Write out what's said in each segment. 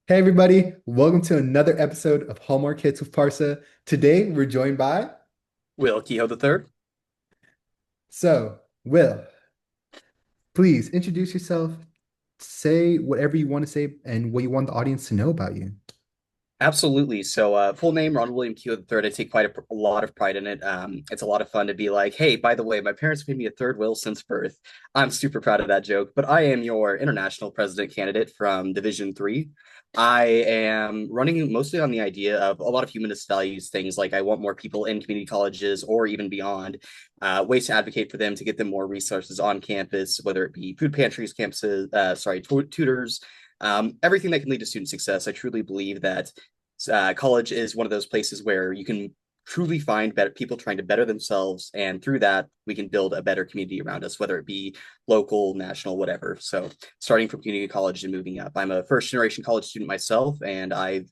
Hey everybody, welcome to another episode of Hallmark Hits with Parsa. Today we're joined by Will Kehoe the third. Will, please introduce yourself, say whatever you want to say and what you want the audience to know about you. Absolutely. Full name Ronald William Kehoe the third. I take quite a lot of pride in it. It's a lot of fun to be like, hey, by the way, my parents made me a third will since birth. I'm super proud of that joke. But I am your international president candidate from Division Three. I am running mostly on the idea of a lot of humanist values, things like I want more people in community colleges or even beyond, ways to advocate for them to get them more resources on campus, whether it be food pantries, campuses, tutors, everything that can lead to student success. I truly believe that college is one of those places where you can truly find better people trying to better themselves, and through that we can build a better community around us, whether it be local, national, whatever. So starting from community college and moving up, I'm a first generation college student myself, and I've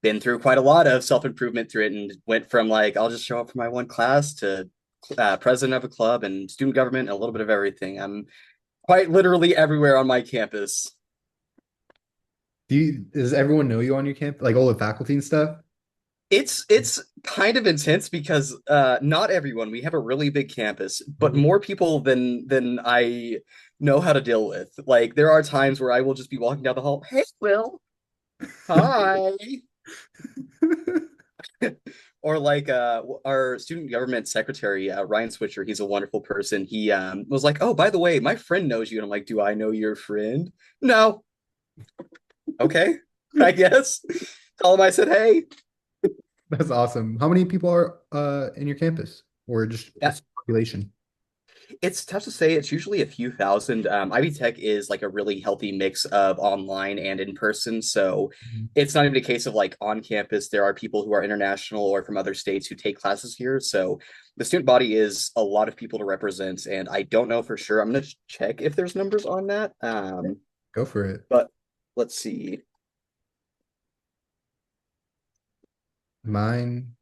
been through quite a lot of self-improvement through it, and went from like I'll just show up for my one class to president of a club and student government and a little bit of everything. I'm quite literally everywhere on my campus. Does everyone know you on your camp? Like all the faculty and stuff? It's kind of intense because not everyone. We have a really big campus, but Mhm. more people than I know how to deal with. Like there are times where I will just be walking down the hall. Hey, Will. Hi. Or like our student government secretary, Ryan Switcher, he's a wonderful person. He was like, "Oh, by the way, my friend knows you." And I'm like, "Do I know your friend?" No. Okay. I guess. Tell him I said, "Hey." That's awesome. How many people are in your campus or just Yeah. what's the population? It's tough to say. It's usually a few thousand. Ivy Tech is like a really healthy mix of online and in person. So Mhm. it's not even a case of like on campus, there are people who are international or from other states who take classes here. So the student body is a lot of people to represent. And I don't know for sure. I'm going to check if there's numbers on that. Go for it. But let's see. Mine,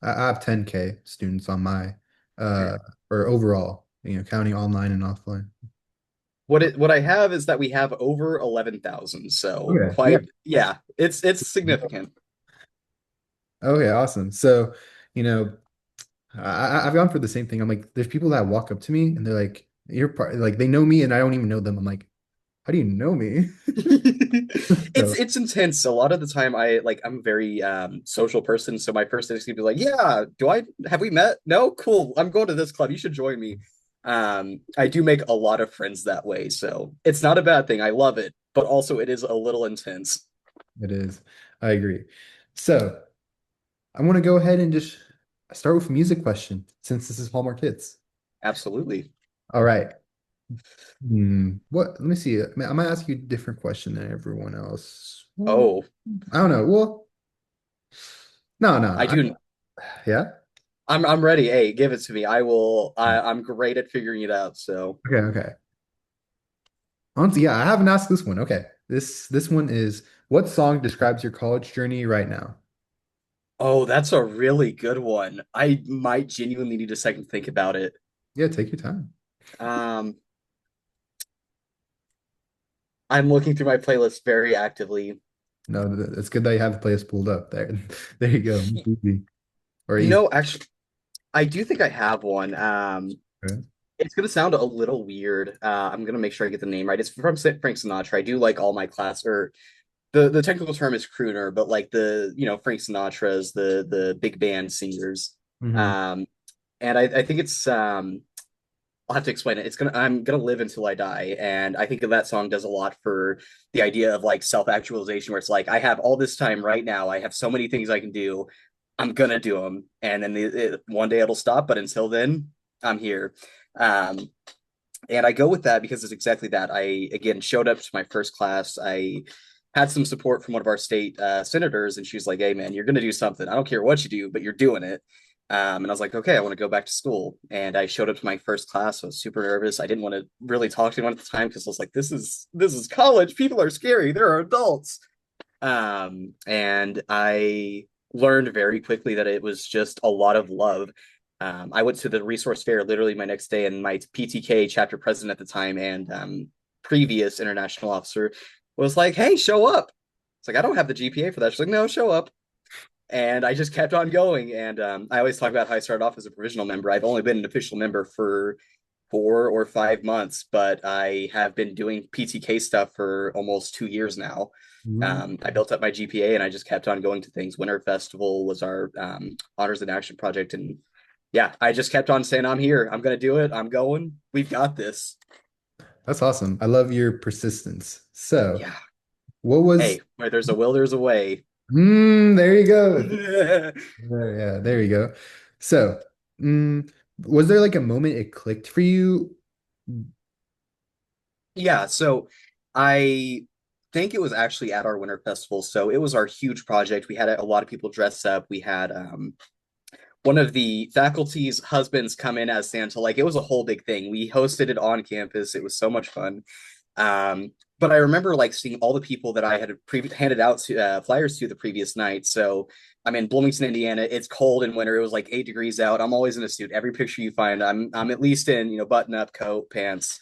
I have 10K students on my Okay. uh or overall, counting online and offline. What I have is that we have over 11,000. So Okay. Yeah. quite, yeah, it's significant. Okay, awesome. So, you know, I've gone for the same thing. I'm like, there's people that walk up to me and they're like, you're part, like they know me and I don't even know them. I'm like, how do you know me? it's So it's intense. A lot of the time I'm a very social person, so my first instinct be like, yeah, do I have we met? No, cool. I'm going to this club. You should join me. I do make a lot of friends that way, so it's not a bad thing. I love it, but also it is a little intense. it is. I agree. So I want to go ahead and just start with a music question since this is Hallmark Hits. Absolutely. All right. Let me see. I might ask you a different question than everyone else. Well, Oh, I don't know. Well, no, no. I do. Yeah. I'm ready. Hey, give it to me. I will. I'm great at figuring it out. So, Okay, okay. Honestly, yeah, I haven't asked this one. Okay. This one is what song describes your college journey right now? oh, that's a really good one. I might genuinely need a second to think about it. Yeah, take your time. Um, I'm looking through my playlist very actively. No, it's good that you have the playlist pulled up there. There you go. Easy or You easy. know, actually, I do think I have one. Okay. It's gonna sound a little weird. I'm gonna make sure I get the name right. It's from Frank Sinatra. I do like all my class, or the technical term is crooner, but like Frank Sinatra's the big band singers. Hmm. Um, and I think it's I'll have to explain it. I'm gonna live until I die, and I think that song does a lot for the idea of like self-actualization, where it's like I have all this time right now. I have so many things I can do. I'm gonna do them, and then one day it'll stop. But until then, I'm here. Um, and I go with that because it's exactly that. I again showed up to my first class. I had some support from one of our state senators, and she was like, "Hey, man, you're gonna do something. I don't care what you do, but you're doing it." And I was like, "Okay, I want to go back to school." And I showed up to my first class. I was super nervous. I didn't want to really talk to anyone at the time because I was like, "This is college. People are scary. There are adults." And I learned very quickly that it was just a lot of love. I went to the resource fair literally my next day, and my PTK chapter president at the time and previous international officer was like, "Hey, show up." It's like, I don't have the GPA for that. She's like, no, show up. And I just kept on going. And I always talk about how I started off as a provisional member. I've only been an official member for 4 or 5 months, but I have been doing PTK stuff for almost 2 years now. Mm, I built up my GPA and I just kept on going to things. Winter Festival was our honors and action project. And yeah, I just kept on saying, I'm here. I'm going to do it. I'm going. We've got this. that's awesome. I love your persistence. So, Yeah. what was Hey, where there's a will, there's a way. there you go. Yeah, there you go. So, was there like a moment it clicked for you? Yeah, so I think it was actually at our winter festival. So it was our huge project. We had a lot of people dress up. We had one of the faculty's husbands come in as Santa. Like it was a whole big thing. We hosted it on campus. It was so much fun. But I remember like seeing all the people that I had handed out to flyers to the previous night. So I'm in Bloomington, Indiana. It's cold in winter. It was like 8 degrees out. I'm always in a suit. Every picture you find, I'm at least in button up coat, pants.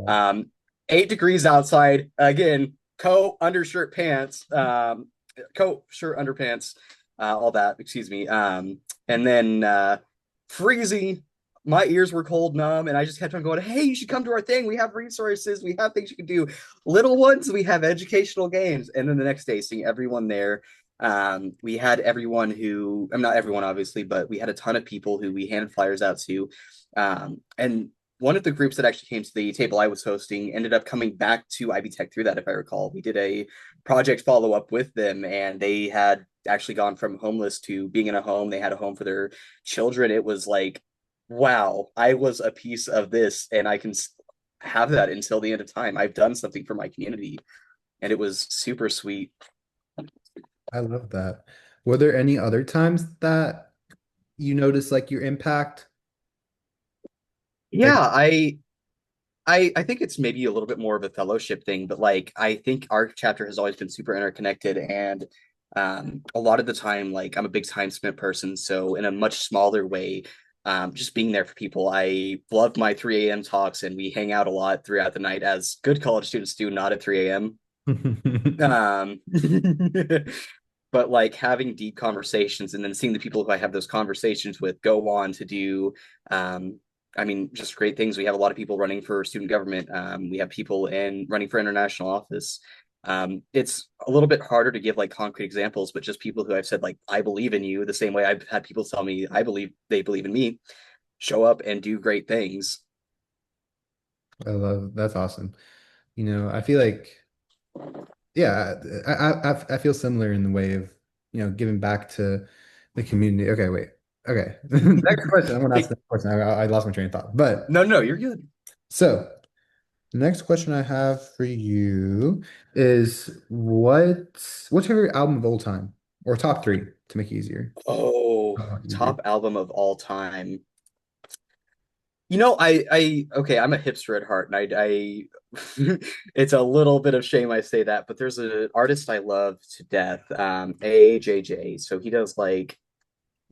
Um, 8 degrees outside again. Coat, undershirt, pants. Coat, shirt, underpants, all that. Excuse me. And then freezing. My ears were cold, numb, and I just kept on going, hey, you should come to our thing. We have resources. We have things you can do. Little ones, we have educational games. And then the next day, seeing everyone there. We had everyone who, I'm not everyone, obviously, but we had a ton of people who we handed flyers out to. And one of the groups that actually came to the table I was hosting ended up coming back to Ivy Tech through that, if I recall. We did a project follow up with them, and they had actually gone from homeless to being in a home. They had a home for their children. It was like, wow, I was a piece of this, and I can have that until the end of time. I've done something for my community, and it was super sweet. I love that. Were there any other times that you noticed like your impact? Yeah, Like, I think it's maybe a little bit more of a fellowship thing, but like I think our chapter has always been super interconnected, and a lot of the time, like I'm a big time spent person, so in a much smaller way, just being there for people. I love my 3 a.m. talks, and we hang out a lot throughout the night, as good college students do, not at 3 a.m. Um, but like having deep conversations and then seeing the people who I have those conversations with go on to do, I mean, just great things. We have a lot of people running for student government. We have people in running for international office. It's a little bit harder to give like concrete examples, but just people who I've said like, I believe in you, the same way I've had people tell me I believe they believe in me, show up and do great things. I love that's awesome. I feel like yeah, I feel similar in the way of, giving back to the community. Okay, wait. Okay. Next question. I'm gonna ask the next question. I lost my train of thought. But No, no, you're good. so the next question I have for you is what's your favorite album of all time? Or top three to make it easier. Oh, Easier. top album of all time. Okay, I'm a hipster at heart, and it's a little bit of shame I say that, but there's an artist I love to death, AJJ. So he does like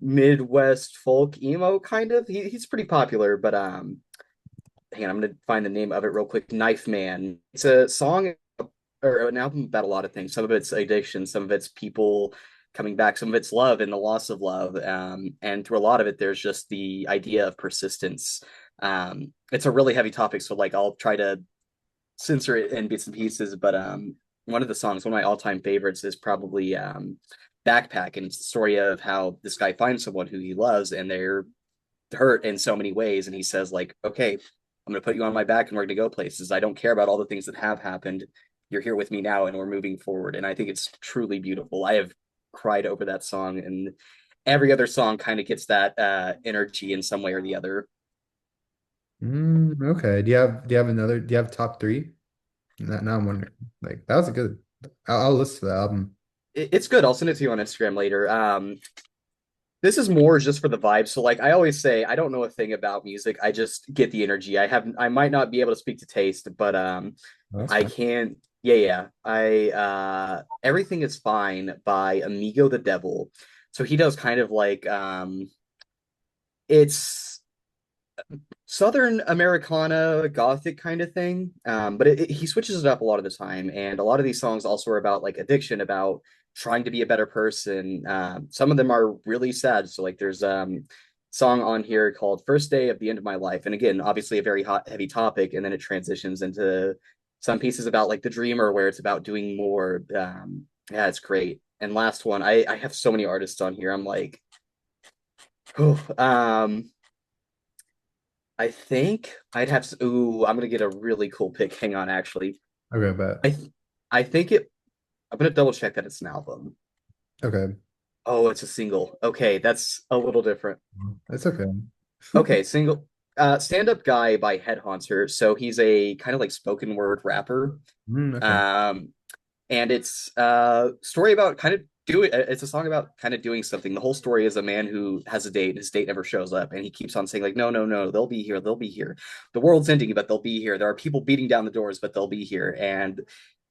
Midwest folk emo kind of. He's pretty popular, but hang on, I'm gonna find the name of it real quick. Knife Man. It's a song or an album about a lot of things. Some of it's addiction, some of it's people coming back, some of it's love and the loss of love. And through a lot of it, there's just the idea of persistence. It's a really heavy topic, so like I'll try to censor it in bits and pieces. But one of the songs, one of my all-time favorites, is probably Backpack, and it's the story of how this guy finds someone who he loves, and they're hurt in so many ways, and he says like, okay, I'm going to put you on my back and we're going to go places. I don't care about all the things that have happened. You're here with me now and we're moving forward. And I think it's truly beautiful. I have cried over that song, and every other song kind of gets that energy in some way or the other. Okay. Do you have top three? Now I'm wondering. Like that was a good. I'll listen to the album. It's good. I'll send it to you on Instagram later. This is more just for the vibe. So like I always say, I don't know a thing about music. I just get the energy. I might not be able to speak to taste, but Oh, that's I fine. can. Yeah, yeah. I Everything is Fine by Amigo the Devil. So he does kind of like it's Southern Americana Gothic kind of thing. But he switches it up a lot of the time, and a lot of these songs also are about like addiction, about trying to be a better person. Some of them are really sad. So like there's song on here called "First Day of the End of My Life," and again, obviously a very hot, heavy topic, and then it transitions into some pieces about like the dreamer, where it's about doing more. Yeah, it's great. And last one, I have so many artists on here. I'm like, whew, I think I'd have to, ooh, I'm gonna get a really cool pick. Hang on, actually. Okay, bet. I th I think it I'm gonna double check that it's an album. Okay. Oh, it's a single. Okay, that's a little different. That's okay. Okay, single Stand Up Guy by Headhunter. So he's a kind of like spoken word rapper. Okay. Um and it's story about kind of doing it's a song about kind of doing something. The whole story is a man who has a date and his date never shows up, and he keeps on saying like, no, no, no, they'll be here, they'll be here, the world's ending but they'll be here, there are people beating down the doors but they'll be here. And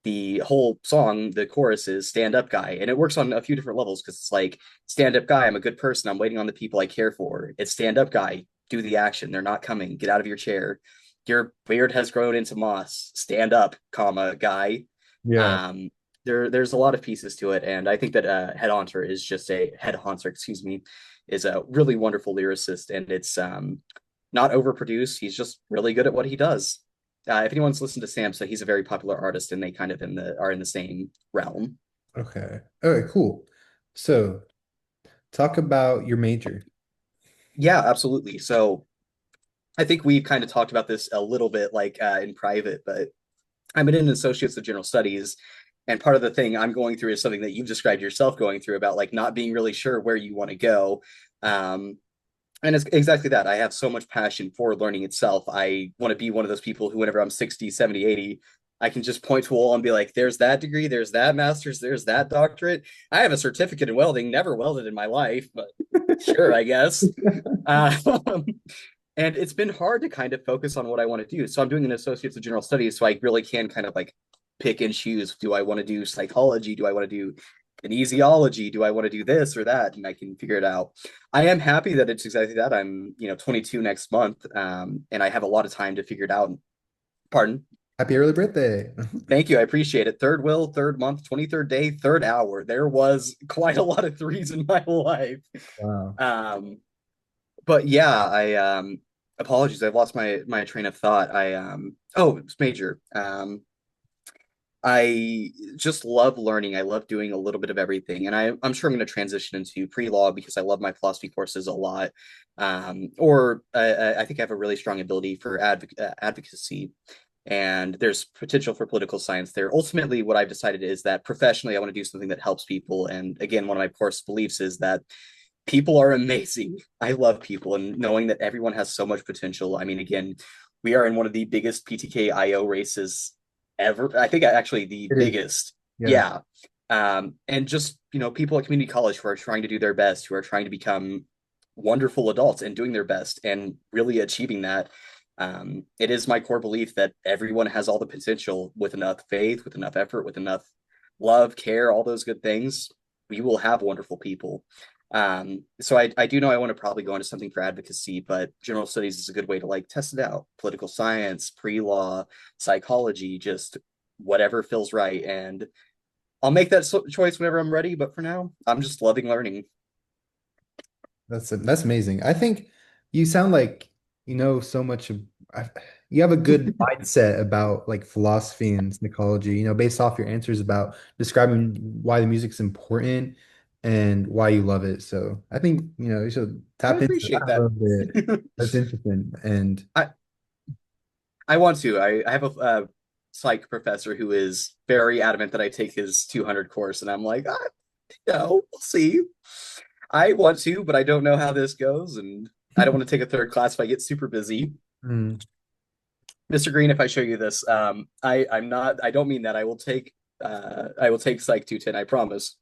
the whole song, the chorus is stand up guy, and it works on a few different levels because it's like stand up guy, I'm a good person, I'm waiting on the people I care for. It's stand up guy, do the action, they're not coming, get out of your chair, your beard has grown into moss, stand up comma guy. Yeah. um there's a lot of pieces to it, and I think that Headhunter, excuse me, is a really wonderful lyricist, and it's not overproduced. He's just really good at what he does. If anyone's listened to Samsa, he's a very popular artist, and they kind of are in the same realm. Okay. Okay, cool. So talk about your major. Yeah, absolutely. So I think we've kind of talked about this a little bit, like in private, but I'm in an associate's of general studies, and part of the thing I'm going through is something that you've described yourself going through, about like not being really sure where you want to go. Um, and it's exactly that. I have so much passion for learning itself. I want to be one of those people who, whenever I'm 60, 70, 80, I can just point to a wall and be like, there's that degree, there's that master's, there's that doctorate. I have a certificate in welding, never welded in my life, but sure, I guess. Uh, and it's been hard to kind of focus on what I want to do. So I'm doing an associate's of general studies, so I really can kind of like pick and choose. Do I want to do psychology? Do I want to do kinesiology? Do I want to do this or that? And I can figure it out. I am happy that it's exactly that. I'm 22 next month, and I have a lot of time to figure it out. Pardon? Happy early birthday. Thank you. I appreciate it. Third will, third month, 23rd day, third hour. There was quite a lot of threes in my life. Wow. Um, but yeah, I apologies, I've lost my train of thought. It's major. I just love learning. I love doing a little bit of everything, and I'm sure I'm going to transition into pre-law because I love my philosophy courses a lot. Or I think I have a really strong ability for advocacy, and there's potential for political science there. Ultimately, what I've decided is that professionally, I want to do something that helps people. And again, one of my course beliefs is that people are amazing. I love people, and knowing that everyone has so much potential. I mean, again, we are in one of the biggest PTK IO races ever. I think actually the It is. biggest. Yeah. Yeah. And just, people at community college who are trying to do their best, who are trying to become wonderful adults and doing their best and really achieving that. It is my core belief that everyone has all the potential with enough faith, with enough effort, with enough love, care, all those good things. We will have wonderful people. So I do know I want to probably go into something for advocacy, but general studies is a good way to like test it out. Political science, pre-law, psychology, just whatever feels right. And I'll make that choice whenever I'm ready. But for now, I'm just loving learning. That's amazing. I think you sound like you know so much of I, you have a good mindset about like philosophy and psychology, based off your answers about describing why the music's important and why you love it. So I think, you should I tap into that appreciate a that. little bit. That's interesting. And I I want to. I have a psych professor who is very adamant that I take his 200 course, and I'm like, we'll see. I want to, but I don't know how this goes, and I don't want to take a third class if I get super busy. mm, Mr. Green, if I show you this, I'm not. I don't mean that. I will take Psych 210. I promise.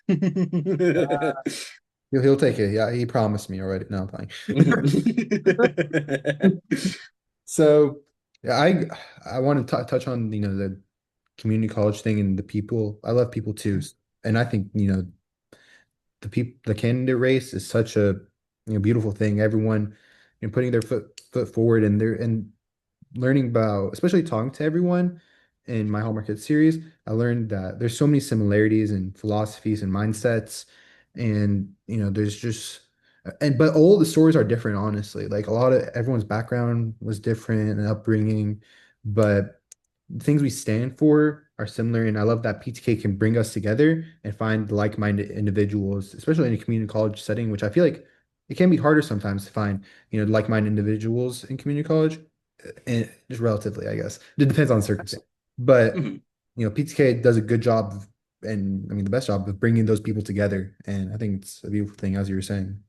he'll take it. Yeah, he promised me already. No, I'm playing. So yeah, I want to touch on, the community college thing and the people. I love people too. And I think, the candidate race is such a beautiful thing. Everyone and putting their foot forward, and they're and learning about, especially talking to everyone in my Hallmark Hits series, I learned that there's so many similarities in philosophies and mindsets. And, there's just, but all the stories are different, honestly. Like a lot of everyone's background was different and upbringing, but the things we stand for are similar. And I love that PTK can bring us together and find like-minded individuals, especially in a community college setting, which I feel like it can be harder sometimes to find, like-minded individuals in community college, and just relatively, I guess. It depends on the circumstance. But, Mhm. PTK does a good job and I mean the best job of bringing those people together. And I think it's a beautiful thing, as you were saying.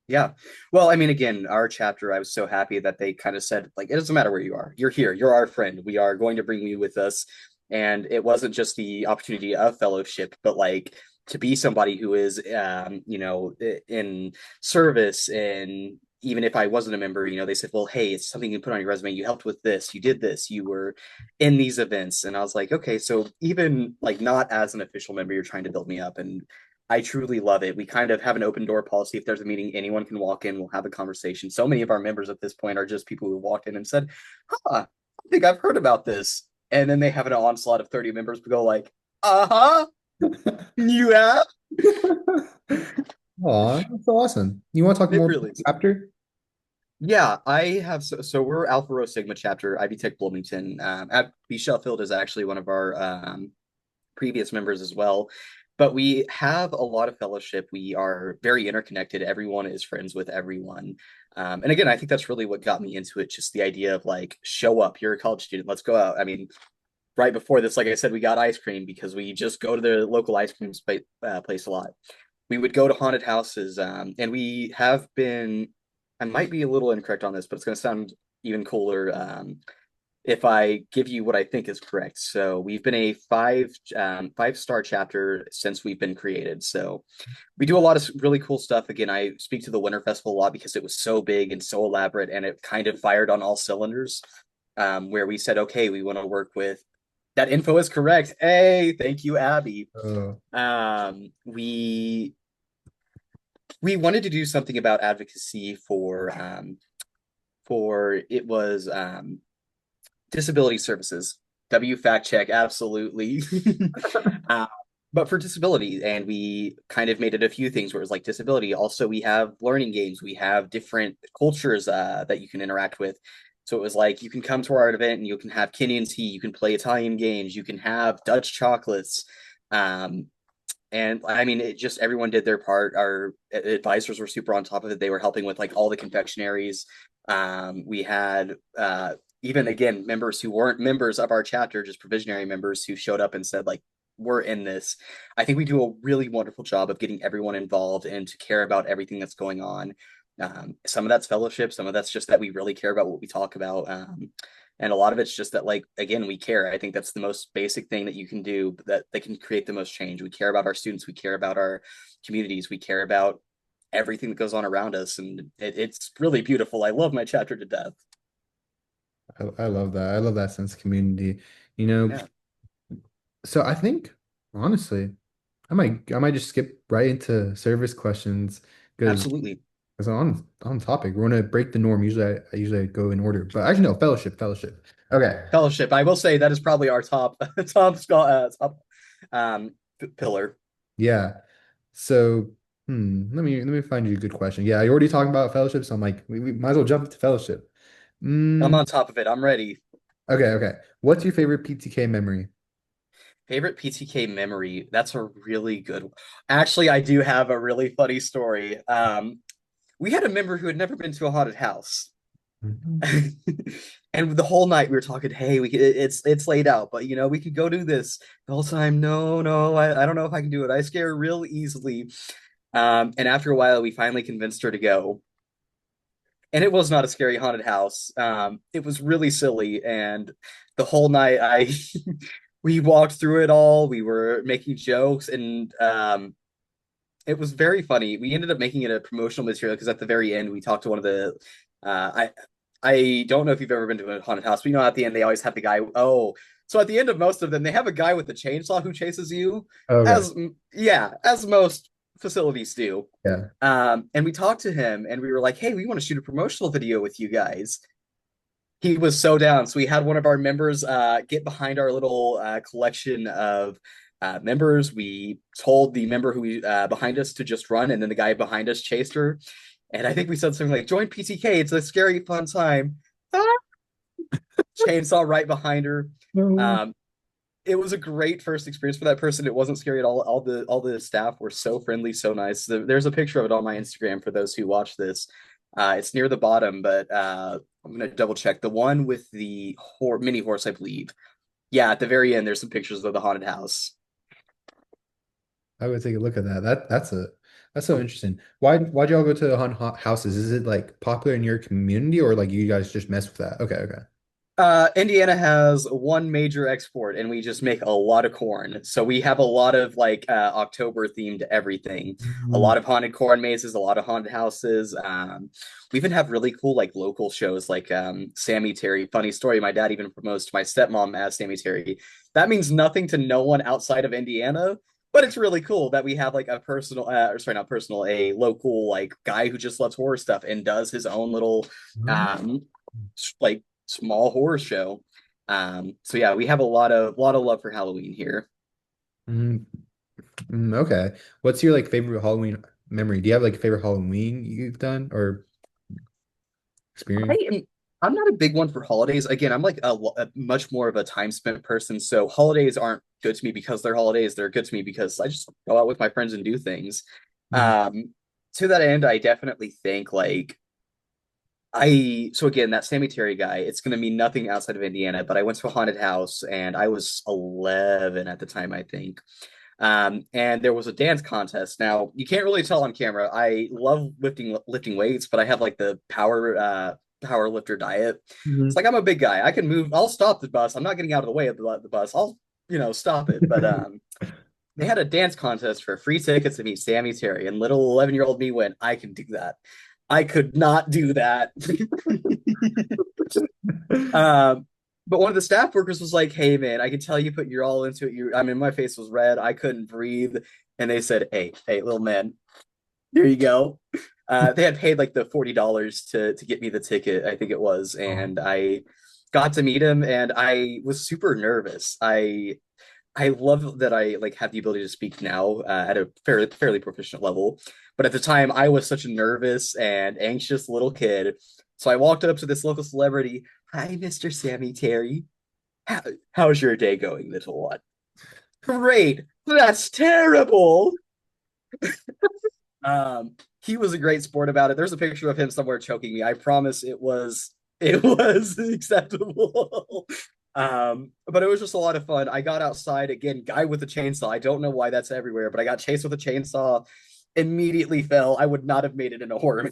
Yeah. Well, I mean, again, our chapter, I was so happy that they kind of said, like, it doesn't matter where you are. You're here. You're our friend. We are going to bring you with us. And it wasn't just the opportunity of fellowship, but like to be somebody who is, in service. And even if I wasn't a member, they said, well, hey, it's something you can put on your resume. You helped with this. You did this. You were in these events. And I was like, okay, so even like not as an official member, you're trying to build me up. And I truly love it. We kind of have an open door policy. If there's a meeting, anyone can walk in. We'll have a conversation. So many of our members at this point are just people who walked in and said, "Huh, I think I've heard about this." And then they have an onslaught of 30 members who go like, "Uh-huh, you have." Aw, that's so awesome. You want to talk It more about really the is. chapter? Yeah, I have. So we're Alpha Rho Sigma chapter, Ivy Tech Bloomington. Abby Sheffield is actually one of our previous members as well. But we have a lot of fellowship. We are very interconnected. Everyone is friends with everyone. And again, I think that's really what got me into it. Just the idea of like, show up. You're a college student. Let's go out. I mean, right before this, like I said, we got ice cream because we just go to the local ice cream place a lot. We would go to haunted houses, and we have been. I might be a little incorrect on this, but it's going to sound even cooler. If I give you what I think is correct. So we've been a five-star chapter since we've been created. So we do a lot of really cool stuff. Again, I speak to the Winter Festival a lot because it was so big and so elaborate, and it kind of fired on all cylinders. Where we said, okay, we want to work with that info is correct. Hey, thank you, Abby. Oh, We wanted to do something about advocacy for it was disability services. W fact check, absolutely. uh, but for disability, and we kind of made it a few things where it was like disability. Also, we have learning games, we have different cultures that you can interact with. So it was like you can come to our event and you can have Kenyan tea, you can play Italian games, you can have Dutch chocolates. Um, and I mean, it just everyone did their part. Our advisors were super on top of it. They were helping with like all the confectionaries. We had even again members who weren't members of our chapter, just provisionary members who showed up and said like, "We're in this." I think we do a really wonderful job of getting everyone involved and to care about everything that's going on. Some of that's fellowship, some of that's just that we really care about what we talk about. And a lot of it's just that like again we care. I think that's the most basic thing that you can do that can create the most change. We care about our students, we care about our communities, we care about everything that goes on around us, and it's really beautiful. I love my chapter to death. I love that. I love that sense of community. You know, Yeah, so I think honestly, I might just skip right into service questions because absolutely. on topic. We're gonna break the norm. Usually I go in order, but actually no, fellowship. Okay. Fellowship, I will say that is probably our top top pillar. Yeah. So, let me find you a good question. Yeah, you're already talking about fellowship, so I'm like, we might as well jump into fellowship. I'm Mm, on top of it. I'm ready. okay. What's your favorite PTK memory? Favorite PTK memory? That's a really good one. Actually, I do have a really funny story. We had a member who had never been to a haunted house. Mhm. And the whole night we were talking, hey, it's laid out, but we could go do this. The whole time, no, no, I don't know if I can do it. I scare real easily. And after a while, we finally convinced her to go. And it was not a scary haunted house. It was really silly. And the whole night I we walked through it all. We were making jokes and it was very funny. We ended up making it a promotional material because at the very end we talked to one of the I don't know if you've ever been to a haunted house, but at the end they always have the guy. Oh, so at the end of most of them, they have a guy with a chainsaw who chases you. Okay. As yeah, as most facilities do. Yeah. And we talked to him and we were like, hey, we want to shoot a promotional video with you guys. He was so down. So we had one of our members get behind our little collection of members. We told the member who we behind us to just run, and then the guy behind us chased her. And I think we said something like, "Join PTK. It's a scary, fun time." Ah! Chainsaw right behind her. No. Um, it was a great first experience for that person. It wasn't scary at all. All the staff were so friendly, so nice. There's a picture of it on my Instagram for those who watch this. It's near the bottom, but I'm gonna double check the one with the mini horse, I believe. Yeah, at the very end, there's some pictures of the haunted house. I would take a look at that. That's so interesting. Why'd y'all go to haunted houses? Is it like popular in your community or like you guys just mess with that? Okay, okay. Indiana has one major export, and we just make a lot of corn. So we have a lot of like October themed everything. A Mhm. lot of haunted corn mazes, a lot of haunted houses. We even have really cool like local shows like Sammy Terry. Funny story, my dad even proposed to my stepmom as Sammy Terry. That means nothing to no one outside of Indiana, but it's really cool that we have like a personal, or sorry, not personal, a local like guy who just loves horror stuff and does his own little um like small horror show. So yeah, we have a lot of love for Halloween here. Mm, okay. What's your like favorite Halloween memory? Do you have like a favorite Halloween you've done or I experience? am I'm not a big one for holidays. Again, I'm like a much more of a time spent person. So holidays aren't good to me because they're holidays. They're good to me because I just go out with my friends and do things. Mhm. Um, to that end, I definitely think like so again, that Sammy Terry guy, it's gonna mean nothing outside of Indiana, but I went to a haunted house and I was 11 at the time, I think. And there was a dance contest. Now, you can't really tell on camera. I love lifting weights, but I have like the power lifter diet. It's Mhm. like I'm a big guy. I can move. I'll stop the bus. I'm not getting out of the way of the bus. I'll stop it. But they had a dance contest for free tickets to meet Sammy Terry, and little 11-year-old me went, I can do that. I could not do that. Um, but one of the staff workers was like, "Hey, man, I can tell you put your all into it. I mean, my face was red. I couldn't breathe." And they said, "Hey, little man, here you go." They had paid like the $40 to get me the ticket, I think it was, Oh. and I got to meet him, and I was super nervous. I love that I like have the ability to speak now at a fairly proficient level. But at the time, I was such a nervous and anxious little kid. So I walked up to this local celebrity. Hi, Mr. Sammy Terry. How's your day going, little one? Great. That's terrible. He was a great sport about it. There's a picture of him somewhere choking me. I promise it was acceptable. But it was just a lot of fun. I got outside again, guy with a chainsaw. I don't know why that's everywhere, but I got chased with a chainsaw, immediately fell. I would not have made it in a horror.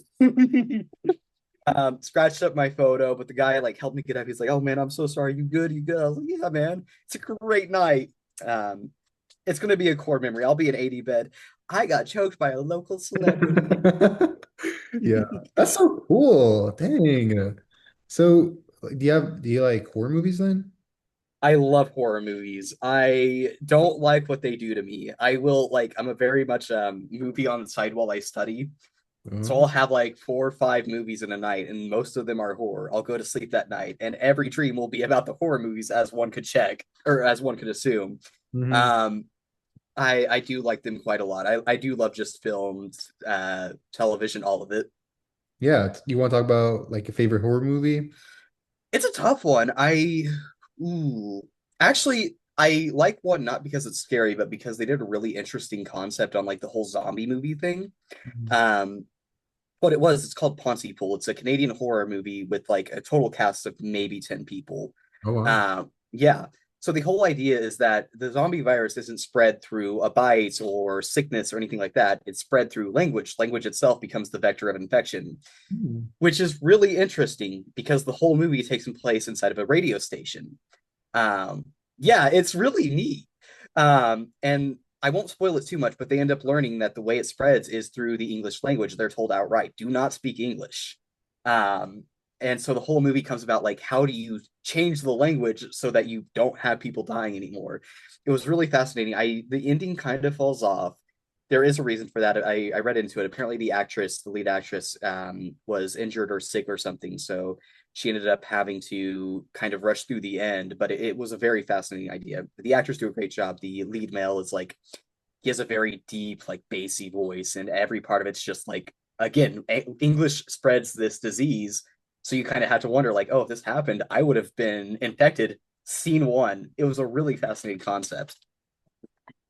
Scratched up my photo, but the guy like helped me get up. He's like, "Oh man, I'm so sorry. You good? You good?" I was like, "Yeah, man. It's a great night." Um, it's gonna be a core memory. I'll be in 80 bed. I got choked by a local celebrity. Yeah, that's so cool. Dang. So, like, do you like horror movies then? I love horror movies. I don't like what they do to me. I will like I'm a very much movie on the side while I study. So I'll Oh. have like 4 or 5 movies in a night, and most of them are horror. I'll go to sleep that night, and every dream will be about the horror movies, as one could check or as one could assume. Hmm. Um, I do like them quite a lot. I do love just films, television, all of it. Yeah, you want to talk about like a favorite horror movie? It's a tough one. Ooh, actually, I like one not because it's scary, but because they did a really interesting concept on like the whole zombie movie thing. Mhm. Um, it's called Pontypool. It's a Canadian horror movie with like a total cast of maybe 10 people. Oh wow. Yeah. So the whole idea is that the zombie virus isn't spread through a bite or sickness or anything like that. It's spread through language. Language itself becomes the vector of infection, Hmm. which is really interesting because the whole movie takes place inside of a radio station. Um, yeah, it's really neat. And I won't spoil it too much, but they end up learning that the way it spreads is through the English language. They're told outright, do not speak English. Um, and so the whole movie comes about like, how do you change the language so that you don't have people dying anymore? It was really fascinating. The ending kind of falls off. there is a reason for that. I read into it. Apparently, the lead actress, was injured or sick or something, so she ended up having to kind of rush through the end. But it was a very fascinating idea. The actors do a great job. The lead male is like he has a very deep, like bassy voice, and every part of it's just like again, English spreads this disease, so you kind of have to wonder, like, oh, if this happened, I would have been infected. Scene one. It was a really fascinating concept.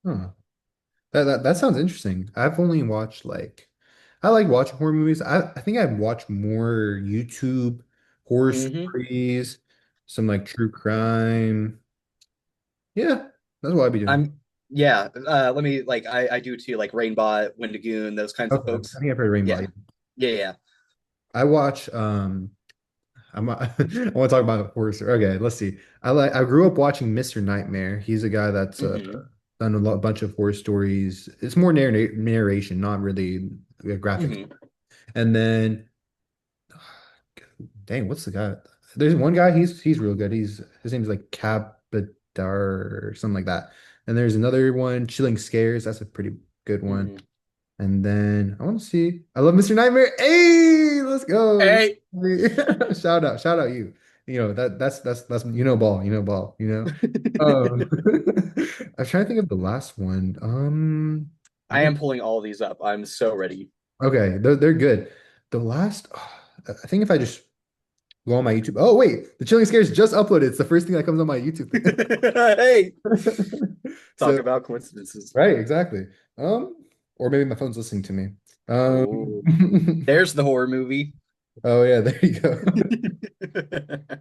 Huh. That sounds interesting. I've only watched like I like watching horror movies. I think I've watched more YouTube horror Mm-hmm. stories, some like true crime. Yeah, that's what I'd be doing. I'm yeah. Let me like I do too, like Rainbot, Wendigoon, those kinds of Okay, I folks. think I've heard Rainbow. Yeah, Yeah. yeah, yeah. I watch I want to talk about horror story. Okay, let's see. I grew up watching Mr. Nightmare. He's a guy that's Mm-hmm. done bunch of horror stories. It's more narration, not really graphic. Mm-hmm. And then dang, what's the guy? There's one guy, he's real good. His name's like Cabadar or something like that. And there's another one, Chilling Scares. That's a pretty good one. Mm-hmm. And then I want to see. I love Mr. Nightmare. Hey, let's go. Hey. Shout out you. You know that's ball. I'm trying to think of the last one. I I don't. am pulling all of these up. I'm so ready. Okay, they're good. The last, I think if I just go on my YouTube. Oh wait, the Chilling Scares just uploaded. It's the first thing that comes on my YouTube Hey, talk So about coincidences. right, exactly. Um, or maybe my phone's listening to me. Oh, Um, there's the horror movie. oh yeah, there you go. I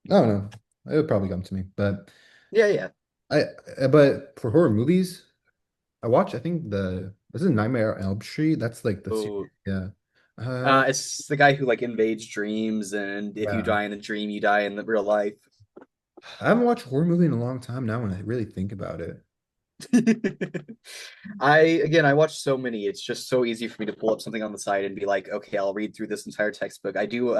don't know. It would probably come to me, but Yeah, yeah. I but for horror movies, I think the this is Nightmare on Elm Street. That's like the series. Oh, Yeah. Uh, it's the guy who like invades dreams, and if you yeah. die in the dream, you die in the real life. I haven't watched a horror movie in a long time now when I really think about it. I watch so many. It's just so easy for me to pull up something on the side and be like, okay, I'll read through this entire textbook. I do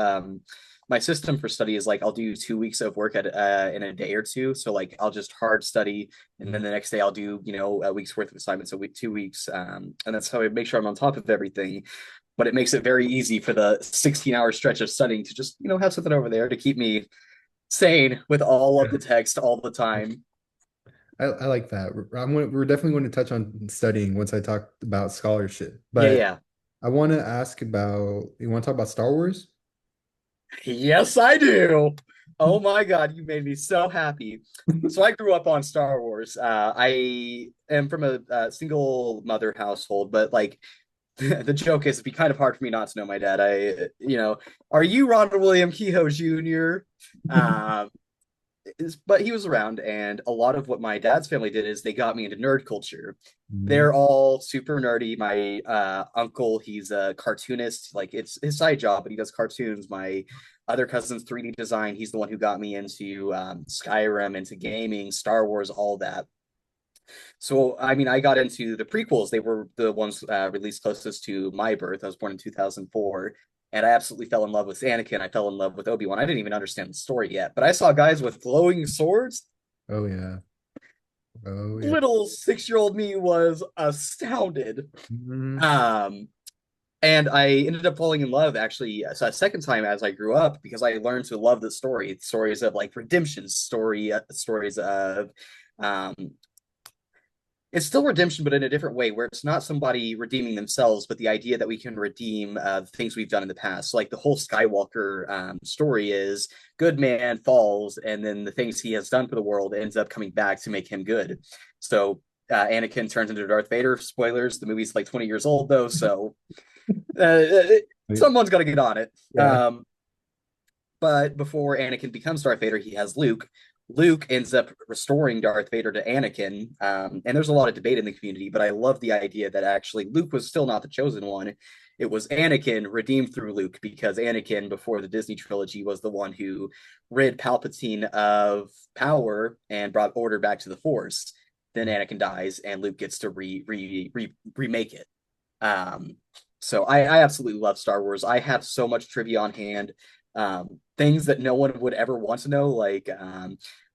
my system for study is like I'll do 2 weeks of work at in a day or two. So like I'll just hard study, and then the next day I'll do, a week's worth of assignments, a week, 2 weeks. And that's how I make sure I'm on top of everything. But it makes it very easy for the 16-hour stretch of studying to just, have something over there to keep me sane with all of the text all the time. I like that. We're definitely going to touch on studying once I talk about scholarship. Yeah, But yeah. I want to ask about, you want to talk about Star Wars? Yes, I do. Oh my God, you made me so happy. So I grew up on Star Wars. I am from a single mother household, but like the joke is it'd be kind of hard for me not to know my dad. Are you Ronald William Kehoe Jr.? Um, but he was around, and a lot of what my dad's family did is they got me into nerd culture. Mhm. They're all super nerdy. My uncle, he's a cartoonist, like it's his side job, but he does cartoons. My other cousin's 3D design. He's the one who got me into Skyrim, into gaming, Star Wars, all that. So I mean, I got into the prequels. They were the ones released closest to my birth. I was born in 2004, and I absolutely fell in love with Anakin. I fell in love with Obi-Wan. I didn't even understand the story yet, but I saw guys with glowing swords. Oh yeah. Oh yeah. Little 6-year-old me was astounded. Mhm. Um, and I ended up falling in love actually a second time as I grew up because I learned to love the stories of like redemption stories of um, it's still redemption, but in a different way, where it's not somebody redeeming themselves, but the idea that we can redeem the things we've done in the past. So, like the whole Skywalker story is good man falls, and then the things he has done for the world ends up coming back to make him good. So Anakin turns into Darth Vader. Spoilers: the movie's like 20 years old though, so uh, someone's got to get on it. Yeah. But before Anakin becomes Darth Vader, he has Luke. Luke ends up restoring Darth Vader to Anakin. And there's a lot of debate in the community, but I love the idea that actually Luke was still not the chosen one. It was Anakin redeemed through Luke because Anakin, before the Disney trilogy, was the one who rid Palpatine of power and brought order back to the Force. Then Anakin dies, and Luke gets to remake it. Um, so I absolutely love Star Wars. I have so much trivia on hand. Things that no one would ever want to know. Like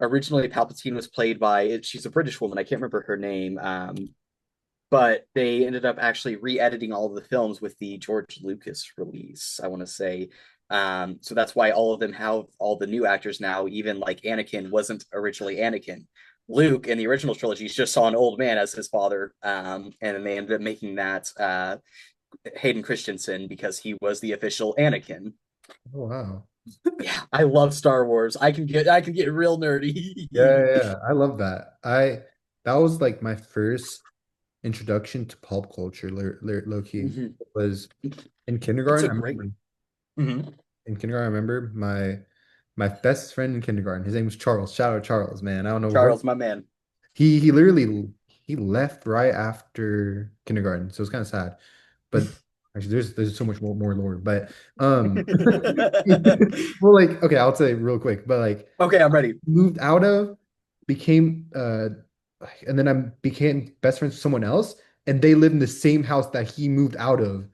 originally, Palpatine was played by she's a British woman. I can't remember her name, but they ended up actually re-editing all of the films with the George Lucas release, I want to say. So that's why all of them have all the new actors now. Even like Anakin wasn't originally Anakin. Luke in the original trilogy just saw an old man as his father, and then they ended up making that Hayden Christensen because he was the official Anakin. Oh wow. Yeah, I love Star Wars. I can get real Yeah, nerdy. yeah, yeah. I love that. That was like my first introduction to pulp culture, low key. Mhm. It was in It's kindergarten. a I great. remember Mhm. in kindergarten, I remember my best friend in kindergarten. His name was Charles. Shout out Charles, man. I don't know what Charles, my man. he literally he left right after kindergarten, so it's kind of sad. But actually, there's so much more lore. But well, like okay, I'll say real quick. But like Okay, I'm ready. moved out of, became and then I became best friends with someone else, and they lived in the same house that he moved out of.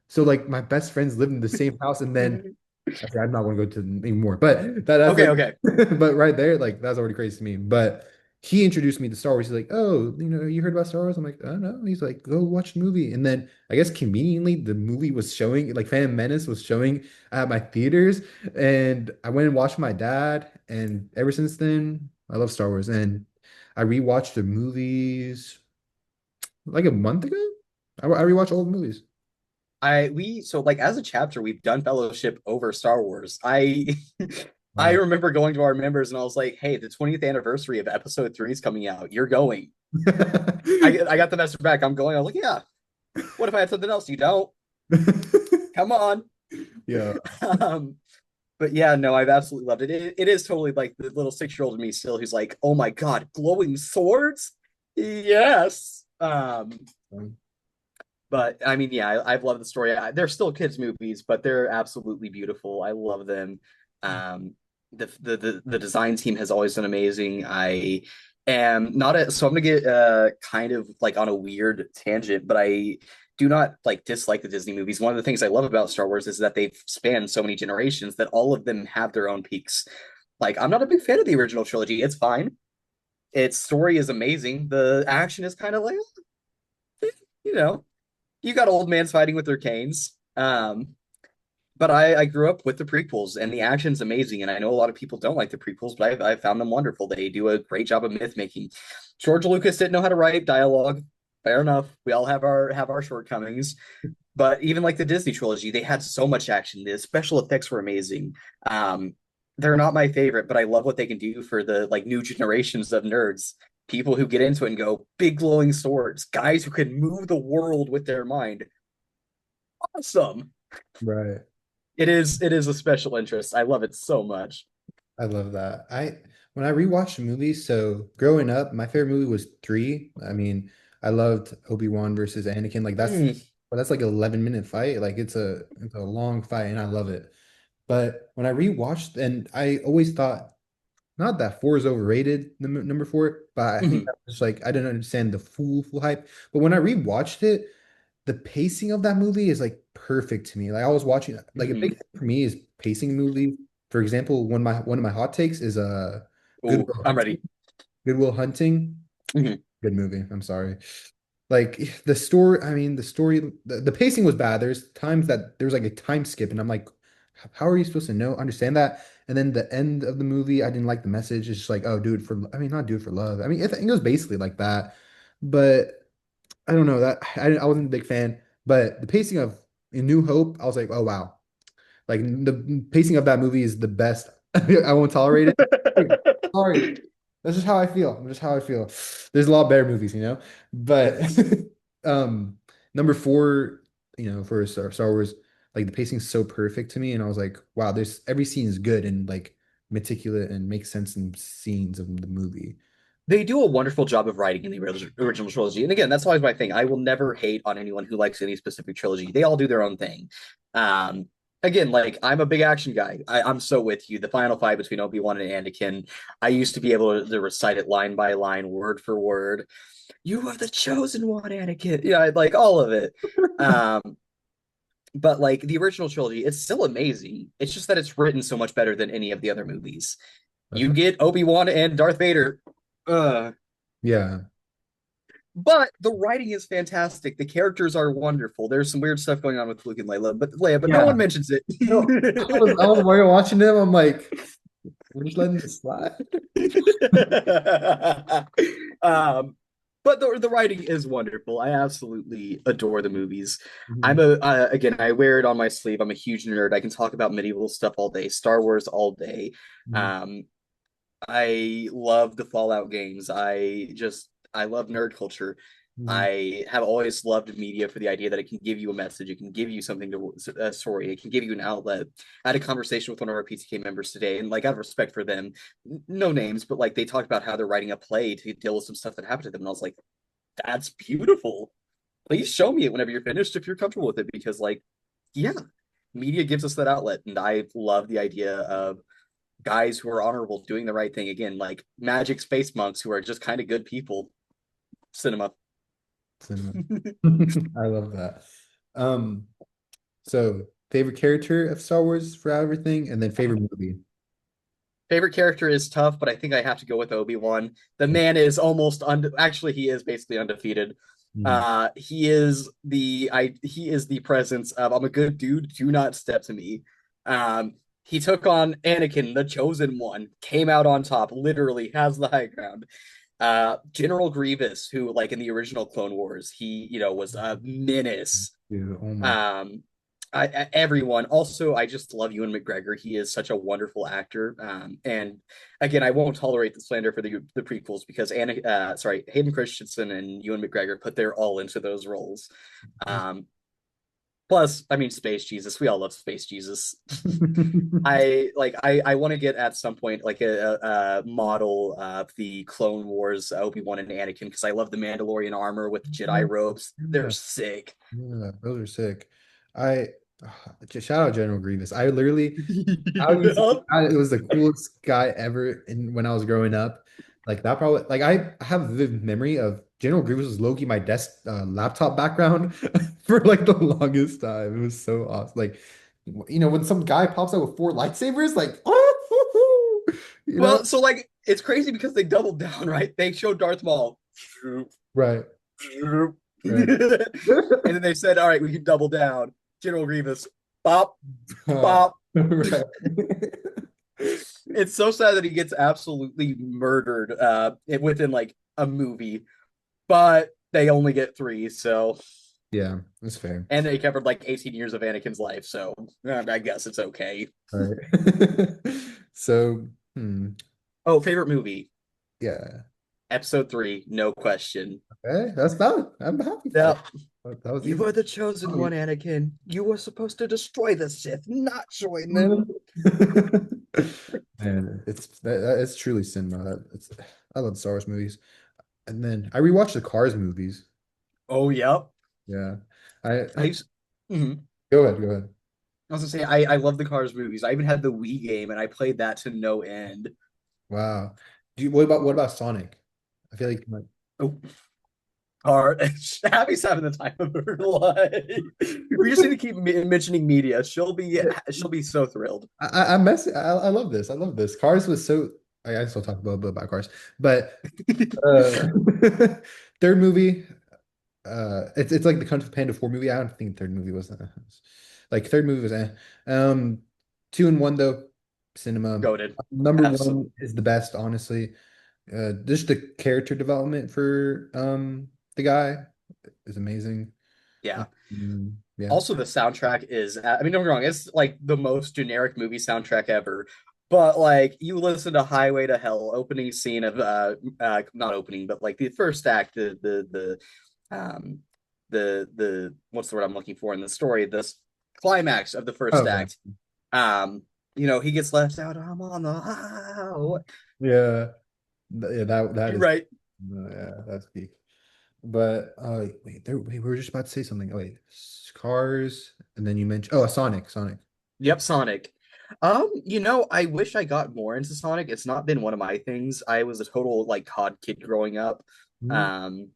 So like my best friends lived in the same house, and then actually, I'm not going to go to anymore, but that's Okay, like, okay. but right there, like that's already crazy to me. But he introduced me to Star Wars. He's like, oh, you heard about Star Wars? I'm like, I don't know. He's like, go watch the movie. And then I guess conveniently, the movie was showing, like Phantom Menace was showing at my theaters, and I went and watched with my dad. And ever since then, I love Star Wars. And I rewatched the movies like a month ago. I rewatch old movies. So like as a chapter, we've done fellowship over Star Wars. I I Wow. remember going to our members and I was like, hey, the 20th anniversary of episode three is coming out. You're going. I got the message back. I'm going. I was like, yeah. What if I had something else? You don't. Come on. Yeah, um, but yeah, no, I've absolutely loved it. It is totally like the little 6-year-old in me still who's like, oh my God, glowing swords? Yes. But I mean, yeah, I've loved the story. They're still kids' movies, but they're absolutely beautiful. I love them. Um, the design team has always been amazing. I am not a so I'm gonna get kind of like on a weird tangent, but I do not like dislike the Disney movies. One of the things I love about Star Wars is that they've spanned so many generations that all of them have their own peaks. Like, I'm not a big fan of the original trilogy. It's fine. Its story is amazing. The action is kind of like, you know, you got old mans fighting with their canes. But I grew up with the prequels, and the action's amazing. And I know a lot of people don't like the prequels, but I found them wonderful. They do a great job of myth making. George Lucas didn't know how to write dialogue. Fair enough. We all have our shortcomings. But even like the Disney trilogy, they had so much action. The special effects were amazing. Um, they're not my favorite, but I love what they can do for the like new generations of nerds. People who get into it and go, big glowing swords, guys who can move the world with their mind. Awesome. right. It is a special interest. I love it so much. I love that. When I rewatched the movies, so growing up, my favorite movie was three. I mean, I loved Obi-Wan versus Anakin. Like Mm, that's like an 11-minute fight. Like it's a long fight and I love it. But when I rewatched, and I always thought not that four is overrated, number four, but I think mhm, that was like I didn't understand the full hype. But when I rewatched it, the pacing of that movie is like perfect to me. Like I was watching like a big mhm. thing for me is pacing movie. For example, one of my hot takes is Ooh, I'm ready. Goodwill Hunting. Mhm. Good movie. I'm sorry. Like the story, I mean the pacing was bad. There's times that there's like a time skip, and I'm like, how are you supposed to understand that? And then the end of the movie, I didn't like the message. It's just like, oh, do it for, I mean, not do it for love. I mean, it was basically like that, but I don't know that I wasn't a big fan, but the pacing of In New Hope, I was like, oh wow, like the pacing of that movie is the best. I won't tolerate it. Like, sorry, that's just how I feel. Just how I feel. There's a lot of better movies, but um, number four, for Star Wars, like the pacing's so perfect to me, and I was like, wow, there's every scene is good and like meticulous and makes sense in scenes of the movie. They do a wonderful job of writing in the original trilogy. And again, that's always my thing. I will never hate on anyone who likes any specific trilogy. They all do their own thing. Um, again, like I'm a big action guy. I'm so with you. The final fight between Obi-Wan and Anakin, I used to be able to recite it line by line, word for word. You are the chosen one, Anakin. Yeah, like all of it. Um, but like the original trilogy, it's still amazing. It's just that it's written so much better than any of the other movies. That's You right. get Obi-Wan and Darth Vader. Uh, Yeah. But the writing is fantastic. The characters are wonderful. There's some weird stuff going on with Luke and Leia, but no one Yeah. mentions it. No, I was while watching them, I'm like, we're just letting this slide. um, but the writing is wonderful. I absolutely adore the movies. I'm Mhm. a again, I wear it on my sleeve. I'm a huge nerd. I can talk about medieval stuff all day, Star Wars all day. Mhm. Um, I love the Fallout games. I love nerd culture. Mhm. I have always loved media for the idea that it can give you a message, it can give you something to a story, it can give you an outlet. I had a conversation with one of our PTK members today, and like out of respect for them, no names, but like they talked about how they're writing a play to deal with some stuff that happened to them, and I was like, that's beautiful. Please show me it whenever you're finished if you're comfortable with it, because like, yeah, media gives us that outlet, and I love the idea of guys who are honorable doing the right thing again, like magic space monks who are just kind of good people. Cinema. Cinema. I love that. Um, so favorite character of Star Wars for everything, and then favorite movie. Favorite character is tough, but I think I have to go with Obi-Wan. The man is actually he is basically undefeated. Mm. He is the presence of I'm a good dude, do not step to me. He took on Anakin, the chosen one, came out on top, literally has the high ground. General Grievous, who like in the original Clone Wars, he was a menace. Dude, oh my. Um, Everyone. Also, I just love Ewan McGregor. He is such a wonderful actor. And again, I won't tolerate the slander for the prequels because Hayden Christensen and Ewan McGregor put their all into those roles. Um, Plus, I mean, Space Jesus. We all love Space Jesus. I want to get at some point like a model of the Clone Wars Obi-Wan and Anakin because I love the Mandalorian armor with the Jedi robes. They're Yeah, sick. yeah, those are sick. I just shout out General Grievous. It was the coolest guy ever when I was growing up. Like that probably like I have a vivid memory of General Grievous was low-key my desk laptop background for like the longest time. It was so awesome. Like when some guy pops out with four lightsabers, like oh, you know? Well, so like it's crazy because they doubled down, right? They showed Darth Maul. Right, right. And then they said, all right, we can double down. General Grievous. Bop, bop. Right. It's so sad that he gets absolutely murdered within like a movie, but they only get three, so Yeah, that's fair. and they covered like 18 years of Anakin's life, so I guess it's okay. All right. So, Oh, favorite movie. yeah. Episode 3, no question. Okay, that's valid. I'm happy for Yeah. that. That was You easy. were the chosen Oh, one, Anakin. You were supposed to destroy the Sith, not join yeah. them. Man, it's truly cinema. I love Star Wars movies. And then I rewatched the Cars movies. Oh, yep. Yeah. I I used, Mhm. Go ahead, go ahead. I was gonna say I love the Cars movies. I even had the Wii game and I played that to no end. Wow. What about Sonic? I feel like Oh, Car Abby's having the time of her life. We just need to keep mentioning media. She'll be so thrilled. I love this. I love this. Cars was so I still talk a bit about Cars, but uh third movie. It's like the Kung Fu Panda 4 movie. I don't think the third movie was like third movie was two and one though, cinema. Goated. Number Absolutely. one is the best, honestly. Just the character development for the guy is amazing. Yeah. Yeah. Also, the soundtrack is, I mean, don't get me wrong, it's like the most generic movie soundtrack ever. But like you listen to Highway to Hell, opening scene of not opening, but like the first act, um the what's the word I'm looking for in the story, this climax of the first Okay. act. He gets left out, I'm on the highway. Yeah. Yeah, that is Right. yeah, that's peak. But we were just about to say something. Oh, wait, Cars, and then you mentioned Sonic. Yep, Sonic. I wish I got more into Sonic. It's not been one of my things. I was a total like COD kid growing up. Mhm. Um,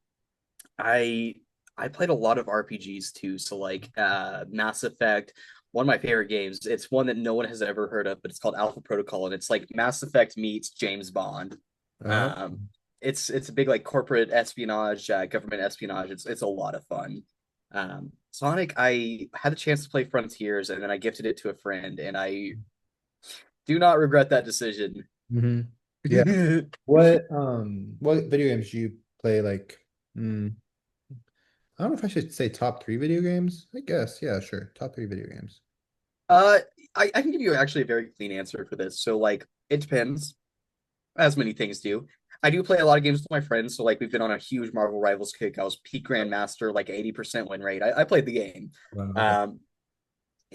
I I played a lot of RPGs too. So like Mass Effect, one of my favorite games. It's one that no one has ever heard of, but it's called Alpha Protocol, and it's like Mass Effect meets James Bond. Oh, Um, it's a big like corporate espionage, government espionage. It's a lot of fun. Sonic, I had the chance to play Frontiers, and then I gifted it to a friend, and I do not regret that decision. Hmm. Yeah. What video games do you play like I don't know if I should say top three video games. I guess, yeah, sure. Top three video games. Uh, I can give you actually a very clean answer for this. So like it depends, as many things do. I do play a lot of games with my friends. So like we've been on a huge Marvel Rivals kick. I was peak Grandmaster, like 80% win rate. I played the game. Wow, okay. Um,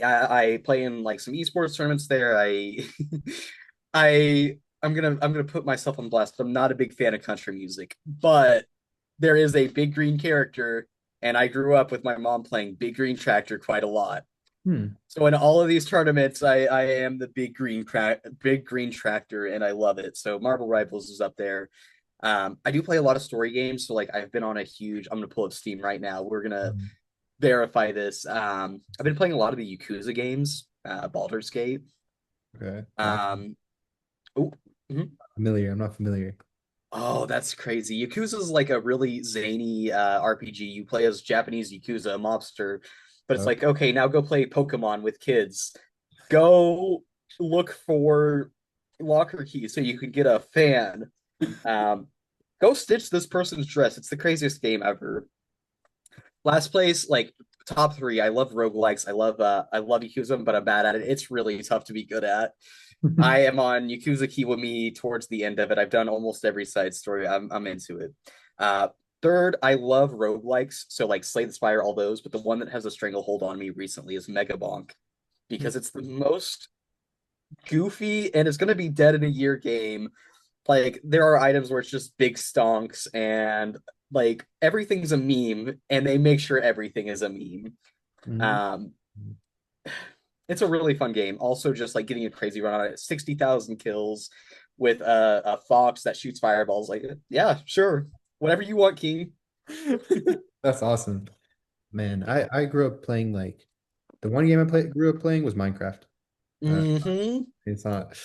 I play in like some esports tournaments there. I'm gonna put myself on blast. I'm not a big fan of country music, but there is a big green character, and I grew up with my mom playing Big Green Tractor quite a lot. Hmm. So in all of these tournaments, I am the big green tractor, and I love it. So Marvel Rivals is up there. I do play a lot of story games. So like I've been on a huge. I'm gonna pull up Steam right now. We're gonna verify this. I've been playing a lot of the Yakuza games, Baldur's Gate. Okay. Um, oh, mhm. Familiar. I'm not familiar. Oh, that's crazy. Yakuza is like a really zany RPG. You play as Japanese Yakuza, a mobster, but it's Oh. like, okay, now go play Pokemon with kids. Go look for locker keys so you can get a fan. Um, Go stitch this person's dress. It's the craziest game ever. Last place, like top three. I love roguelikes. I love Yakuza, but I'm bad at it. It's really tough to be good at. I am on Yakuza Kiwami towards the end of it. I've done almost every side story. I'm into it. Uh, Third, I love roguelikes, so like Slay the Spire, all those, but the one that has a stranglehold on me recently is Mega Bonk because it's the most goofy and it's gonna be dead in a year game. Like there are items where it's just big stonks and like everything's a meme and they make sure everything is a meme. Mhm. Um, it's a really fun game. Also, just like getting a crazy run on it, 60,000 kills with a fox that shoots fireballs. Like, yeah, sure, whatever you want, King. That's awesome. Man, I grew up playing like the one game I played grew up playing was Minecraft. Uh, Mm-hmm. it's not,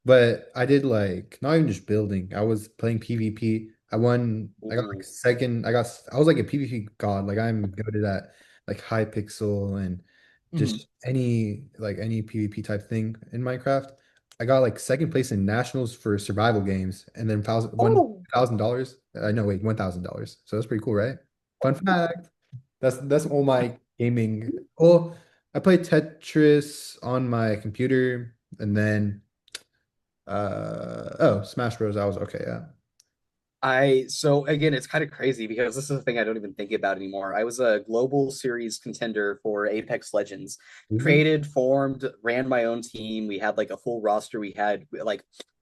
but I did like not even just building. I was playing PvP. I got like Ooh. second. I was like a PvP god. Like I'm good at that, like high pixel and Mm-hmm. just any PvP type thing in Minecraft. I got like second place in nationals for survival games, and then Oh, $1,000. I know, wait, $1,000. So that's pretty cool, right? Fun fact. That's all my gaming. Oh, I play Tetris on my computer, and then Smash Bros. I was okay, yeah. I so again, it's kind of crazy because this is a thing I don't even think about anymore. I was a global series contender for Apex Legends, Ooh. created, formed, ran my own team. We had like a full roster. We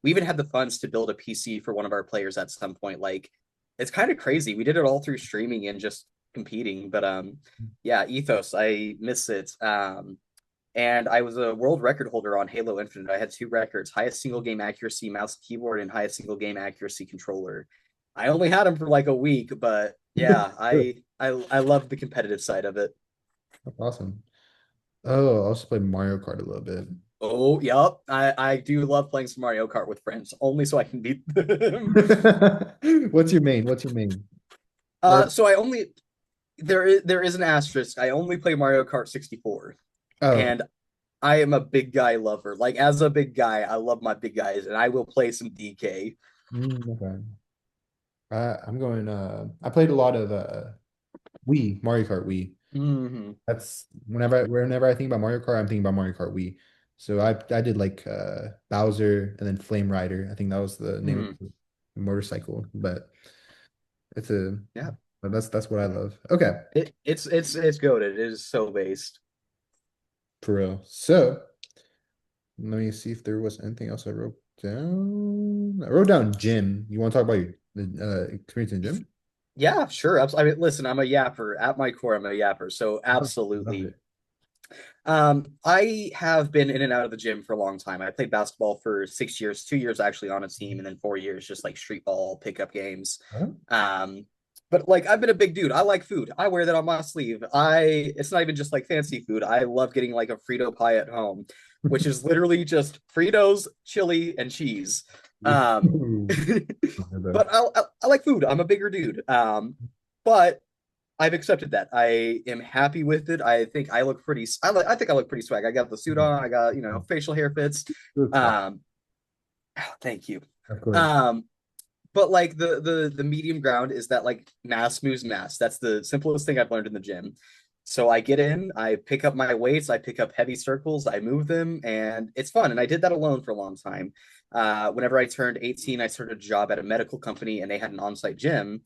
even had the funds to build a PC for one of our players at some point. Like it's kind of crazy. We did it all through streaming and just competing. But yeah, Ethos, I miss it. And I was a world record holder on Halo Infinite. I had two records: highest single game accuracy mouse and keyboard, and highest single game accuracy controller. I only had them for like a week, but yeah, Good. I love the competitive side of it. That's awesome. Oh, I also played Mario Kart a little bit. Oh, yep. I do love playing some Mario Kart with friends, only so I can beat them. What's your main? What's your main? Or So I only there is an asterisk. I only play Mario Kart 64, oh, okay. and I am a big guy lover. Like as a big guy, I love my big guys, and I will play some DK. Okay. I'm going. I played a lot of Mario Kart Wii. Hmm. That's whenever I think about Mario Kart, I'm thinking about Mario Kart Wii. So I did like Bowser and then Flame Rider. I think that was the name of Hmm. the motorcycle. But it's a Yeah, but that's what I love. Okay, it's goaded. It is so based. for real. So let me see if there was anything else I wrote down. I wrote down gym. You want to talk about your experience in gym? Yeah, sure. I mean, listen, I'm a yapper. At my core, I'm a yapper. So Love absolutely. it. I have been in and out of the gym for a long time. I played basketball for 6 years, 2 years actually on a team, and then 4 years just like street ball pickup games. Huh? Um, but like I've been a big dude. I like food. I wear that on my sleeve. It's not even just like fancy food. I love getting like a Frito pie at home, which is literally just Fritos, chili, and cheese. Um, Ooh. but I like food. I'm a bigger dude. But I've accepted that. I am happy with it. I think I look pretty. I think I look pretty swag. I got the suit on. I got facial hair fits. That's fine. Um, thank you. Of course. Um, but like the medium ground is that like mass moves mass. That's the simplest thing I've learned in the gym. So I get in, I pick up my weights, I pick up heavy circles, I move them, and it's fun. And I did that alone for a long time. Whenever I turned 18, I started a job at a medical company, and they had an on-site gym.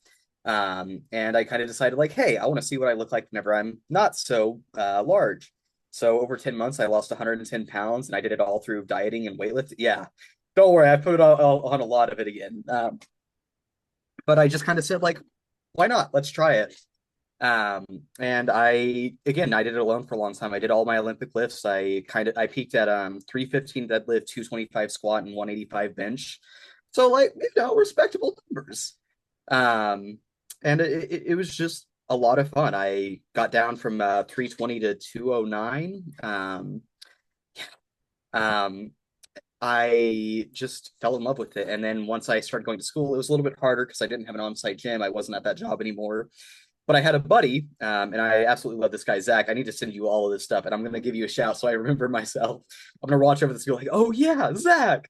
And I kind of decided like, hey, I want to see what I look like whenever I'm not so large. So over 10 months, I lost 110 pounds, and I did it all through dieting and weightlifting. Yeah, don't worry, I put it all on a lot of it again. But I just kind of said like, why not? Let's try it. Um, and I did it alone for a long time. I did all my Olympic lifts. I peaked at 315 deadlift, 225 squat, and 185 bench. So like respectable numbers. Um, and it was just a lot of fun. I got down from 320 to 209. Um, I just fell in love with it. And then once I started going to school, it was a little bit harder because I didn't have an on-site gym. I wasn't at that job anymore. But I had a buddy, and I absolutely love this guy, Zach. I need to send you all of this stuff, and I'm going to give you a shout so I remember myself. I'm going to watch over this and be like, oh, yeah, Zach.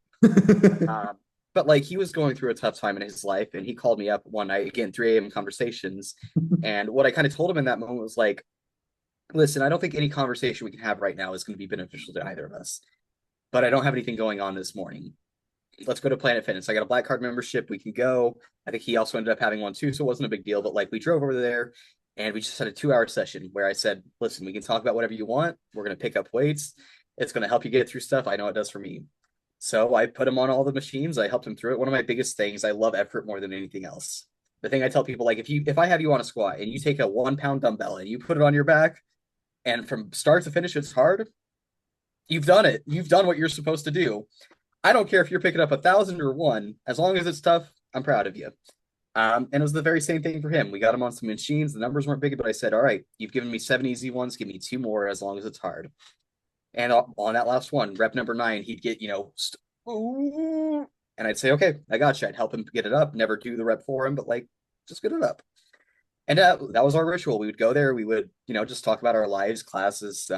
Um, but like he was going through a tough time in his life, and he called me up one night, again, 3 a.m. conversations. And what I kind of told him in that moment was like, listen, I don't think any conversation we can have right now is going to be beneficial to either of us, but I don't have anything going on this morning. Let's go to Planet Fitness. I got a Black Card membership. We can go. I think he also ended up having one too, so it wasn't a big deal. But like we drove over there and we just had a 2 hour session where I said, listen, we can talk about whatever you want. We're going to pick up weights. It's going to help you get through stuff. I know it does for me. So I put him on all the machines. I helped him through it. One of my biggest things, I love effort more than anything else. The thing I tell people, like if I have you on a squat and you take a 1 pound dumbbell and you put it on your back and from start to finish it's hard, you've done it. You've done what you're supposed to do. I don't care if you're picking up 1,000 or one, as long as it's tough, I'm proud of you. And it was the very same thing for him. We got him on some machines. The numbers weren't big, but I said, all right, you've given me 7 easy ones. Give me 2 more as long as it's hard. And on that last one, rep number 9, he'd get, and I'd say, okay, I got you. I'd help him get it up, never do the rep for him, but like, just get it up. And that was our ritual. We would go there. We would, just talk about our lives, classes,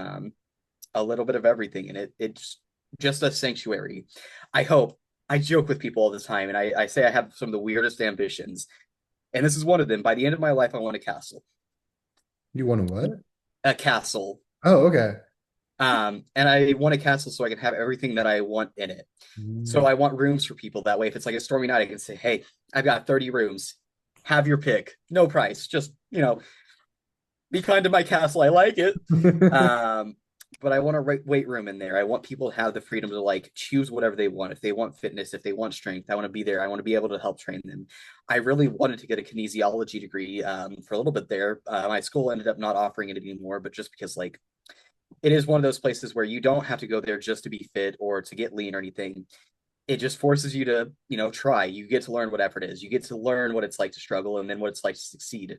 a little bit of everything. And it's just a sanctuary. I hope. I joke with people all the time, and I say I have some of the weirdest ambitions, and this is one of them. By the end of my life, I want a castle. You want to what? A castle. Oh, okay. And I want a castle so I can have everything that I want in it. So Mm. I want rooms for people. That way, if it's like a stormy night, I can say, "Hey, I've got 30 rooms. Have your pick. No price. Just be kind to my castle. I like it." Um, but I want a weight room in there. I want people to have the freedom to like choose whatever they want. If they want fitness, if they want strength, I want to be there. I want to be able to help train them. I really wanted to get a kinesiology degree for a little bit there. My school ended up not offering it anymore, but just because like it is one of those places where you don't have to go there just to be fit or to get lean or anything. It just forces you to, try. You get to learn what effort is. You get to learn what it's like to struggle and then what it's like to succeed.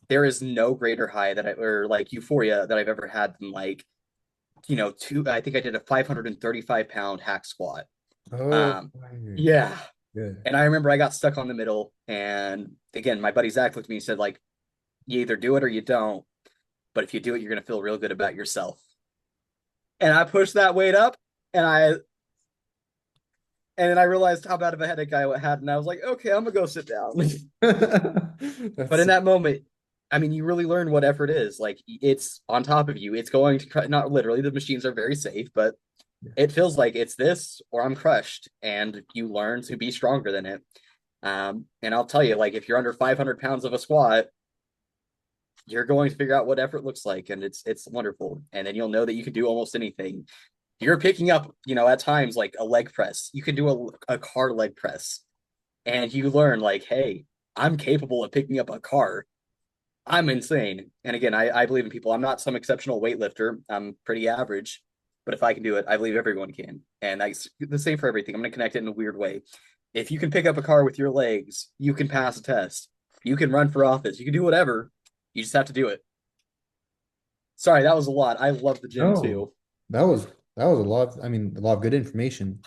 There is no greater high or like euphoria that I've ever had than like I think I did a 535-pound hack squat. Oh, Um, right. yeah. Good. And I remember I got stuck on the middle. And again, my buddy Zach looked at me and said, like, you either do it or you don't. But if you do it, you're going to feel real good about yourself. And I pushed that weight up and then I realized how bad of a headache I had. And I was like, okay, I'm going to go sit down. But That's in that moment, I mean, you really learn what effort is. Like, it's on top of you. It's going to, not literally, the machines are very safe, but it feels like it's this or I'm crushed, and you learn to be stronger than it. And I'll tell you, like if you're under 500 pounds of a squat, you're going to figure out what effort looks like, and it's wonderful. And then you'll know that you can do almost anything. You're picking up, at times like a leg press. You can do a car leg press, and you learn like, hey, I'm capable of picking up a car. I'm insane. And again, I believe in people. I'm not some exceptional weightlifter. I'm pretty average. But if I can do it, I believe everyone can. And that's the same for everything. I'm going to connect it in a weird way. If you can pick up a car with your legs, you can pass a test. You can run for office. You can do whatever. You just have to do it. Sorry, that was a lot. I love the gym no, too. that was that was a lot. I mean, a lot of good information.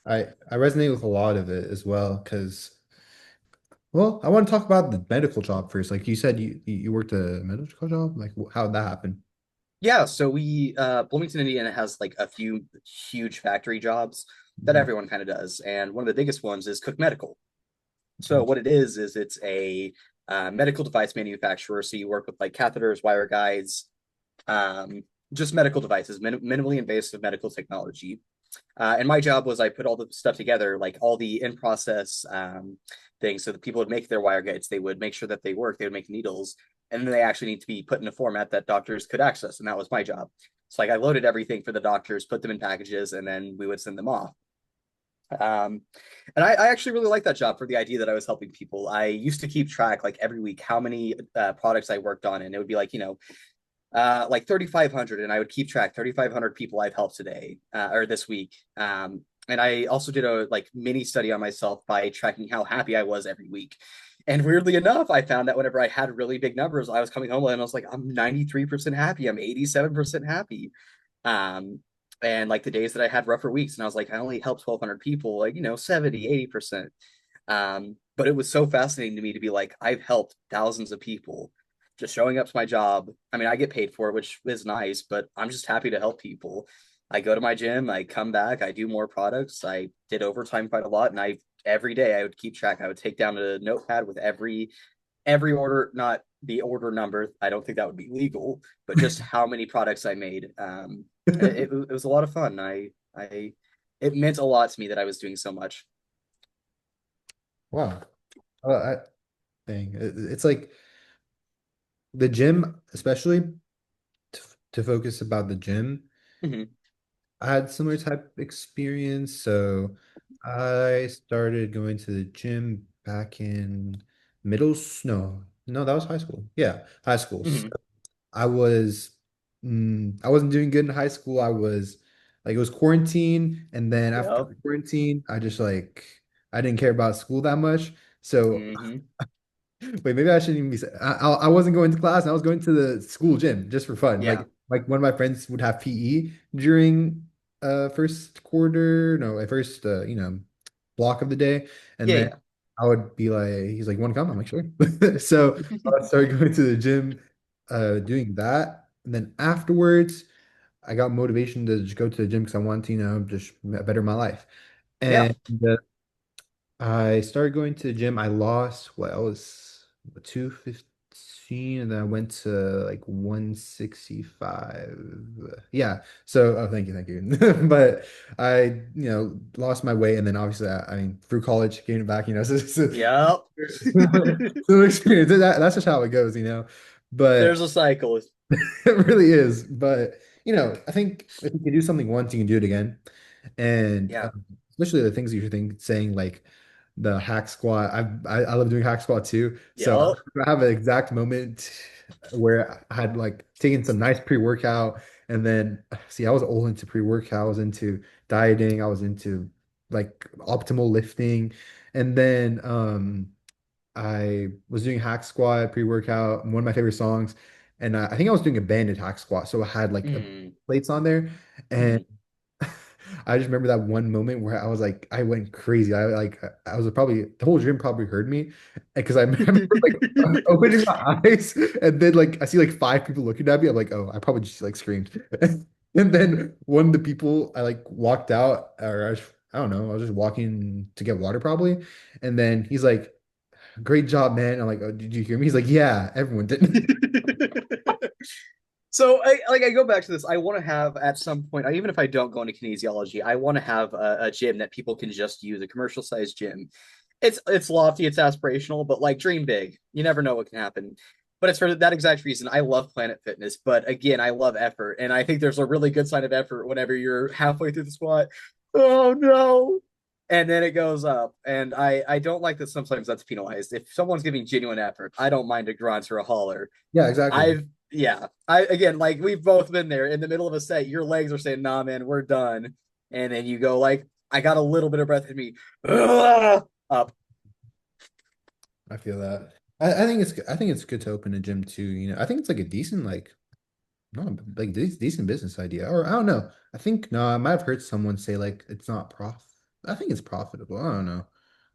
I resonate with a lot of it as well because well, I want to talk about the medical job first. Like you said, you worked a medical job. Like how did that happen? Yeah, so we Bloomington, Indiana has like a few huge factory jobs that Mhm. everyone kind of does, and one of the biggest ones is Cook Medical. So Okay. what it is it's a medical device manufacturer. So you work with like catheters, wire guides, um, just medical devices, minimally invasive medical technology. And my job was I put all the stuff together, like all the in process things. So that people would make their wire guides, they would make sure that they work, they would make needles, and then they actually need to be put in a format that doctors could access. And that was my job. So like I loaded everything for the doctors, put them in packages, and then we would send them off. Um, and I actually really like that job for the idea that I was helping people. I used to keep track like every week how many products I worked on, and it would be like, like 3,500, and I would keep track 3,500 people I've helped today or this week. And I also did a like mini study on myself by tracking how happy I was every week. And weirdly enough, I found that whenever I had really big numbers, I was coming home and I was like, I'm 93% happy. I'm 87% happy. Um, and like the days that I had rougher weeks, and I was like, I only helped 1,200 people, like, 70, 80%. But it was so fascinating to me to be like, I've helped thousands of people just showing up to my job. I mean, I get paid for it, which is nice, but I'm just happy to help people. I go to my gym, I come back, I do more products. I did overtime quite a lot, and I every day I would keep track. I would take down a notepad with every order, not the order number. I don't think that would be legal, but just how many products I made. It was a lot of fun. I it meant a lot to me that I was doing so much. Wow. I thing. It's like the gym, especially to focus about the gym. Mhm. I had similar type experience. So I started going to the gym back in no, that was high school. Yeah, high school. So Mhm. I was I wasn't doing good in high school. I was like it was quarantine, and then after Yep. quarantine, I just like I didn't care about school that much. So Hmm. wait, maybe I shouldn't even be. I wasn't going to class. And I was going to the school gym just for fun. Yeah. Like one of my friends would have PE during first quarter, no, first block of the day, and Yeah. then Yeah. I would be like, he's like, "Want to come?" I'm like, "Sure." So I started going to the gym, doing that, and then afterwards, I got motivation to just go to the gym because I wanted to, just better my life, Yeah. and I started going to the gym. I lost what I was 215, and then I went to like 165. Yeah. So, oh, thank you. But I, lost my weight, and then obviously, I mean, through college, gained it back. Yep. Some experience. That's just how it goes, There's But a cycle. it really is. But I think if you can do something once, you can do it again. And Yeah. especially the things you're saying, like the hack squat. I love doing hack squat too. So Yep. I have an exact moment where I had like taken some nice pre-workout, and then see, I was all into pre-workout. I was into dieting. I was into like optimal lifting, and then I was doing hack squat pre-workout, one of my favorite songs, and I think I was doing a banded hack squat, so I had like Mm. plates on there, and Mhm. I just remember that one moment where I was like, I went crazy. I was probably the whole gym probably heard me because I remember like opening my eyes and then like I see like five people looking at me. I'm like, oh, I probably just like screamed, and then one of the people I like walked out, or I don't know, I was just walking to get water probably, and then he's like, "Great job, man." I'm like, "Oh, did you hear me?" He's like, "Yeah, everyone did." So I go back to this. I want to have at some point, even if I don't go into kinesiology, I want to have a gym that people can just use, a commercial sized gym. It's lofty, it's aspirational, but like dream big. You never know what can happen. But it's for that exact reason. I love Planet Fitness, but again, I love effort, and I think there's a really good sign of effort whenever you're halfway through the squat. Oh no! And then it goes up, and I don't like that. Sometimes that's penalized. If someone's giving genuine effort, I don't mind a grunt or a holler. Yeah, exactly. I've yeah. I again like we've both been there in the middle of a set, your legs are saying, nah, man, we're done. And then you go like, I got a little bit of breath in me. Up. I feel that. I think it's good to open a gym too. I think it's like a decent like no like decent business idea. Or I don't know. I think no, I might have heard someone say like it's not prof. I think it's profitable. I don't know.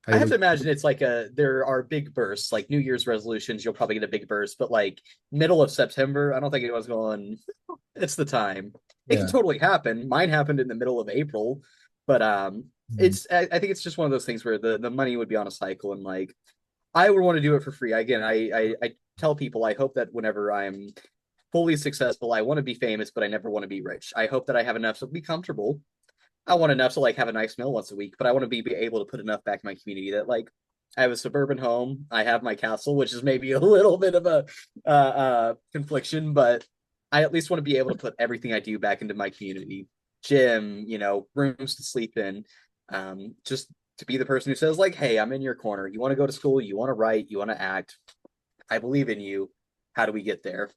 I I have to look. imagine it's like there are big bursts, like New Year's resolutions, you'll probably get a big burst, but like middle of September, I don't think anyone's going, it's the time. It can Yeah. totally happen. Mine happened in the middle of April, but Mhm. it's I think it's just one of those things where the money would be on a cycle and like I would want to do it for free. Again, I tell people I hope that whenever I'm fully successful, I want to be famous, but I never want to be rich. I hope that I have enough to be comfortable. I want enough to like have a nice meal once a week, but I want to be able to put enough back in my community that like I have a suburban home, I have my castle, which is maybe a little bit of a confliction, but I at least want to be able to put everything I do back into my community, gym, rooms to sleep in, just to be the person who says like, "Hey, I'm in your corner. You want to go to school? You want to write? You want to act? I believe in you. How do we get there?"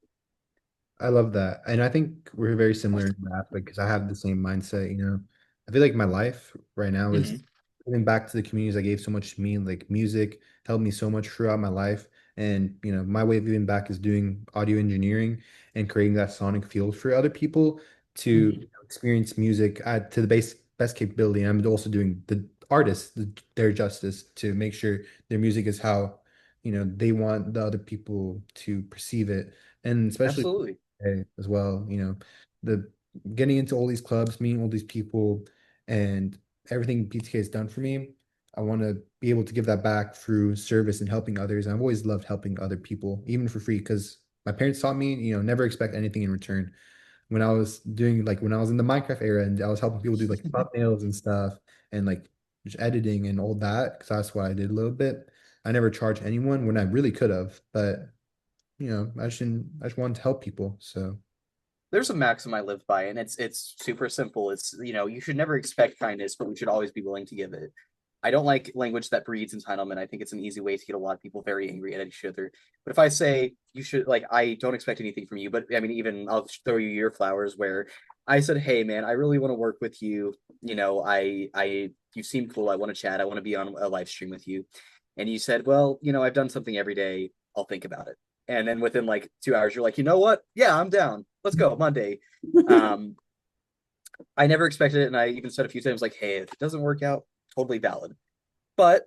I love that. And I think we're very similar in that because I have the same mindset, you know. I feel like my life right now is Mm-hmm. giving back to the communities that gave so much to me. Like music helped me so much throughout my life. And, you know, my way of giving back is doing audio engineering and creating that sonic field for other people to Mm-hmm. experience music to the best capability. And I'm also doing the artists their justice to make sure their music is how, you know, they want the other people to perceive it. And especially Absolutely. as well. You know, the getting into all these clubs, meeting all these people, and everything BTK has done for me. I want to be able to give that back through service and helping others. And I've always loved helping other people, even for free, because my parents taught me, you know, never expect anything in return. When I was doing like when I was in the Minecraft era and I was helping people do like thumbnails and stuff and like just editing and all that, because that's what I did a little bit. I never charged anyone when I really could have, but you know, I just wanted to help people. So There's a maxim I live by, and it's super simple. It's you should never expect kindness, but we should always be willing to give it. I don't like language that breeds entitlement. I think it's an easy way to get a lot of people very angry at each other. But if I say you should, like, I don't expect anything from you, but I mean, even I'll throw you your flowers. Where I said, "Hey, man, I really want to work with you. You seem cool. I want to chat. I want to be on a live stream with you." And you said, "Well, I've done something every day. I'll think about it." And then within like 2 hours, you're like, "You know what? Yeah, I'm down. Let's go Monday." Um, I never expected it, and I even said a few times like, "Hey, if it doesn't work out, totally valid." But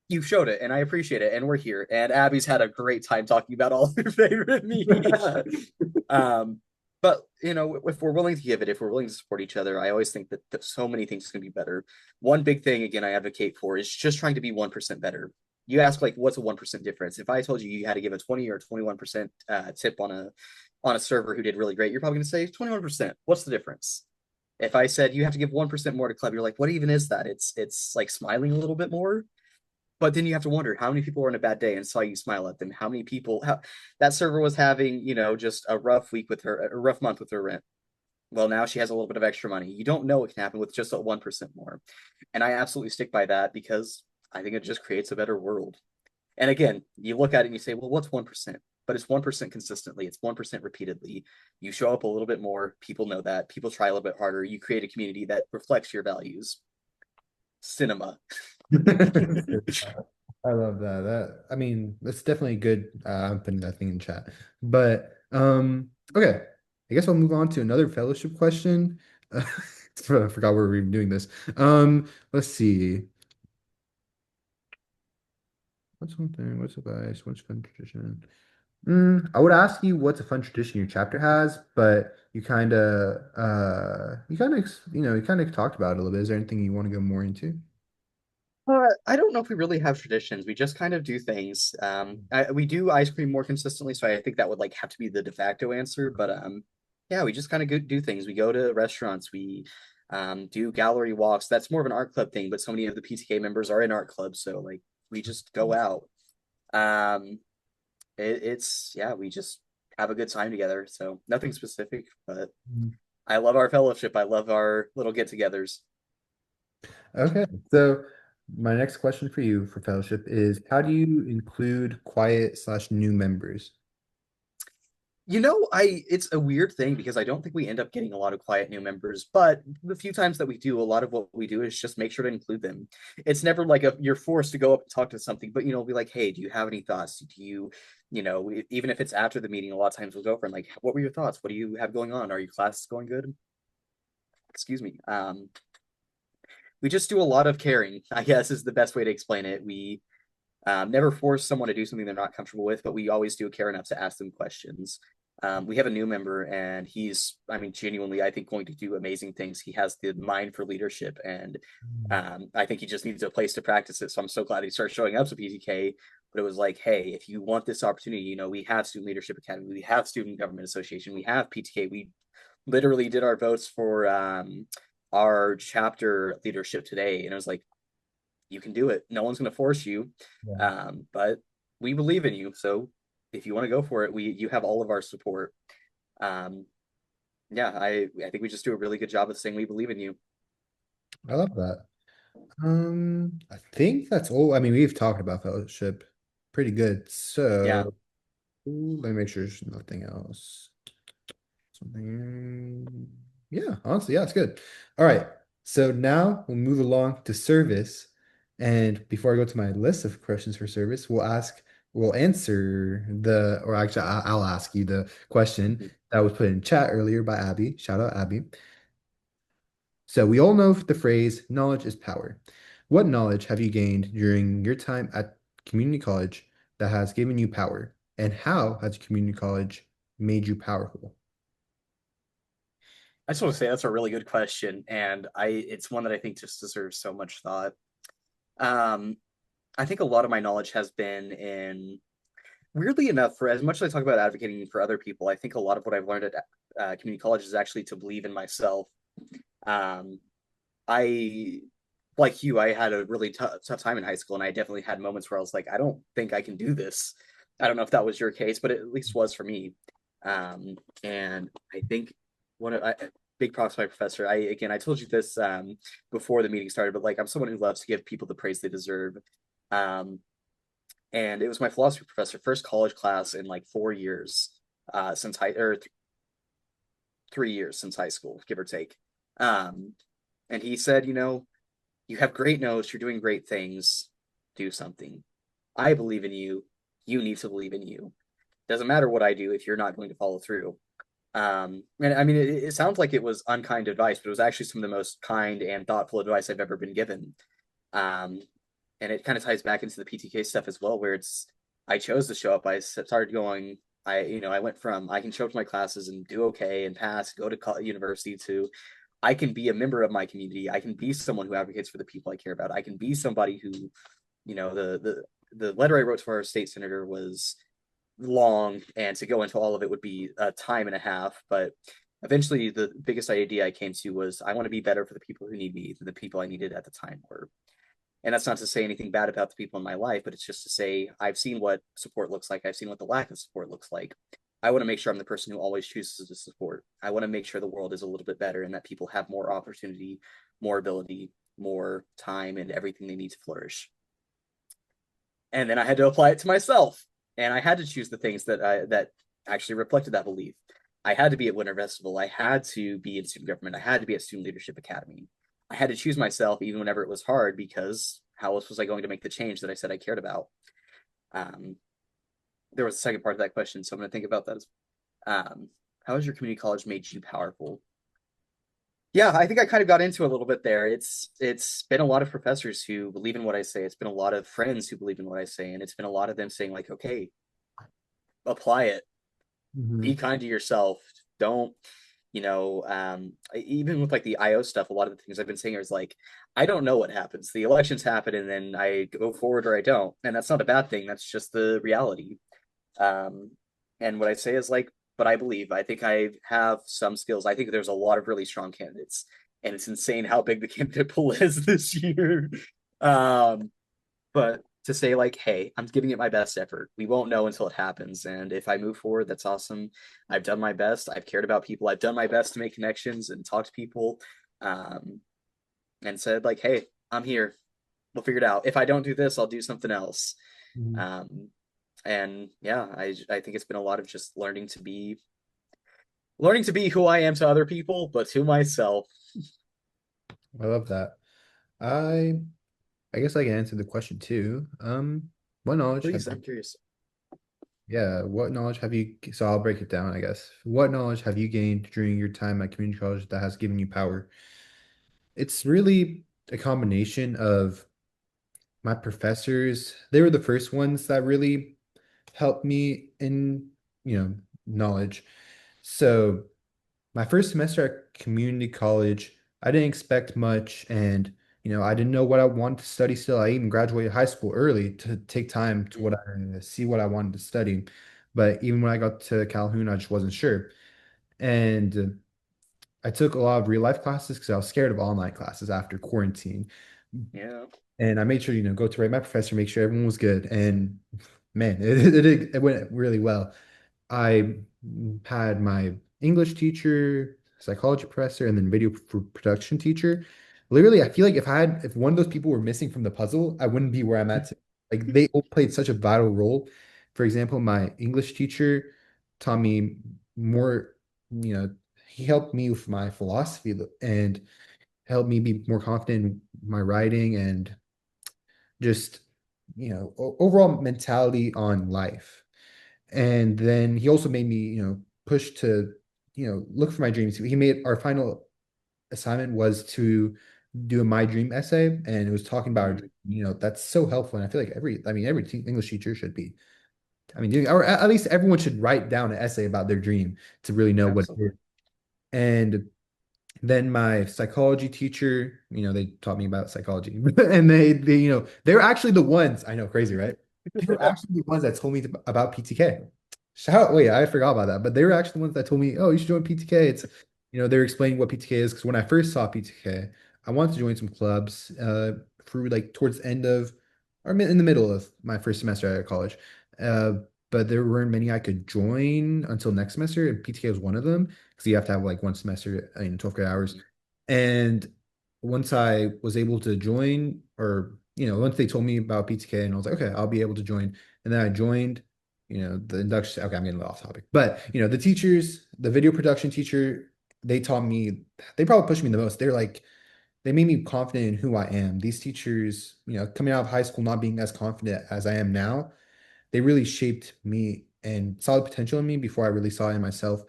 you showed it, and I appreciate it, and we're here. And Abby's had a great time talking about all of her favorite media. um, but if we're willing to give it, if we're willing to support each other, I always think that so many things can be better. One big thing, again, I advocate for is just trying to be 1% better. You ask like, what's a 1% difference? If I told you you had to give a 20 or 21% tip on a server who did really great, you're probably going to say 21%. What's the difference? If I said you have to give 1% more to club, you're like, what even is that? It's like smiling a little bit more. But then you have to wonder how many people were on a bad day and saw you smile at them. How many people that server was having, just a rough week with her, a rough month with her rent. Well, now she has a little bit of extra money. You don't know what can happen with just a 1% more. And I absolutely stick by that because I think it just creates a better world. And again, you look at it and you say, well, what's 1%? But it's 1% consistently. It's 1% repeatedly. You show up a little bit more. People know that. People try a little bit harder. You create a community that reflects your values. Cinema. I love that. I mean, that's definitely good. I'm putting that thing in chat. But okay. I guess I'll move on to another fellowship question. I forgot we were even doing this. Let's see. What's one thing? What's advice? What's fun tradition? I would ask you what's a fun tradition your chapter has, but you kind of talked about it a little bit. Is there anything you want to go more into? I don't know if we really have traditions. We just kind of do things. We do ice cream more consistently, so I think that would like have to be the de facto answer. But yeah, we just kind of do things. We go to restaurants. We do gallery walks. That's more of an art club thing, but so many of the PTK members are in art clubs, so like we just go out. Um, it's yeah, we just have a good time together. So nothing specific, but I love our fellowship. I love our little get-togethers. Okay, so my next question for you for fellowship is how do you include quiet/new members? I it's a weird thing because I don't think we end up getting a lot of quiet new members, but the few times that we do, a lot of what we do is just make sure to include them. It's never like you're forced to go up and talk to something, but be like, hey, do you have any thoughts? Do you, even if it's after the meeting, a lot of times we'll go over and like, what were your thoughts? What do you have going on? Are your classes going good? Excuse me. we just do a lot of caring, I guess is the best way to explain it. We never force someone to do something they're not comfortable with, but we always do care enough to ask them questions. We have a new member, and he's, I mean, genuinely, I think, going to do amazing things. He has the mind for leadership, and Mm. I think he just needs a place to practice it. So I'm so glad he started showing up to PTK. But it was like, hey, if you want this opportunity, we have Student Leadership Academy, we have Student Government Association, we have PTK. We literally did our votes for our chapter leadership today, and it was like, you can do it. No one's going to force you, Yeah, but we believe in you. So if you want to go for it, we you have all of our support. Um, yeah, I think we just do a really good job of saying we believe in you. I love that. I think that's all. I mean, we've talked about fellowship pretty good. Yeah, So let me make sure there's nothing else. Something. Yeah, honestly, yeah, it's good. All right. So now we'll move along to service. And before I go to my list of questions for service, we'll answer or actually, I'll ask you the question that was put in chat earlier by Abby. Shout out, Abby. So we all know the phrase knowledge is power. What knowledge have you gained during your time at community college that has given you power? And how has community college made you powerful? I just want to say that's a really good question, and I it's one that I think just deserves so much thought. Um, I think a lot of my knowledge has been in weirdly enough, for as much as I talk about advocating for other people, I think a lot of what I've learned at community college is actually to believe in myself. Um, I, like you, I had a really tough time in high school, and I definitely had moments where I was like, I don't think I can do this. I don't know if that was your case, but it at least was for me. And I think one of big props to my professor. I told you this before the meeting started, but like I'm someone who loves to give people the praise they deserve. Um, and it was my philosophy professor, first college class in like 4 years since high or 3 years since high school, give or take. Um, and he said, you have great notes, you're doing great things, do something. I believe in you. You need to believe in you. Doesn't matter what I do if you're not going to follow through. And I mean, it sounds like it was unkind advice, but it was actually some of the most kind and thoughtful advice I've ever been given. Um, and it kind of ties back into the PTK stuff as well, where I chose to show up. I started going. I went from I can show up to my classes and do okay and pass, go to university to I can be a member of my community. I can be someone who advocates for the people I care about. I can be somebody who, the letter I wrote to our state senator was long, and to go into all of it would be a time and a half. But eventually, the biggest idea I came to was I want to be better for the people who need me than the people I needed at the time were. And that's not to say anything bad about the people in my life, but it's just to say I've seen what support looks like. I've seen what the lack of support looks like. I want to make sure I'm the person who always chooses to support. I want to make sure the world is a little bit better and that people have more opportunity, more ability, more time, and everything they need to flourish. And then I had to apply it to myself, and I had to choose the things that actually reflected that belief. I had to be at Winter Festival. I had to be in student government. I had to be at Student Leadership Academy. I had to choose myself even whenever it was hard, because how else was I going to make the change that I said I cared about? Um, there was a second part of that question, so I'm going to think about that. How has your community college made you powerful? Yeah, I think I kind of got into a little bit there. It's been a lot of professors who believe in what I say. It's been a lot of friends who believe in what I say, and it's been a lot of them saying like, okay, apply it. Be Mhm. kind to yourself. Don't, even with like the IO stuff, a lot of the things I've been saying is like, I don't know what happens. The elections happen, and then I go forward or I don't, and that's not a bad thing. That's just the reality. Um, and what I say is like, but I believe, I think I have some skills. I think there's a lot of really strong candidates, and it's insane how big the candidate pool is this year. Um, but to say like, hey, I'm giving it my best effort. We won't know until it happens, and if I move forward, that's awesome. I've done my best. I've cared about people. I've done my best to make connections and talk to people, um, and said like, hey, I'm here. We'll figure it out. If I don't do this, I'll do something else. Mhm. Um, and yeah, I think it's been a lot of just learning to be who I am to other people, but to myself. I love that. I I guess I can answer the question too. What knowledge have Please, you, I'm curious. yeah, what knowledge have you, so I'll break it down, I guess. What knowledge have you gained during your time at community college that has given you power? It's really a combination of my professors. They were the first ones that really helped me in, knowledge. So my first semester at community college, I didn't expect much, and I didn't know what I wanted to study still. I even graduated high school early to take time to see what I wanted to study. But even when I got to Calhoun, I just wasn't sure. And I took a lot of real life classes because I was scared of online classes after quarantine. Yeah. And I made sure, go to write my professor, make sure everyone was good. And man, it went really well. I had my English teacher, psychology professor, and then production teacher. Literally, I feel like if one of those people were missing from the puzzle, I wouldn't be where I'm at today. Like they all played such a vital role. For example, my English teacher taught me more, you know, he helped me with my philosophy and helped me be more confident in my writing and just, overall mentality on life. And then he also made me, push to, look for my dreams. He made our final assignment was to do a my dream essay, and it was talking about, Mm, that's so helpful. And I feel like every English teacher should be, or at least everyone should write down an essay about their dream to really know what it is. absolutely. And then my psychology teacher, they taught me about psychology, and they were actually the ones I know, crazy, right? They were actually the ones that told me about PTK. Shout out, wait, I forgot about that, but they were actually the ones that told me, oh, you should join PTK. It's, they're explaining what PTK is because when I first saw PTK, I wanted to join some clubs through like towards the end of or in the middle of my first semester at college. Uh, but there weren't many I could join until next semester, and PTK was one of them because you have to have like one semester in 12 grade hours. And once I was able to join, or once they told me about PTK, and I was like, okay, I'll be able to join. And then I joined, the induction. Okay, I'm getting a little off topic, but the teachers, the video production teacher, they taught me, they probably pushed me the most. They made me confident in who I am. These teachers, coming out of high school, not being as confident as I am now, they really shaped me and saw the potential in me before I really saw it in myself.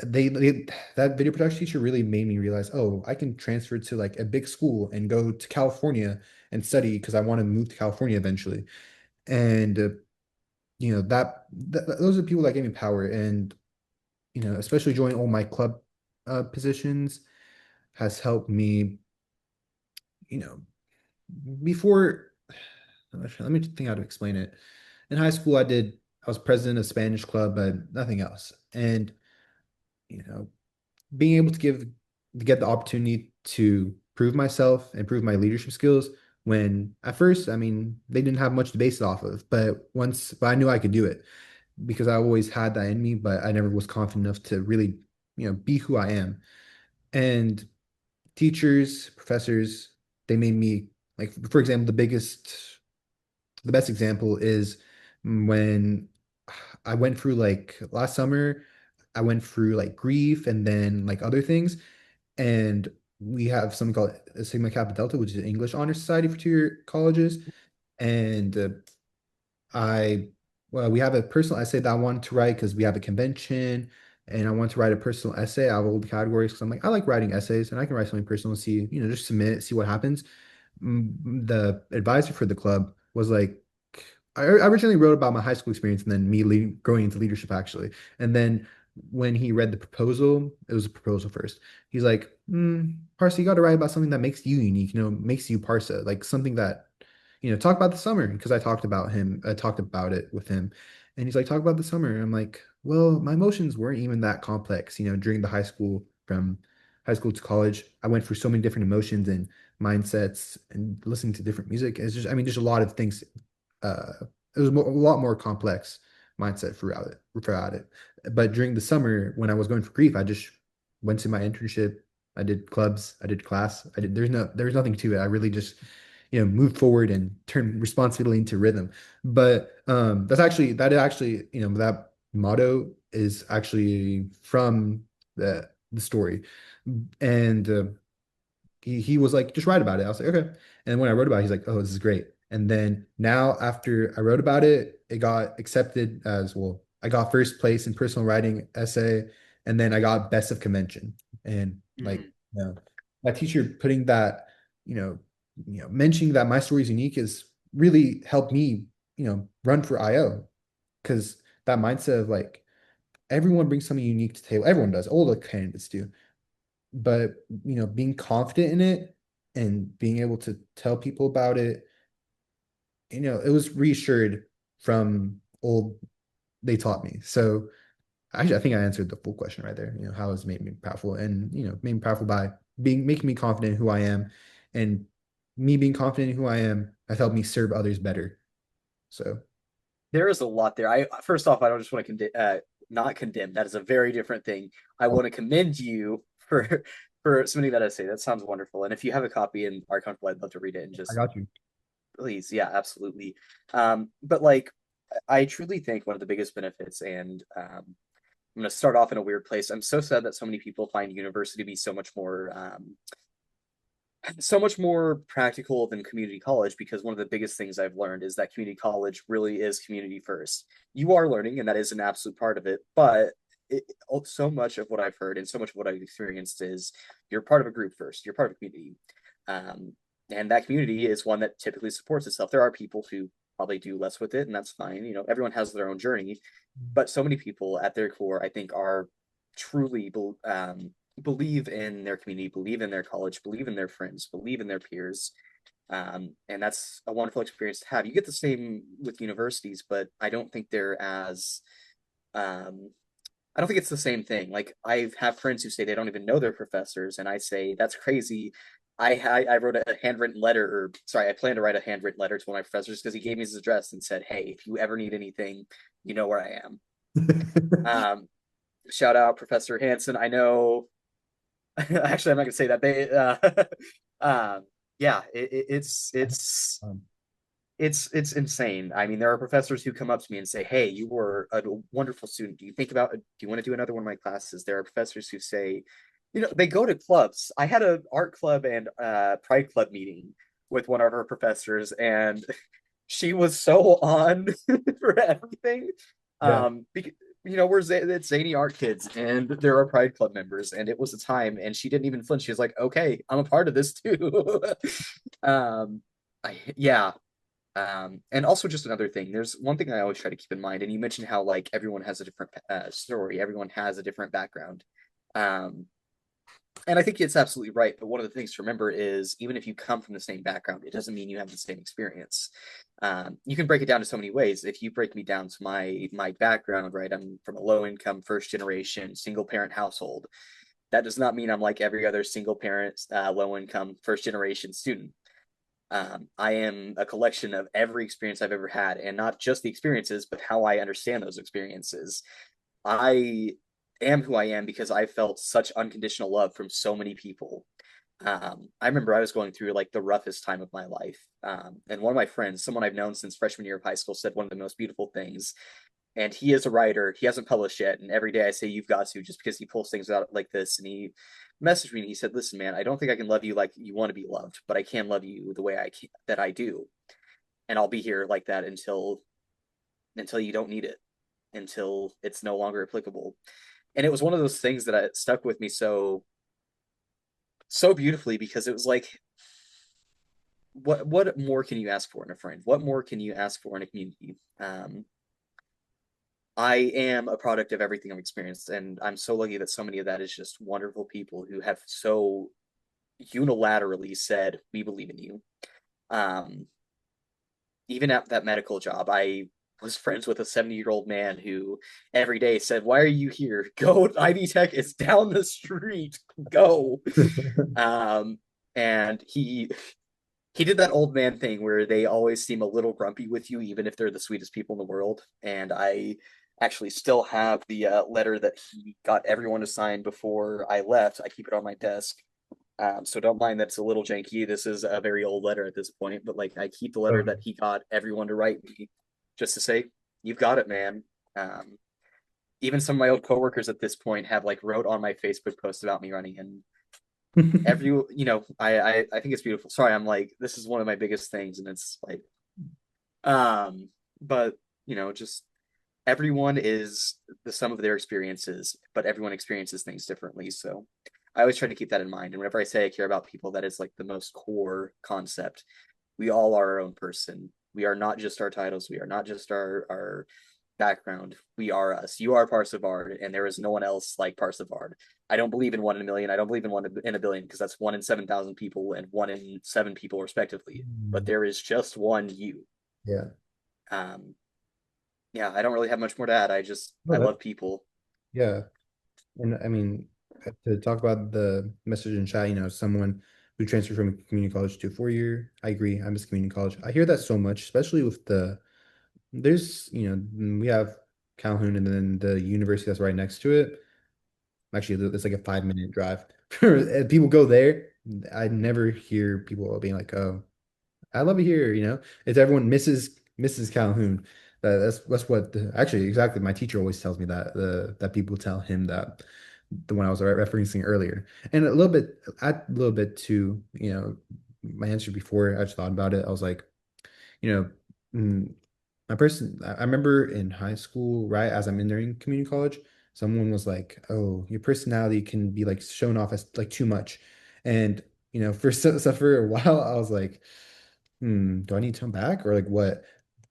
They that video production teacher really made me realize, oh, I can transfer to like a big school and go to California and study because I want to move to California eventually. And those are people that gave me power, and especially joining all my club positions has helped me, you know, before. Let me think how to explain it. In high school, I was president of Spanish club, but nothing else. And you know, being able to get the opportunity to prove myself and prove my leadership skills when at first, I mean, they didn't have much to base it off of, but I knew I could do it because I always had that in me, but I never was confident enough to really, be who I am. And teachers, professors, they made me like, for example, the best example is when I went through like last summer, I went through like grief and then like other things. And we have something called Sigma Kappa Delta, which is an English honor society for two-year colleges. And I, well, we have a personal essay that I wanted to write because we have a convention, and I want to write a personal essay out of all the categories because I'm like, I like writing essays and I can write something personal and see, just submit it, see what happens. The advisor for the club was like, I originally wrote about my high school experience and then me growing into leadership actually. And then when he read the proposal, it was a proposal first. He's like, Parsa, you got to write about something that makes you unique, makes you Parsa, like something that, talk about the summer because I talked about it with him. And he's like, talk about the summer. And I'm like, well, my emotions weren't even that complex, during the high school from high school to college. I went through so many different emotions and mindsets and listening to different music. It's just, I mean, there's a lot of things. Uh, it was a lot more complex mindset throughout it. But during the summer, when I was going for grief, I just went to my internship. I did clubs. I did class. There's nothing to it. I really just, moved forward and turned responsibility into rhythm. But that motto is actually from the story. And he was like, just write about it. I was like, okay. And when I wrote about it, he's like, oh, this is great. And then now after I wrote about it, it got accepted as well. I got first place in personal writing essay, and then I got best of convention. And like, Mm. my teacher putting that. mentioning that my story is unique has really helped me, run for IO because that mindset of like everyone brings something unique to the table. Everyone does, all the candidates do. But, being confident in it and being able to tell people about it, it was reassured from old they taught me. So I think I answered the full question right there. How has made me powerful and, made me powerful by making me confident in who I am, and me being confident in who I am has helped me serve others better. So There is a lot there. I first off, I don't just want to not condemn. That is a very different thing. I want to commend you for submitting that essay. That sounds wonderful. And if you have a copy and are comfortable, I'd love to read it and I just got you. please, yeah, absolutely. But like, I truly think one of the biggest benefits, and I'm going to start off in a weird place. I'm so sad that so many people find university to be so much more practical than community college, because one of the biggest things I've learned is that community college really is community first. You are learning, and that is an absolute part of it, but so much of what I've heard and so much of what I've experienced is you're part of a group first, you're part of a community. Um, and that community is one that typically supports itself. There are people who probably do less with it, and that's fine. Everyone has their own journey, but so many people at their core, I think, are truly believe in their community, believe in their college, believe in their friends, believe in their peers. And that's a wonderful experience to have. You get the same with universities, but I don't think they're as um, I don't think it's the same thing. Like I have friends who say they don't even know their professors, and I say that's crazy. I wrote a handwritten letter, or sorry, I plan to write a handwritten letter to one of my professors because he gave me his address and said, "Hey, if you ever need anything, you know where I am." Um, Shout out Professor Hanson. I know. Actually, I'm not gonna say that. Um, yeah, it's insane. I mean, there are professors who come up to me and say, "Hey, you were a wonderful student. Do you want to do another one of my classes?" There are professors who say, they go to clubs. I had an art club and pride club meeting with one of our professors, and she was so on for everything. Yeah. Because, it's zany art kids, and there are pride club members, and it was a time, and she didn't even flinch. She was like, "Okay, I'm a part of this too." um, yeah, and also just another thing, there's one thing I always try to keep in mind, and you mentioned how like everyone has a different story, everyone has a different background. Um, and I think it's absolutely right. But one of the things to remember is even if you come from the same background, it doesn't mean you have the same experience. You can break it down to so many ways. If you break me down to my background, right, I'm from a low income, first generation, single parent household. That does not mean I'm like every other single parent, low income, first generation student. I am a collection of every experience I've ever had, and not just the experiences, but how I understand those experiences. I am who I am because I felt such unconditional love from so many people. I remember I was going through like the roughest time of my life. And one of my friends, someone I've known since freshman year of high school, said one of the most beautiful things. And he is a writer. He hasn't published yet. And every day I say, "You've got to," just because he pulls things out like this. And he messaged me and he said, "Listen, man, I don't think I can love you like you want to be loved, but I can love you the way that I do. And I'll be here like that until you don't need it, until it's no longer applicable." And it was one of those things that stuck with me so beautifully, because it was like, what more can you ask for in a friend? What more can you ask for in a community? I am a product of everything I've experienced, and I'm so lucky that so many of that is just wonderful people who have so unilaterally said, "We believe in you." Um, Even at that medical job, I was friends with a 70-year-old man who every day said, "Why are you here? Go, IV Tech is down the street. Go." Um, and he did that old man thing where they always seem a little grumpy with you, even if they're the sweetest people in the world. And I actually still have the letter that he got everyone to sign before I left. I keep it on my desk. So don't mind that it's a little janky. This is a very old letter at this point, but like I keep the letter Oh, that he got everyone to write me just to say, "You've got it, man." Um, Even some of my old coworkers at this point have like wrote on my Facebook post about me running, and I think it's beautiful. Sorry, I'm like, this is one of my biggest things, and it's like, um, but just everyone is the sum of their experiences, but everyone experiences things differently. So I always try to keep that in mind. And whenever I say I care about people, that is like the most core concept. We all are our own person. We are not just our titles. We are not just our background. We are us. You are Parsa, and there is no one else like Parsa. I don't believe in 1 in a million. I don't believe in 1 in a billion because that's 1 in 7,000 people and 1 in 7 people respectively. But Mm. there is just one you. Yeah. Um, yeah, I don't really have much more to add. I No, that, love people. yeah. And I mean, to talk about the message in chat, someone who transferred from community college to 4 year, I agree. I miss community college. I hear that so much, especially with we have Calhoun and then the university that's right next to it. Actually, it's like a 5 minute drive. People go there. I never hear people being like, "Oh, I love it here." It's everyone misses Mrs. Calhoun. That's what actually exactly my teacher always tells me that people tell him that the one I was referencing earlier, and a little bit too. My answer before I just thought about it. I was like, you know, mm, I remember in high school, right as I'm entering community college, someone was like, "Oh, your personality can be like shown off as like too much," and for a while, I was like, do I need to come back or like what?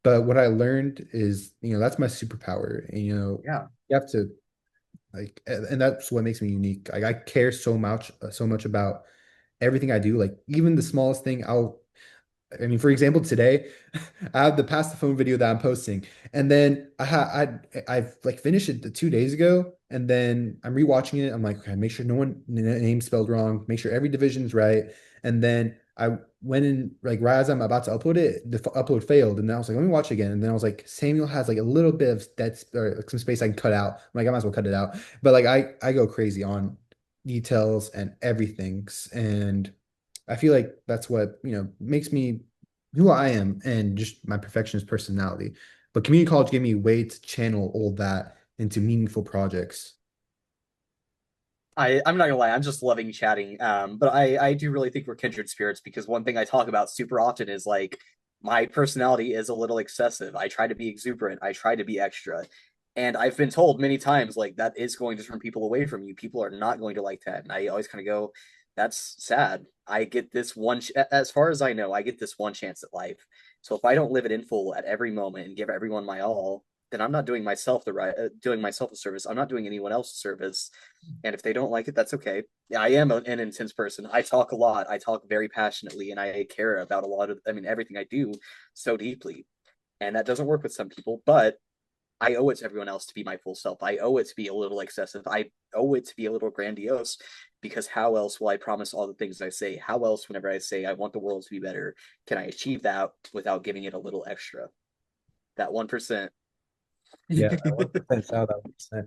But what I learned is, that's my superpower. And, Yeah. you have to like, and that's what makes me unique. Like I care so much about everything I do. Like even the smallest thing, I mean, for example, today I have the pass the phone video that I'm posting, and then I've like finished it 2 days ago, and then I'm rewatching it. I'm like, okay, make sure no one name spelled wrong, make sure every division's right, and then I went in like right as I'm about to upload it, the upload failed, and then I was like, let me watch it again, and then I was like, Samuel has like a little bit of or like some space I can cut out. I'm like, I might as well cut it out, but like I go crazy on details and everything, and I feel like that's what, makes me who I am and just my perfectionist personality. But community college gave me a way to channel all that into meaningful projects. I'm not gonna lie, I'm just loving chatting. But I do really think we're kindred spirits because one thing I talk about super often is like my personality is a little excessive. I try to be exuberant, I try to be extra. And I've been told many times like that is going to turn people away from you. People are not going to like that. And I always kind of go, that's sad. I get this as far as I know, I get this one chance at life. So if I don't live it in full at every moment and give everyone my all, then I'm not doing myself doing myself a service. I'm not doing anyone else a service, and if they don't like it, that's okay. Yeah, I am an intense person. I talk a lot. I talk very passionately, and I care about a lot of, I mean, everything I do so deeply. And that doesn't work with some people, but I owe it to everyone else to be my full self. I owe it to be a little excessive. I owe it to be a little grandiose because how else will I promise all the things I say? How else, whenever I say I want the world to be better, can I achieve that without giving it a little extra? That 1%. Yeah, that 1% sound, that 1%.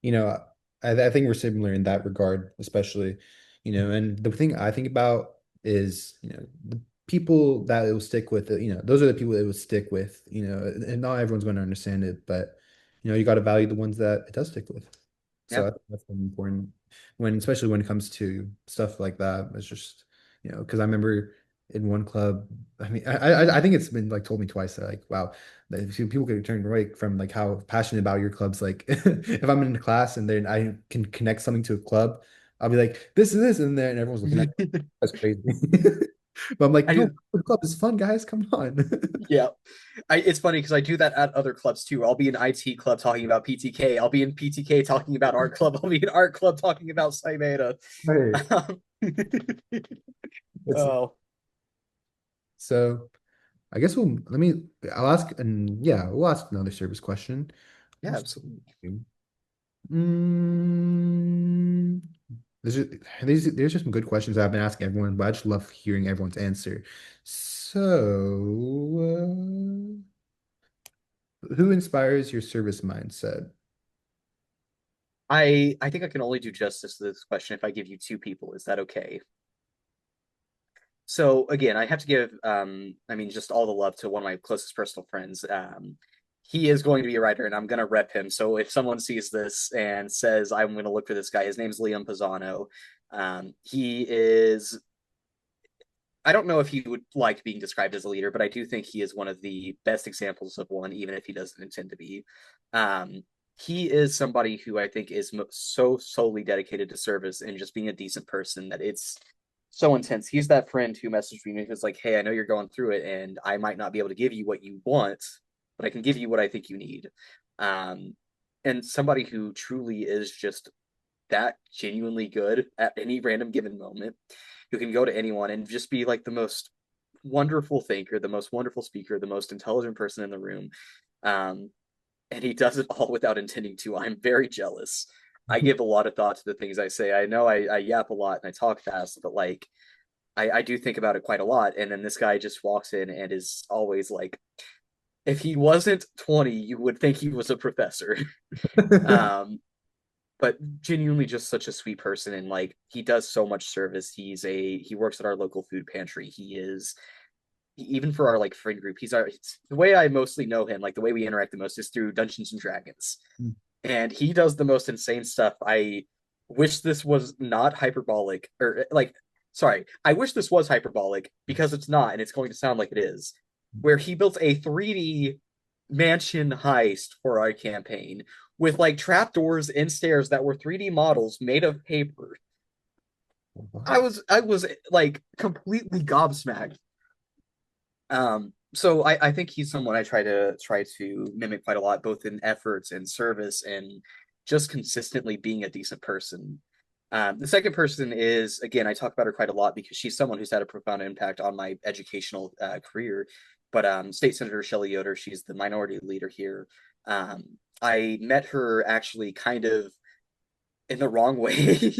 You know, I think we're similar in that regard, especially, and the thing I think about is, the people that it will stick with, those are the people that it will stick with, and not everyone's going to understand it, but, you got to value the ones that it does stick with. So Yeah. I think that's really important especially when it comes to stuff like that. It's just, because I remember in one club, I mean, I think it's been like told me twice that like, wow, that if people could turn away from like how passionate about your clubs. Like if I'm in a class and then I can connect something to a club, I'll be like, this is this, and then everyone's looking at me. That's crazy. But I'm like, I no, the club is fun, guys. Come on. yeah. It's funny because I do that at other clubs too. I'll be in IT club talking about PTK. I'll be in PTK talking about art club. I'll be in art club talking about Cymata. Right. It's Oh, so I guess I'll ask, and yeah, we'll ask another service question. yeah, absolutely. Mm, there's just some good questions I've been asking everyone, but I just love hearing everyone's answer. So, who inspires your service mindset? I think I can only do justice to this question if I give you two people. Is that okay? So again, I have to give I mean just all the love to one of my closest personal friends. He is going to be a writer and I'm gonna rep him. So if someone sees this and says I'm gonna look for this guy, his name's Liam Pisano. He is I don't know if he would like being described as a leader, but I do think he is one of the best examples of one, even if he doesn't intend to be. Um, he is somebody who I think is so solely dedicated to service and just being a decent person that it's so intense. He's that friend who messaged me and was like, "Hey, I know you're going through it, and I might not be able to give you what you want, but I can give you what I think you need." Um, and somebody who truly is just that genuinely good at any random given moment, who can go to anyone and just be like the most wonderful thinker, the most wonderful speaker, the most intelligent person in the room. Um, and he does it all without intending to. I'm very jealous. I give a lot of thought to the things I say. I know I yap a lot and I talk fast, but like I do think about it quite a lot. And then this guy just walks in and is always like, if he wasn't 20, you would think he was a professor. um, but genuinely just such a sweet person, and like he does so much service. He works at our local food pantry. He is even for our like friend group. He's our the way I mostly know him, like the way we interact the most is through Dungeons and Dragons, and he does the most insane stuff. I wish this was not hyperbolic, or like, sorry, I wish this was hyperbolic because it's not, and it's going to sound like it is. Where he built a 3D mansion heist for our campaign with like trapdoors and stairs that were 3D models made of paper. Wow. I was like completely gobsmacked. So I think he's someone I try to mimic quite a lot, both in efforts and service and just consistently being a decent person. The second person is, again, I talk about her quite a lot because she's someone who's had a profound impact on my educational career. But State Senator Shelley Yoder, she's the minority leader here. Um, I met her actually kind of in the wrong way,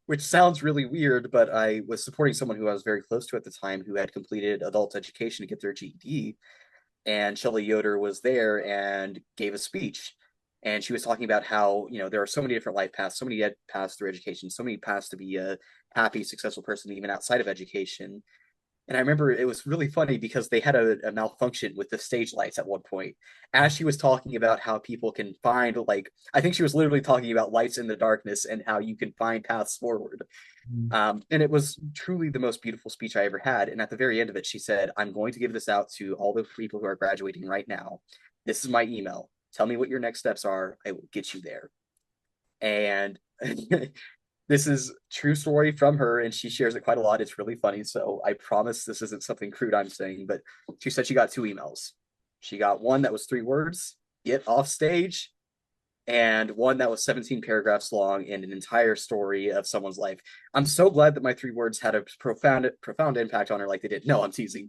which sounds really weird, but I was supporting someone who I was very close to at the time who had completed adult education to get their GED. And Shelley Yoder was there and gave a speech. And she was talking about how, there are so many different life paths, so many paths through education, so many paths to be a happy, successful person, even outside of education. And I remember it was really funny because they had a malfunction with the stage lights at one point. As she was talking about how people can find, like, I think she was literally talking about lights in the darkness and how you can find paths forward. And it was truly the most beautiful speech I ever had. And at the very end of it, she said, "I'm going to give this out to all the people who are graduating right now. This is my email. Tell me what your next steps are. I will get you there." And this is true story from her, and she shares it quite a lot. It's really funny. So I promise this isn't something crude I'm saying, but she said she got two emails. She got one that was 3 words, "get off stage," and one that was 17 paragraphs long and an entire story of someone's life. I'm so glad that my 3 words had a profound impact on her like they did. No, I'm teasing.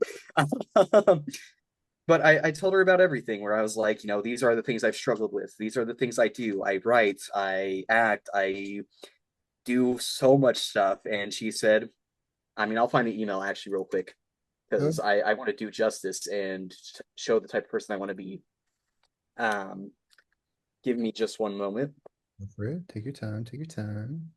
But I told her about everything where I was like, these are the things I've struggled with. These are the things I do. I write, I act, I do so much stuff. And she said, I mean, I'll find the email actually real quick Oh, because I want to do justice and show the type of person I want to be. Um, Give me just one moment. go for it. Take your time. Take your time.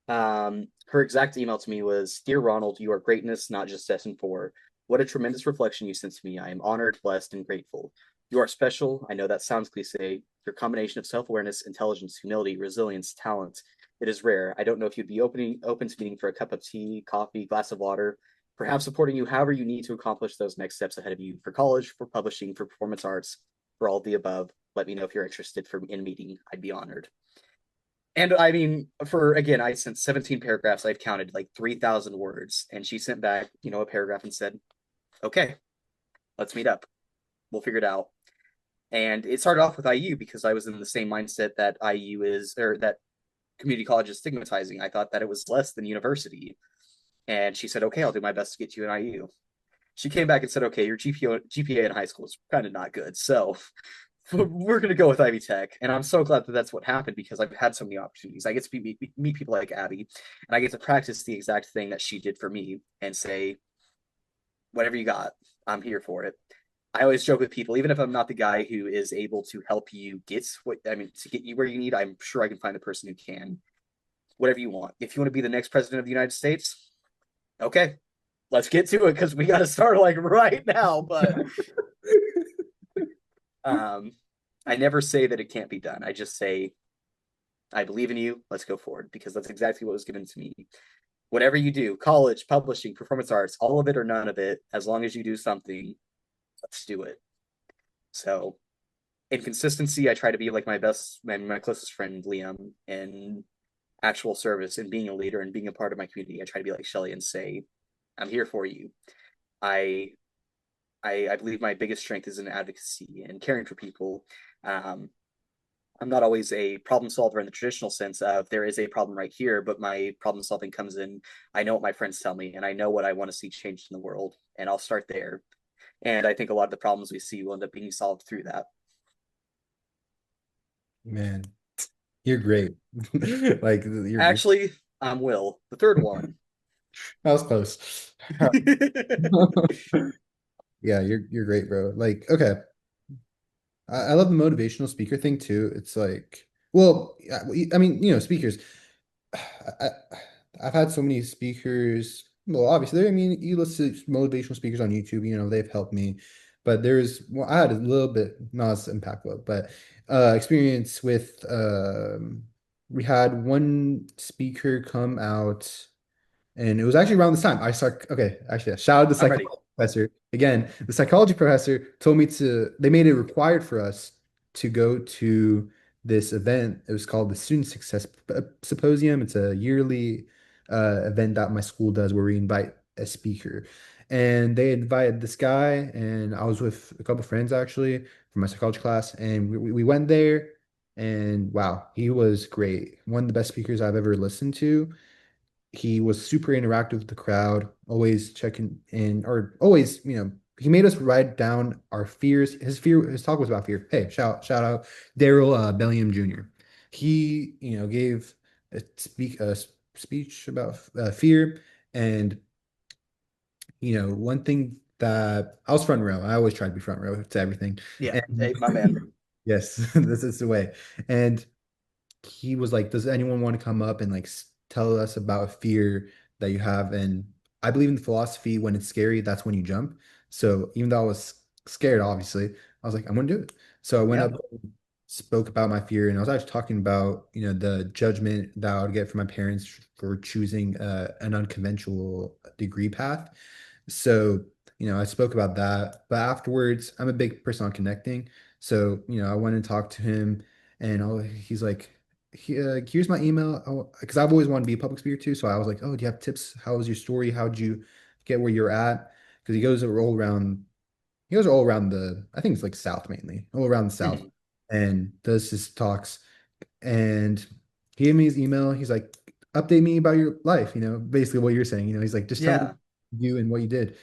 Her exact email to me was, "Dear Ronald, you are greatness, not just destined for. What a tremendous reflection you sent to me. I am honored, blessed, and grateful. You are special. I know that sounds cliche. Your combination of self-awareness, intelligence, humility, resilience, talent, it is rare. I don't know if you'd be open to meeting for a cup of tea, coffee, glass of water, perhaps supporting you however you need to accomplish those next steps ahead of you for college, for publishing, for performance arts, for all of the above. Let me know if you're interested in meeting. I'd be honored." And I mean, for again, I sent 17 paragraphs. I've counted like 3,000 words. And she sent back, a paragraph and said, "Okay, let's meet up. We'll figure it out." And it started off with IU because I was in the same mindset that IU is, or that community college is stigmatizing. I thought that it was less than university. And she said, "Okay, I'll do my best to get you an IU." She came back and said, "Okay, your GPA in high school is kind of not good. So we're going to go with Ivy Tech." And I'm so glad that that's what happened because I've had so many opportunities. I get to meet people like Abby, and I get to practice the exact thing that she did for me and say, "Whatever you got, I'm here for it." I always joke with people, even if I'm not the guy who is able to help you get to get you where you need, I'm sure I can find the person who can. Whatever you want. If you want to be the next president of the United States, okay, let's get to it because we got to start like right now. But um, I never say that it can't be done. I just say, "I believe in you. Let's go forward," because that's exactly what was given to me. Whatever you do, college, publishing, performance arts, all of it or none of it, as long as you do something, let's do it. So in consistency, I try to be like my closest friend Liam in actual service and being a leader and being a part of my community. I try to be like Shelly and say, I'm here for you. I I believe my biggest strength is in advocacy and caring for people. Um, I'm not always a problem solver in the traditional sense of there is a problem right here, but my problem solving comes in. I know what my friends tell me, and I know what I want to see changed in the world, and I'll start there. And I think a lot of the problems we see will end up being solved through that. Man, you're great. Like you're Actually, I'm Will, the third one. that was close. Yeah, you're great, bro. Like, okay. I love the motivational speaker thing too. It's like, well, I mean, speakers. I, I've had so many speakers. Well, obviously, I mean, you listen to motivational speakers on YouTube, they've helped me. But well, I had a little bit, not as impactful, but experience with we had one speaker come out. And it was actually around this time. Okay, actually, yeah, shout out to the I'm ready. psychology professor. Again, the psychology professor told me they made it required for us to go to this event. It was called the Student Success Symposium. It's a yearly event that my school does where we invite a speaker. And they invited this guy, and I was with a couple friends actually from my psychology class. And we went there, and wow, he was great. One of the best speakers I've ever listened to. He was super interactive with the crowd, always checking in, or always, he made us write down our fears. His talk was about fear. Hey, shout out Daryl Belliam Jr. He, gave a speech about fear, and one thing that I was front row. I always try to be front row to everything, Yeah, and hey, my man. yes, this is the way. And he was like, "Does anyone want to come up and like tell us about a fear that you have?" And I believe in philosophy, when it's scary, that's when you jump. So even though I was scared, obviously, I was like, "I'm gonna do it." So I went Yeah. up, spoke about my fear, and I was actually talking about, the judgment that I would get from my parents for choosing an unconventional degree path. So, I spoke about that, but afterwards, I'm a big person on connecting. So, I went and talked to him, and he's like, here's my email. Because I've always wanted to be a public speaker too. So I was like, oh, do you have tips? How was your story? How'd you get where you're at? Because he goes all around I think it's like South mainly, all around the South, Mhm. and does his talks. And he gave me his email. He's like, update me about your life, basically what you're saying. He's like, just tell me Yeah. you and what you did.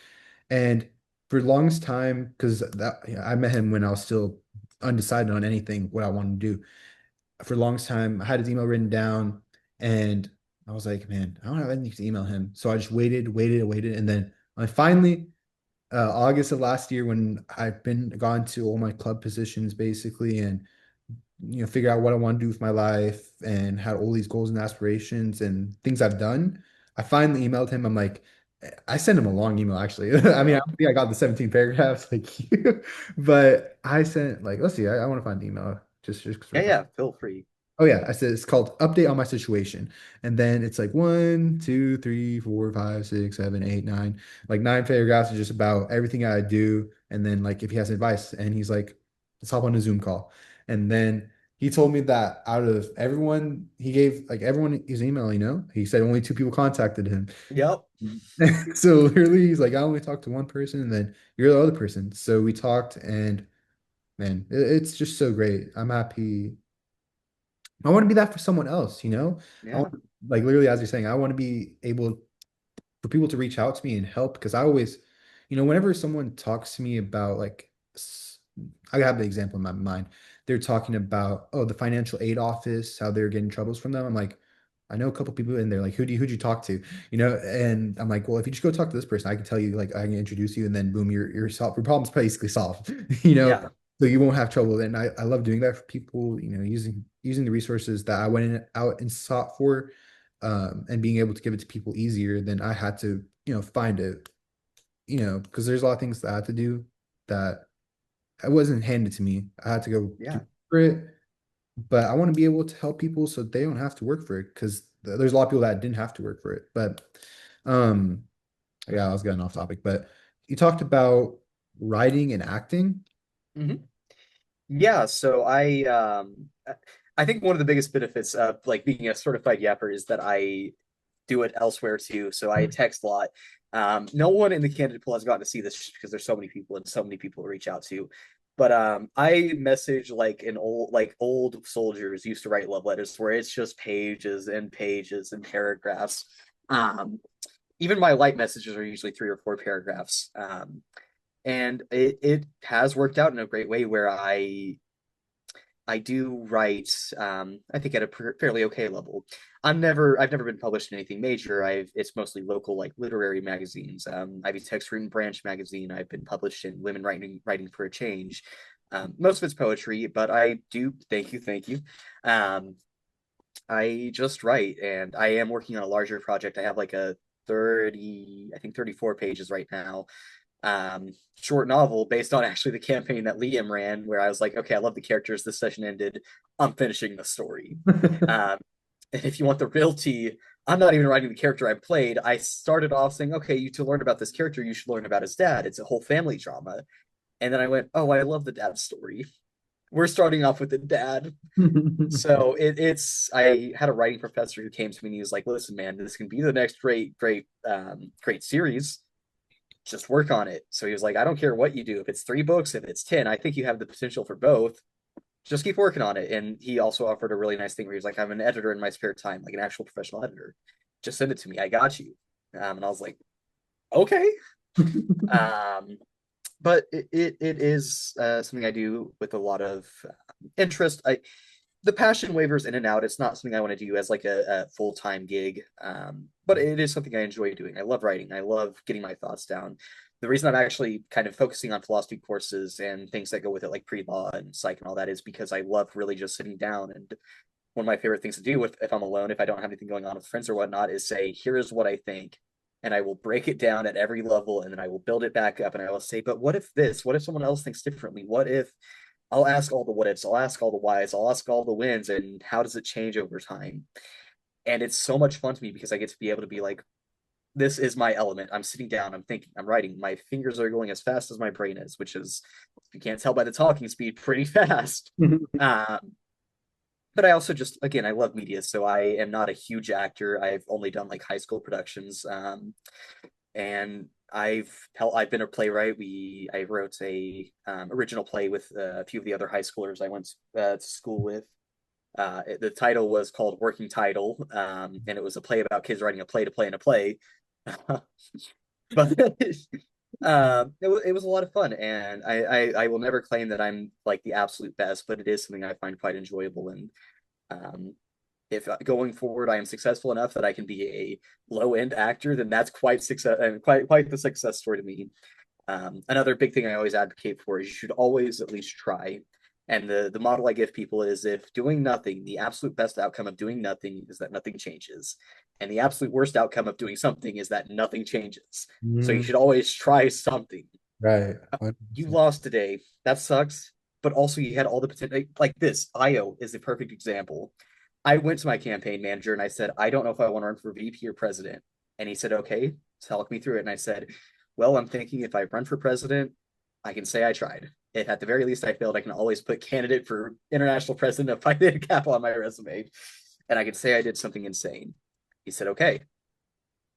And for the longest time, because I met him when I was still undecided on anything, what I wanted to do. For the longest time, I had his email written down, and I was like, man, I don't have anything to email him. So I just waited. And then I finally, August of last year, when I've been gone to all my club positions basically, and figure out what I want to do with my life and had all these goals and aspirations and things I've done. I finally emailed him. I'm like, I sent him a long email actually. I mean, I Yep. don't think I got the 17 paragraphs like you, but I sent like, let's see, I want to find the email just Yeah, for fun. yeah. Feel free. Oh yeah, I said it's called update on my situation. And then it's like one, two, three, four, five, six, seven, eight, nine. Like nine paragraphs is just about everything I do. And then like if he has advice and he's like, let's hop on a Zoom call. And then he told me that out of everyone, he gave like everyone his email, he said only two people contacted him. Yep. So literally he's like, I only talked to one person and then you're the other person. So we talked, and man, it's just so great. I'm happy. I want to be that for someone else. I Yeah. want, like literally, as you're saying, I want to be able for people to reach out to me and help, because I always, whenever someone talks to me about like, I have the example in my mind. They're talking about, oh, the financial aid office, how they're getting troubles from them. I'm like, I know a couple people in there. Like, who'd you talk to? And I'm like, well, if you just go talk to this person, I can tell you, like, I can introduce you, and then boom, your problem's basically solved. you know, Yeah. so you won't have trouble. And I love doing that for people. Using the resources that I went out and sought for, and being able to give it to people easier than I had to, find it, because there's a lot of things that I had to do that it wasn't handed to me. I had to go do Yeah. for it, but I want to be able to help people so they don't have to work for it, because there's a lot of people that didn't have to work for it. But, um, yeah, I was getting off topic, but you talked about writing and acting. Hmm. Yeah, so I think one of the biggest benefits of like being a certified yapper is that I do it elsewhere too. So I text a lot. No one in the candidate pool has gotten to see this just because there's so many people and so many people to reach out to. But I message like an old soldiers used to write love letters where it's just pages and pages and paragraphs. Um, Even my light messages are usually 3 or 4 paragraphs. And it has worked out in a great way where I do write, I think at a fairly okay level. I've never been published in anything major. It's mostly local, like literary magazines. Ivy Tech's Root and Branch magazine. I've been published in Women Writing for a Change. Most of it's poetry, but I do, thank you. Um, I just write, and I am working on a larger project. I have like a 30, I think 34 pages right now, short novel based on actually the campaign that Liam ran, where I was like, okay, I love the characters. This session ended. I'm finishing the story. Um, and if you want the real tea, I'm not even writing the character I played. I started off saying, okay, you to learn about this character, you should learn about his dad. It's a whole family drama. And then I went, oh, I love the dad story. We're starting off with the dad. So it's I had a writing professor who came to me and he was like, listen, man, this can be the next great series, just work on it. So he was like, I don't care what you do. If it's 3 books, if it's 10, I think you have the potential for both. Just keep working on it. And he also offered a really nice thing where he was like, I'm an editor in my spare time, like an actual professional editor. Just send it to me. I got you. And I was like, okay. Um, but it is something I do with a lot of interest. The passion wavers in and out. It's not something I want to do as like a full time gig, but it is something I enjoy doing. I love writing. I love getting my thoughts down. The reason I'm actually kind of focusing on philosophy courses and things that go with it, like pre law and psych and all that, is because I love really just sitting down. And one of my favorite things to do if I'm alone, if I don't have anything going on with friends or whatnot, is say, here is what I think. And I will break it down at every level and then I will build it back up and I will say, but what if this? What if someone else thinks differently? What if I'll ask all the what ifs, I'll ask all the whys, I'll ask all the wins, and how does it change over time? And it's so much fun to me because I get to be able to be like, this is my element. I'm sitting down, I'm thinking, I'm writing. My fingers are going as fast as my brain is, which is, if you can't tell by the talking speed, pretty fast. Um, but I also just, again, I love media, so I am not a huge actor. I've only done like high school productions, and I've been a playwright. I wrote a original play with a few of the other high schoolers I went to school with. The title was called Working Title, and it was a play about kids writing a play to play in a play. But it was a lot of fun, and I will never claim that I'm like the absolute best, but it is something I find quite enjoyable. And um, if going forward I am successful enough that I can be a low end actor, then that's quite success and quite the success story to me. Another big thing I always advocate for is you should always at least try. And the model I give people is if doing nothing, the absolute best outcome of doing nothing is that nothing changes. And the absolute worst outcome of doing something is that nothing changes. So you Mm, should always try something. right. You 100%. lost today. That sucks. But also you had all the potential like this. IO is the perfect example. I went to my campaign manager and I said, I don't know if I want to run for VP or president. And he said, okay, talk me through it. And I said, well, I'm thinking if I run for president, I can say I tried. If at the very least I failed, I can always put candidate for international president of Phi Kappa on my resume. And I can say I did something insane. He said, okay,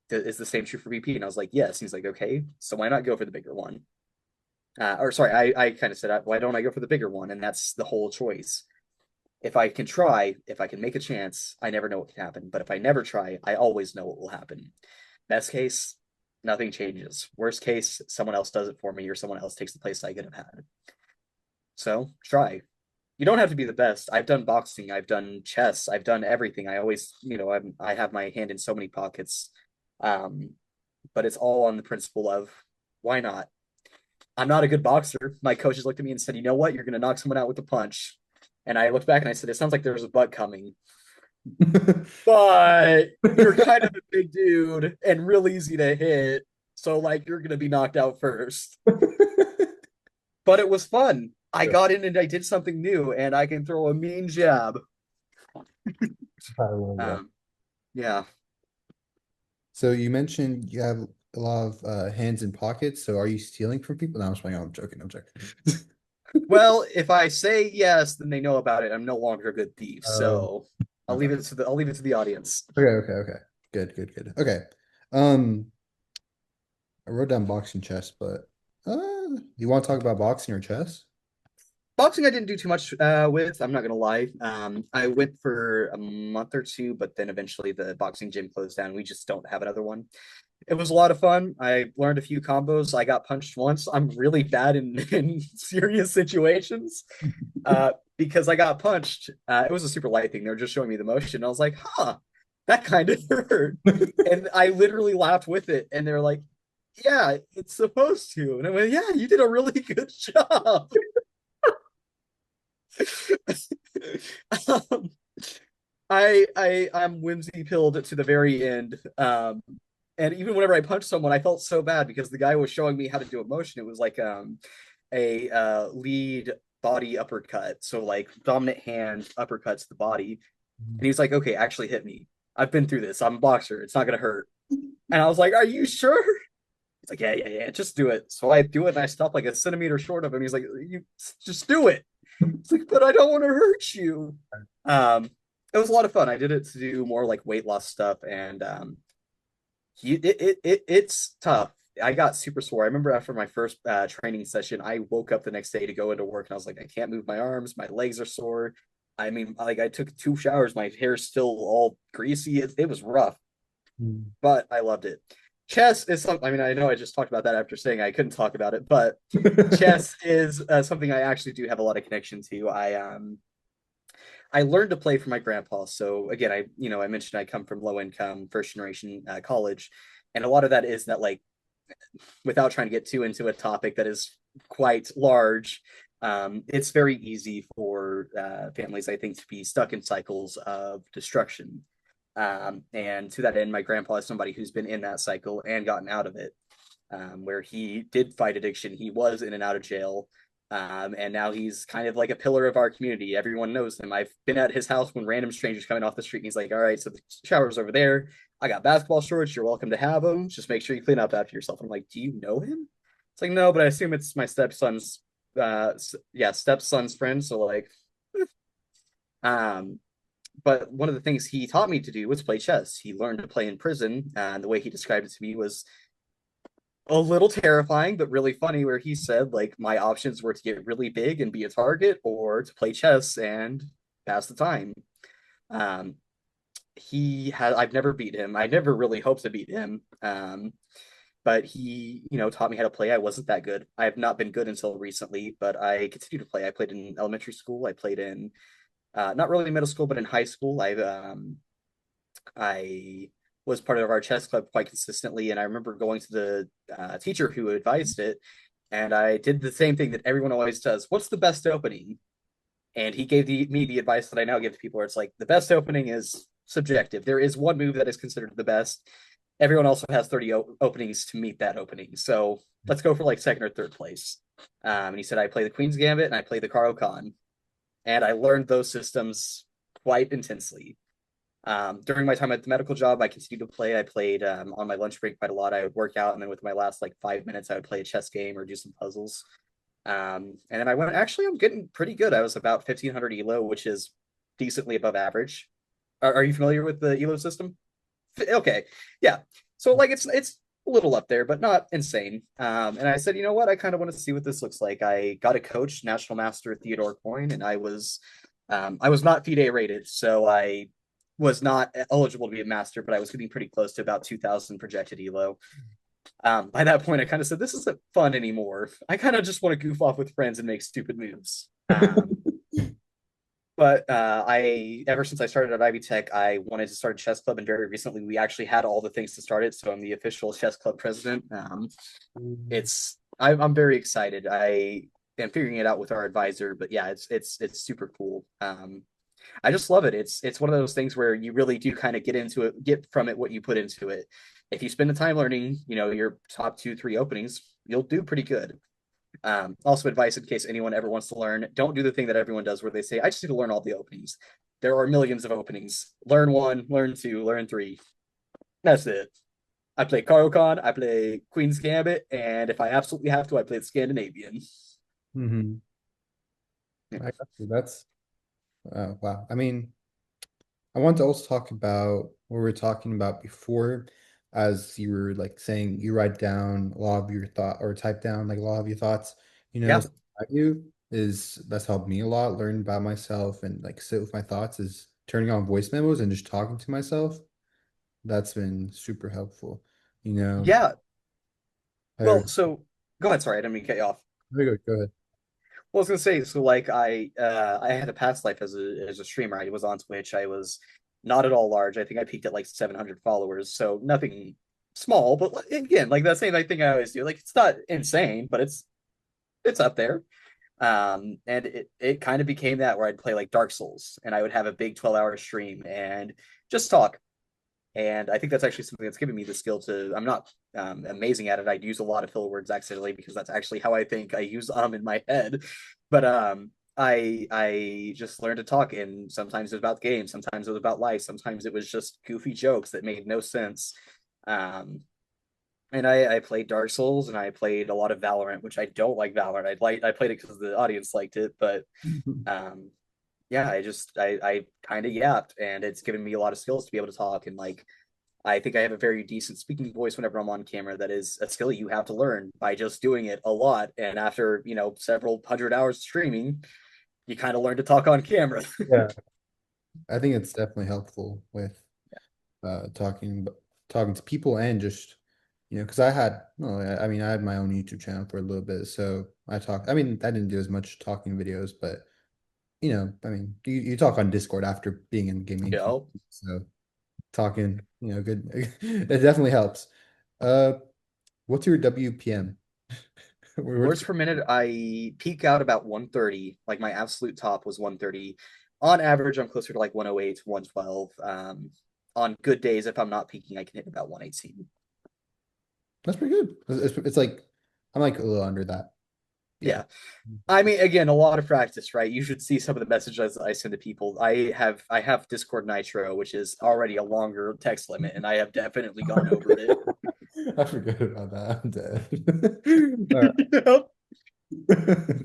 is the same true for VP? And I was like, yes. He's like, okay, so why not go for the bigger one? Or sorry, I kind of said, why don't I go for the bigger one? And that's the whole choice. If I can try, if I can make a chance, I never know what can happen. But if I never try, I always know what will happen. Best case, nothing changes. Worst case, someone else does it for me or someone else takes the place I could have had. So try. You don't have to be the best. I've done boxing, I've done chess, I've done everything. I always, I have my hand in so many pockets. Um, but it's all on the principle of why not? I'm not a good boxer. My coaches looked at me and said, you know what? You're going to knock someone out with a punch. And I looked back and I said, it sounds like there's a butt coming, but you're kind of a big dude and real easy to hit. So, like, you're going to be knocked out first. But it was fun. I got in and I did something new and I can throw a mean jab. I love that. Um, yeah. So you mentioned you have a lot of hands in pockets. So are you stealing from people? No, I'm just playing. I'm joking. I'm joking. Well, if I say yes, then they know about it. I'm no longer a good thief, Oh, so okay. I'll leave it to the audience. Okay, okay, okay. Good, good, good. Okay. Um, I wrote down boxing chess, but you want to talk about boxing or chess? Boxing, I didn't do too much with. I'm not gonna lie. I went for a month or two, but then eventually the boxing gym closed down. We just don't have another one. It was a lot of fun. I learned a few combos. I got punched once. I'm really bad in serious situations because I got punched. It was a super light thing. They were just showing me the motion. I was like, huh, that kind of hurt. And I literally laughed with it. And they're like, yeah, it's supposed to. And I went, yeah, you did a really good job. um, I'm whimsy pilled to the very end. And even whenever I punched someone, I felt so bad because the guy was showing me how to do a motion. It was like a lead body uppercut, so like dominant hand uppercuts the body. And he was like, "Okay, actually hit me. I've been through this. I'm a boxer. It's not gonna hurt." And I was like, "Are you sure?" He's like, "Yeah, yeah, yeah. Just do it." So I do it, and I stop like a centimeter short of him. He's like, "You just do it." It's like, "But I don't want to hurt you." Um, it was a lot of fun. I did it to do more like weight loss stuff, and it's tough. I got super sore. I remember after my first training session, I woke up the next day to go into work, and I was like, I can't move my arms. My legs are sore. I mean, like I took 2 showers. My hair's still all greasy. It was rough, Mm. but I loved it. Chess is something. I mean, I know I just talked about that after saying I couldn't talk about it, but chess is something I actually do have a lot of connection to. I learned to play from my grandpa. So again, I mentioned I come from low income, first generation college, and a lot of that is that like without trying to get too into a topic that is quite large, it's very easy for families, I think, to be stuck in cycles of destruction. And to that end, my grandpa is somebody who's been in that cycle and gotten out of it, where he did fight addiction. He was in and out of jail. And now he's kind of like a pillar of our community. Everyone knows him. I've been at his house when random strangers coming off the street, and he's like, "All right, so the shower's over there. I got basketball shorts. You're welcome to have them. Just make sure you clean up after yourself." I'm like, "Do you know him?" It's like, "No, but I assume it's my stepson's, yeah, stepson's friend." So like, um, but one of the things he taught me to do was play chess. He learned to play in prison, and the way he described it to me was a little terrifying, but really funny. Where he said, like, my options were to get really big and be a target, or to play chess and pass the time. Um, I've never beat him. I never really hoped to beat him. But he, taught me how to play. I wasn't that good. I have not been good until recently, but I continue to play. I played in elementary school. I played in not really middle school, but in high school. I was part of our chess club quite consistently, and I remember going to the teacher who advised it, and I did the same thing that everyone always does. What's the best opening? And he gave me the advice that I now give to people, where it's like the best opening is subjective. There is one move that is considered the best. Everyone also has 30 openings to meet that opening. So let's go for like second or third place. And he said, I play the Queen's Gambit and I play the Caro Kann. And I learned those systems quite intensely. During my time at the medical job, I continued to play. I played on my lunch break quite a lot. I would work out, and then with my last like 5 minutes, I would play a chess game or do some puzzles. And then I went, actually, I'm getting pretty good. I was about 1500 ELO, which is decently above average. Are you familiar with the ELO system? Okay, yeah. So like it's a little up there, but not insane. And I said, you know what? I kind of want to see what this looks like. I got a coach, National Master Theodore Coyne, and I was not FIDE rated, so I was not eligible to be a master, but I was getting pretty close to about 2000 projected ELO. By that point, I kind of said, this isn't fun anymore. I kind of just want to goof off with friends and make stupid moves. But I ever since I started at Ivy Tech, I wanted to start a chess club, and very recently we actually had all the things to start it. So I'm the official chess club president. I'm very excited. I am figuring it out with our advisor, but yeah, it's super cool. I just love it. It's one of those things where you really do kind of get into it, get from it what you put into it. If you spend the time learning, your top two, three openings, you'll do pretty good. Also, advice in case anyone ever wants to learn: don't do the thing that everyone does, where they say, "I just need to learn all the openings." There are millions of openings. Learn one, learn two, learn three. That's it. I play Caro Kann, I play Queen's Gambit, and if I absolutely have to, I play Scandinavian. Mm-hmm. I got you. That's wow. I mean, I want to also talk about what we were talking about before, as you were like saying you write down a lot of your thought or type down like a lot of your thoughts. Yeah. Something I do is that's helped me a lot, learn about myself and like sit with my thoughts is turning on voice memos and just talking to myself. That's been super helpful. You know, Yeah. I, Well, so go ahead. Sorry, I didn't mean to cut you off. go ahead. Well, I was gonna say, so like I had a past life as a streamer. I was on Twitch. I was not at all large. I think I peaked at like 700 followers, so nothing small, but again, like that same thing I always do. Like it's not insane, but it's up there. And it kind of became that where I'd play like Dark Souls and I would have a big 12-hour stream and just talk. And I think that's actually something that's given me the skill to. I'm not amazing at it. I use a lot of filler words accidentally because that's actually how I think I use in my head. But I just learned to talk, and sometimes it was about the game, sometimes it was about life, sometimes it was just goofy jokes that made no sense. Um, and I played Dark Souls and I played a lot of Valorant, which I don't like Valorant. I played it because the audience liked it, but um, yeah, I kind of yapped, and it's given me a lot of skills to be able to talk. And like I think I have a very decent speaking voice whenever I'm on camera. That is a skill you have to learn by just doing it a lot. And after several hundred hours streaming, you kind of learn to talk on camera. Yeah, I think it's definitely helpful with talking to people and just because I had no, I mean I had my own YouTube channel for a little bit, so I talked. I mean I didn't do as much talking videos, but I mean you talk on Discord after being in the gaming you community, know, so talking, good. It definitely helps. Uh, what's your WPM? words What's per minute, I peak out about 130. Like my absolute top was 130. On average, I'm closer to like 108 to 112. On good days, if I'm not peaking, I can hit about 118. That's pretty good. It's like I'm like a little under that. Yeah. Yeah. I mean, again, a lot of practice, right? You should see some of the messages I send to people. I have Discord Nitro, which is already a longer text limit, and I have definitely gone over it. I forgot about that. I'm dead. All right.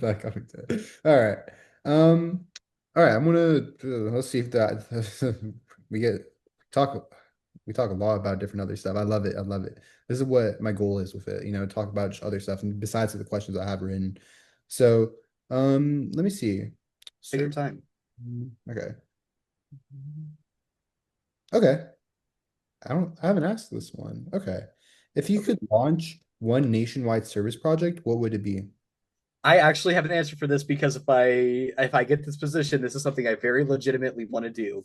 Back up again. All right. Um, all right. I'm gonna let's see if that we get talk. We talk a lot about different other stuff. I love it. I love it. This is what my goal is with it. Talk about just other stuff and besides the questions I have written. So, let me see. Take your Sir, time. okay. Okay. I haven't asked this one. Okay. If you Okay. could launch one nationwide service project, what would it be? I actually have an answer for this because if I get this position, this is something I very legitimately want to do.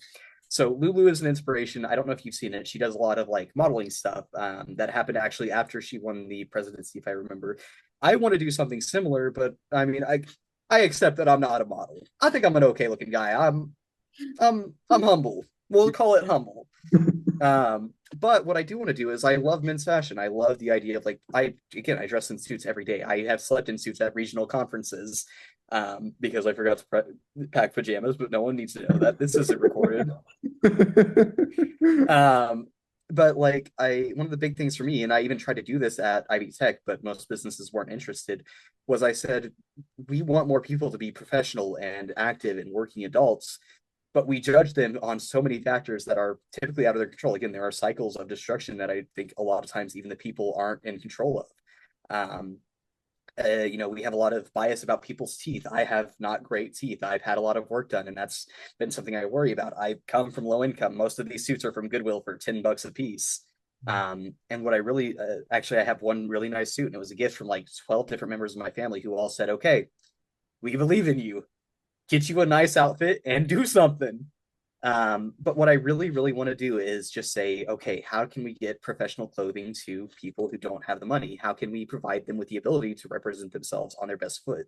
So Lulu is an inspiration. I don't know if you've seen it. She does a lot of like modeling stuff that happened actually after she won the presidency, if I remember. I want to do something similar, but I mean, I accept that I'm not a model. I think I'm an okay looking guy. I'm humble. We'll call it humble. But what I do want to do is I love men's fashion. I love the idea of like I dress in suits every day. I have slept in suits at regional conferences because I forgot to pack pajamas, but no one needs to know that. This isn't recorded. Um, but like one of the big things for me, and I even tried to do this at Ivy Tech, but most businesses weren't interested, was I said, we want more people to be professional and active and working adults, but we judge them on so many factors that are typically out of their control. Again, there are cycles of destruction that I think a lot of times even the people aren't in control of. Um, we have a lot of bias about people's teeth. I have not great teeth. I've had a lot of work done, and that's been something I worry about. I come from low income. Most of these suits are from Goodwill for $10 a piece. And what I really actually, I have one really nice suit, and it was a gift from like 12 different members of my family who all said, "Okay, we believe in you. Get you a nice outfit and do something." But what I really, really want to do is just say, okay, how can we get professional clothing to people who don't have the money? How can we provide them with the ability to represent themselves on their best foot?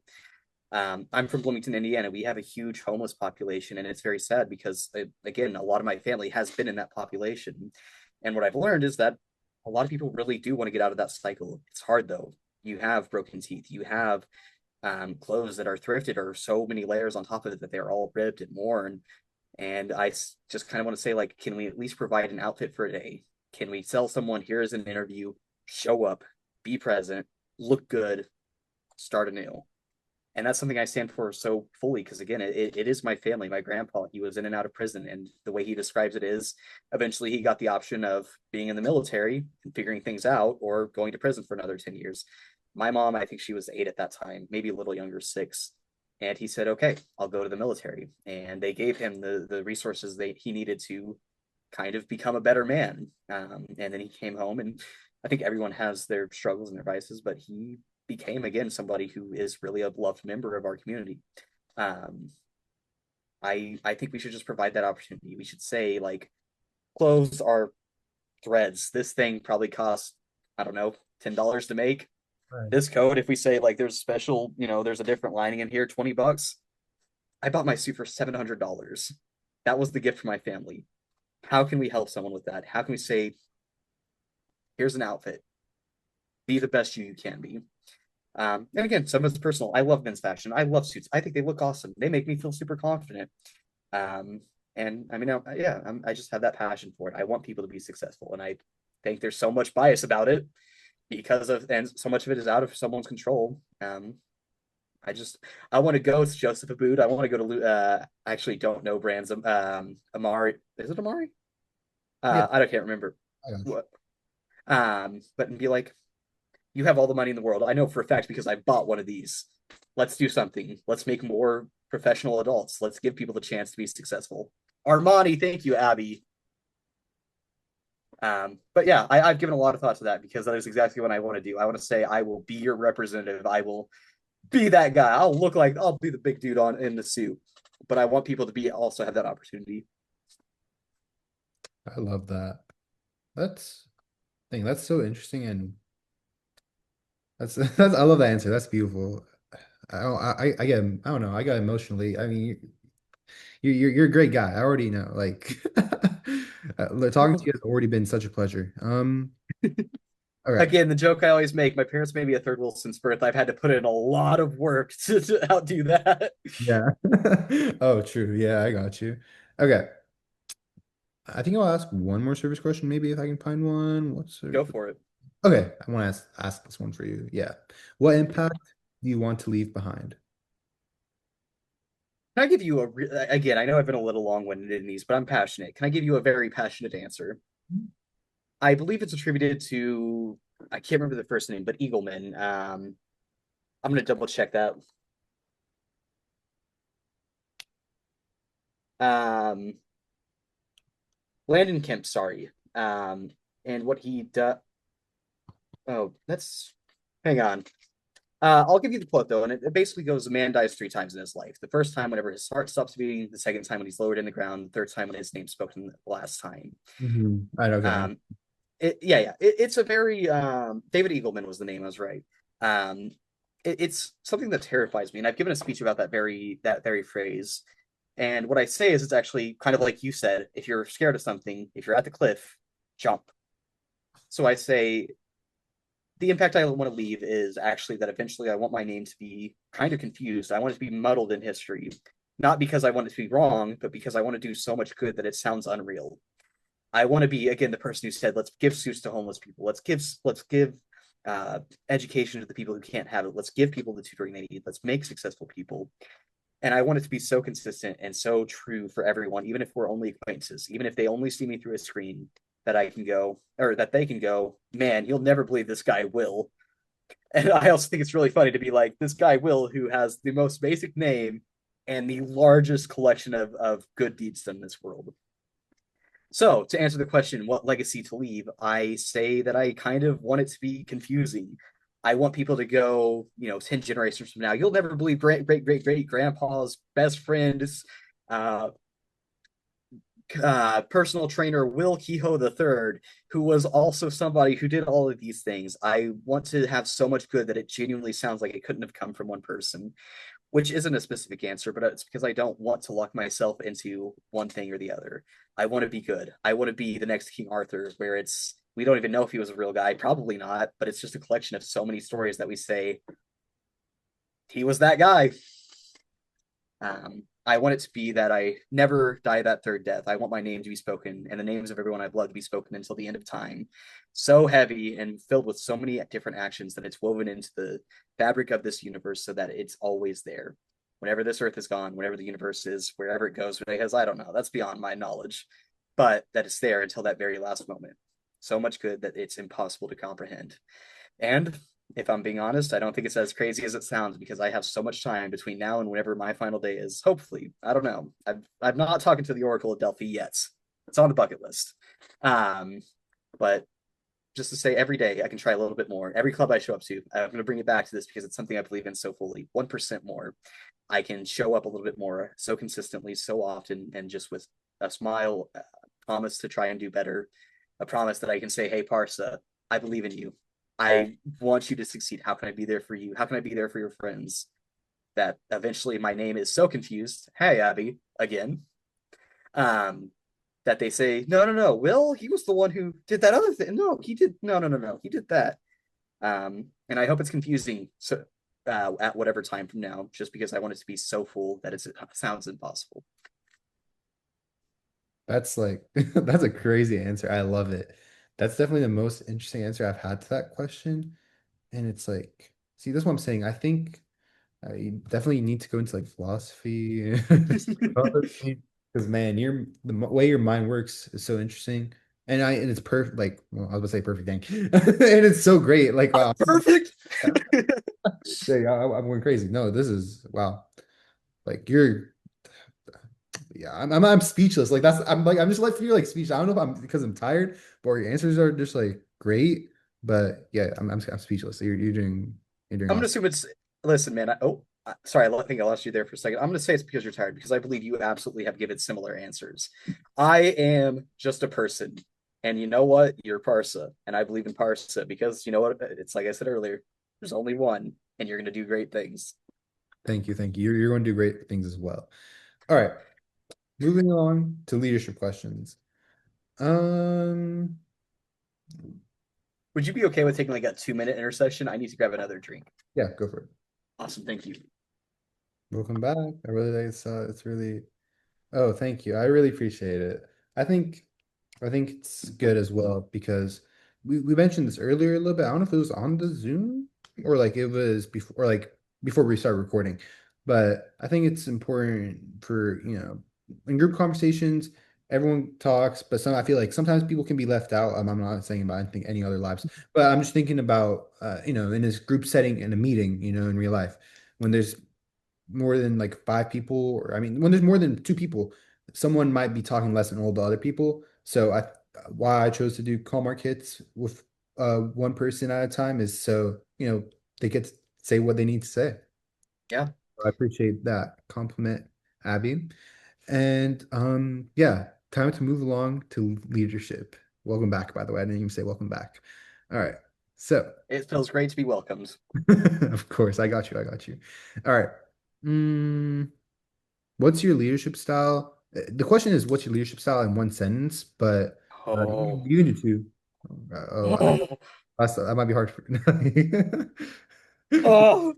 I'm from Bloomington, Indiana. We have a huge homeless population, and it's very sad because, again, a lot of my family has been in that population. And what I've learned is that a lot of people really do want to get out of that cycle. It's hard though. You have broken teeth, you have clothes that are thrifted or so many layers on top of it that they're all ripped and worn. And just kind of want to say, like, can we at least provide an outfit for a day? Can we sell someone, here is an interview, show up, be present, look good, start anew? And that's something I stand for so fully because again, it is my family. My grandpa, he was in and out of prison, and the way he describes it is eventually he got the option of being in the military and figuring things out, or going to prison for another 10 years. My mom, I think she was 8 at that time, maybe a little younger, 6. And he said, okay, I'll go to the military. And they gave him the resources he needed to kind of become a better man. And then he came home, and I think everyone has their struggles and their vices, but he became again somebody who is really a loved member of our community. Um, I think we should just provide that opportunity. We should say like clothes are threads. This thing probably costs, I don't know, $10 to make. Right. This coat, if we say like there's special, there's a different lining in here, $20. I bought my suit for $700. That was the gift for my family. How can we help someone with that? How can we say, here's an outfit, be the best you can be? And again, some of it's personal. I love men's fashion. I love suits. I think they look awesome. They make me feel super confident. Um, and I mean, yeah, I just have that passion for it. I want people to be successful, and I think there's so much bias about it because of, and so much of it is out of someone's control. I just, I want to go with Joseph Abboud. I want to go to, I actually don't know brands. Amari, is it Amari? Yeah, I can't remember I got you. what. But be like, you have all the money in the world. I know for a fact because I bought one of these. Let's do something. Let's make more professional adults. Let's give people the chance to be successful. Armani, thank you, Abby. But yeah, I've given a lot of thought to that because that is exactly what I want to do. I want to say I will be your representative. I will be that guy. I'll be the big dude on in the suit. But I want people to be also have that opportunity. I love that. That's thing. That's so interesting, and that's I love that answer. That's beautiful. I get I don't know. I got emotionally. I mean, you're a great guy. I already know. Like talking to you has already been such a pleasure. Okay. Again, the joke I always make, my parents made me a third wheel since birth. I've had to put in a lot of work to outdo that. Yeah. Oh, true. Yeah, I got you. Okay. I think I'll ask one more service question, maybe if I can find one. What's Go service? for it. Okay, I want to ask this one for you. Yeah. What impact do you want to leave behind? Can I give you again? I know I've been a little long-winded in these, but I'm passionate. Can I give you a very passionate answer? I believe it's attributed to, I can't remember the first name, but Eagleman. I'm gonna double check that. Um, Landon Kemp, sorry. And what he does. Oh, that's. Hang on. I'll give you the quote though, and it basically goes: "A man dies 3 times in his life. The first time whenever his heart stops beating, the second time when he's lowered in the ground, the third time when his name's spoken the last time." Right, okay. Um, yeah. It's a very David Eagleman was the name. I was right. Um, it's something that terrifies me, and I've given a speech about that very phrase. And what I say is, it's actually kind of like you said: if you're scared of something, if you're at the cliff, jump. So I say the impact I want to leave is actually that eventually I want my name to be kind of confused. I want it to be muddled in history, not because I want it to be wrong, but because I want to do so much good that it sounds unreal. I want to be again the person who said, "Let's give suits to homeless people. Let's give education to the people who can't have it. Let's give people the tutoring they need. Let's make successful people." And I want it to be so consistent and so true for everyone, even if we're only acquaintances, even if they only see me through a screen, that I can go, or that they can go, man, you'll never believe this guy Will. And I also think it's really funny to be like, this guy Will, who has the most basic name and the largest collection of good deeds done in this world. So, to answer the question, what legacy to leave, I say that I kind of want it to be confusing. I want people to go, 10 generations from now, you'll never believe great, great, great, great grandpa's best friend's uh, personal trainer, Will Kehoe III, who was also somebody who did all of these things. I want to have so much good that it genuinely sounds like it couldn't have come from one person, which isn't a specific answer, but it's because I don't want to lock myself into one thing or the other. I want to be good. I want to be the next King Arthur, where we don't even know if he was a real guy, probably not, but it's just a collection of so many stories that we say he was that guy. I want it to be that I never die that third death. I want my name to be spoken and the names of everyone I've loved to be spoken until the end of time. So heavy and filled with so many different actions that it's woven into the fabric of this universe so that it's always there. Whenever this earth is gone, whenever the universe is, wherever it goes, because I don't know, that's beyond my knowledge, but that it's there until that very last moment. So much good that it's impossible to comprehend. And if I'm being honest, I don't think it's as crazy as it sounds because I have so much time between now and whenever my final day is. Hopefully, I don't know. I'm not talking to the Oracle of Delphi yet. It's on the bucket list. Um, but just to say, every day I can try a little bit more. Every club I show up to, I'm going to bring it back to this because it's something I believe in so fully. 1% more. I can show up a little bit more, so consistently, so often, and just with a smile, a promise to try and do better, a promise that I can say, "Hey, Parsa, I believe in you. I want you to succeed. How can I be there for you? How can I be there for your friends?" That eventually my name is so confused. Hey, Abby, again. Um, that they say, no, no, no, Will, he was the one who did that other thing. No, he did. No, no, no, no, he did that. And I hope it's confusing. So at whatever time from now, just because I want it to be so full that it sounds impossible. That's like that's a crazy answer. I love it. That's definitely the most interesting answer I've had to that question. And it's like, see, that's what I'm saying. I think you definitely need to go into like philosophy because man, way your mind works is so interesting. And it's perfect. Like, well, I was gonna say perfect thing, and it's so great. Like, wow, Perfect. yeah, I'm going crazy. No, this is wow. Like you're yeah, I'm speechless. Like I'm just like feel like speechless. I don't know if I'm because I'm tired, but your answers are just like great. But yeah, I'm speechless. So you're doing I'm gonna awesome. assume it's. Listen, man. Sorry. I think I lost you there for a second. I'm gonna say it's because you're tired because I believe you absolutely have given similar answers. I am just a person, and you know what? You're Parsa, and I believe in Parsa because you know what? It's like I said earlier. There's only one, and you're gonna do great things. Thank you, thank you. You're going to do great things as well. All right, moving on to leadership questions. Um, Would you be okay with taking like a 2 minute intersection? I need to grab another drink. yeah, go for it. Awesome. Thank you. Welcome back. I really like it's really oh, thank you. I really appreciate it. I think I think it's good as well because we mentioned this earlier a little bit. I don't know if it was on the Zoom or like it was before or like before we started recording. But I think it's important for, in group conversations, everyone talks, but I feel like sometimes people can be left out. I'm not saying about I think any other lives, but I'm just thinking about in this group setting in a meeting, in real life, when there's more than like five people, or I mean, when there's more than two people, someone might be talking less than all the other people. So why I chose to do hallmark hits with one person at a time is so they get to say what they need to say. Yeah, I appreciate that compliment, Abby. And yeah, time to move along to leadership. Welcome back, by the way. I didn't even say welcome back. All right. So, it feels great to be welcomed. of course, I got you. I got you. All right. Mm, what's your leadership style? The question is, what's your leadership style in one sentence? But Oh, you can do two. oh, That might be hard for. oh.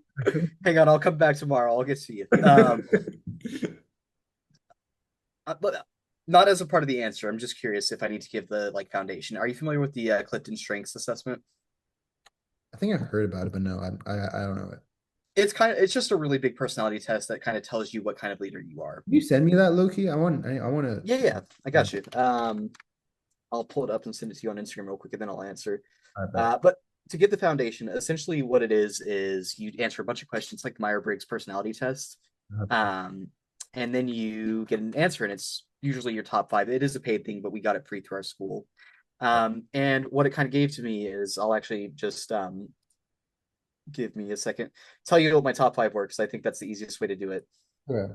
Hang on, I'll come back tomorrow. I'll get to you. But not as a part of the answer. I'm just curious if I need to give the like foundation. Are you familiar with the Clifton Strengths Assessment? I think I've heard about it, but no, I don't know it. It's just a really big personality test that kind of tells you what kind of leader you are. Can you send me that, Loki? I want to. Yeah, yeah, I got you. I'll pull it up and send it to you on Instagram real quick, and then I'll answer. I bet. But to get the foundation, essentially what it is you answer a bunch of questions like the Myers-Briggs personality test, um, and then you get an answer, and it's usually your top five. It is a paid thing, but we got it free through our school. And what it kind of gave to me is I'll actually just give me a second, tell you what my top five were because I think that's the easiest way to do it. Okay.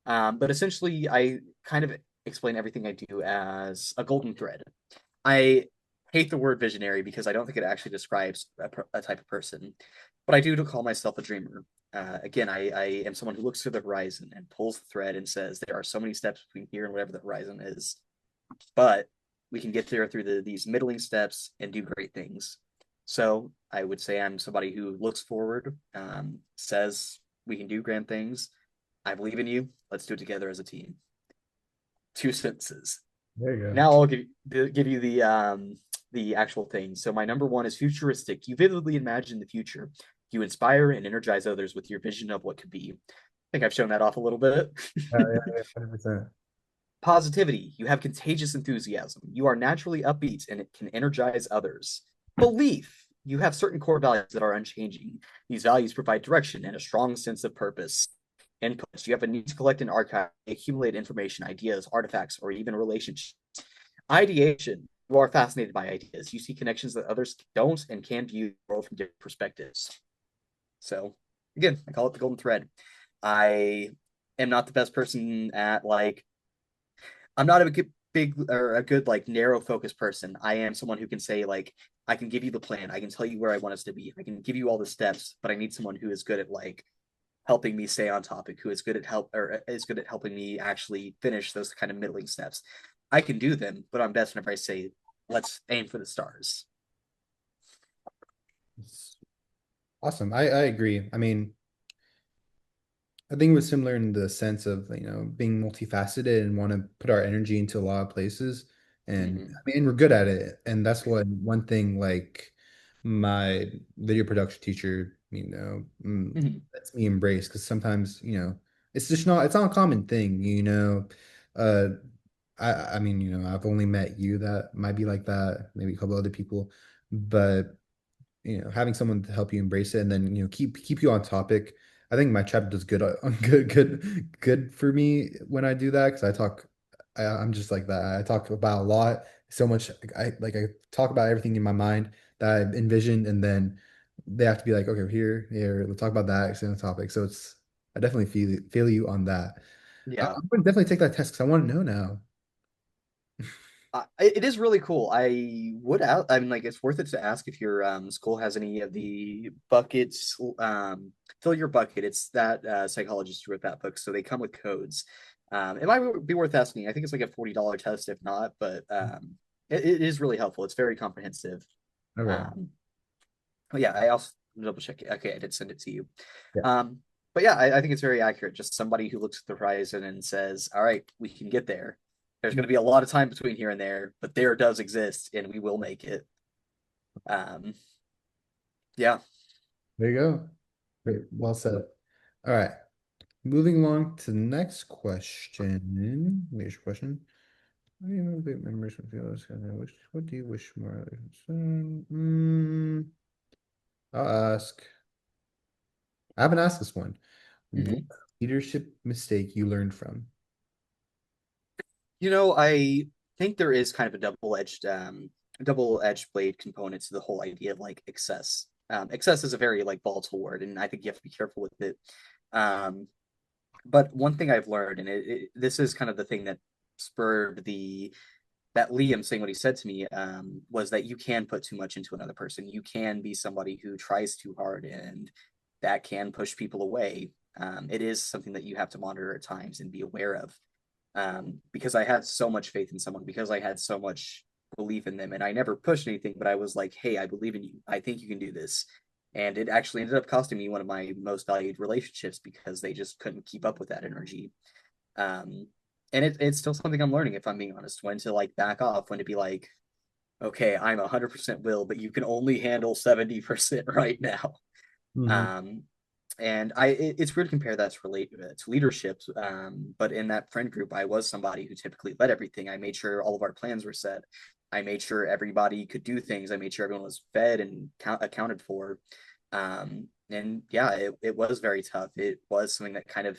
But essentially, I kind of explain everything I do as a golden thread. I hate the word visionary because I don't think it actually describes a type of person, but I do to call myself a dreamer. Again, I am someone who looks to the horizon and pulls the thread and says there are so many steps between here and whatever the horizon is, but we can get there through these middling steps and do great things. So I would say I'm somebody who looks forward, says we can do grand things, I believe in you. Let's do it together as a team. Two sentences. There you go. Now I'll give you the actual thing. So my number one is futuristic. You vividly imagine the future. You inspire and energize others with your vision of what could be. I think I've shown that off a little bit. Yeah, yeah, 100%. Positivity. You have contagious enthusiasm. You are naturally upbeat and it can energize others. Belief. You have certain core values that are unchanging. These values provide direction and a strong sense of purpose. Inputs. You have a need to collect and archive, accumulate information, ideas, artifacts, or even relationships. Ideation. You are fascinated by ideas. You see connections that others don't and can view the world from different perspectives. So, again, I call it the golden thread. I am not the best person at like I'm not a big or a good like narrow focus person. I am someone who can say like I can give you the plan. I can tell you where I want us to be. I can give you all the steps, but I need someone who is good at like helping me stay on topic, who is good at helping me actually finish those kind of middling steps. I can do them, but I'm best whenever I say let's aim for the stars. It's awesome. I agree. I mean, I think it was similar in the sense of, being multifaceted and want to put our energy into a lot of places. And Mm-hmm. I mean, we're good at it. And that's what one thing like my video production teacher, Mm-hmm. lets me embrace because sometimes, it's not a common thing, Uh, I mean, I've only met you that might be like that, maybe a couple other people, but having someone to help you embrace it and then keep you on topic. I think my chat does good on good for me when I do that because I'm just like that. I talk about a lot so much. I talk about everything in my mind that I envisioned, and then they have to be like, okay, here, let's talk about that, stay on the topic. So I definitely feel you on that. Yeah. I'm gonna definitely take that test because I want to know now. It is really cool. I mean, like, it's worth it to ask if your school has any of the buckets. Fill your bucket. It's that psychologist who wrote that book, so they come with codes. It might be worth asking. I think it's like a $40 test, if not, but it is really helpful. It's very comprehensive. Okay. Um, but yeah, I also double check it. Okay, I did send it to you. Yeah. Um, but yeah, I think it's very accurate. Just somebody who looks at the horizon and says, "All right, we can get there." There's going to be a lot of time between here and there, but there does exist, and we will make it. Um, yeah. There you go. Great. Well said. All right. Moving along to the next question. Here's your question. How do you motivate members with feelings? What do you wish more? I'll ask. I haven't asked this one. What Mhm. leadership mistake you learned from? I think there is kind of a double-edged blade component to the whole idea of like excess. Excess is a very like volatile word, and I think you have to be careful with it. Um, but one thing I've learned, and this is kind of the thing that spurred the that Liam saying what he said to me was that you can put too much into another person. You can be somebody who tries too hard, and that can push people away. It is something that you have to monitor at times and be aware of. Because I had so much faith in someone, because I had so much belief in them, and I never pushed anything, but I was like, "Hey, I believe in you. I think you can do this." And it actually ended up costing me one of my most valued relationships because they just couldn't keep up with that energy. Um, and it's still something I'm learning, if I'm being honest, when to like back off, when to be like, okay, I'm 100% will, but you can only handle 70% right now. Hmm. Um, and it's weird to compare that to leadership. But in that friend group, I was somebody who typically led everything. I made sure all of our plans were set. I made sure everybody could do things. I made sure everyone was fed and accounted for. And yeah, it was very tough. It was something that kind of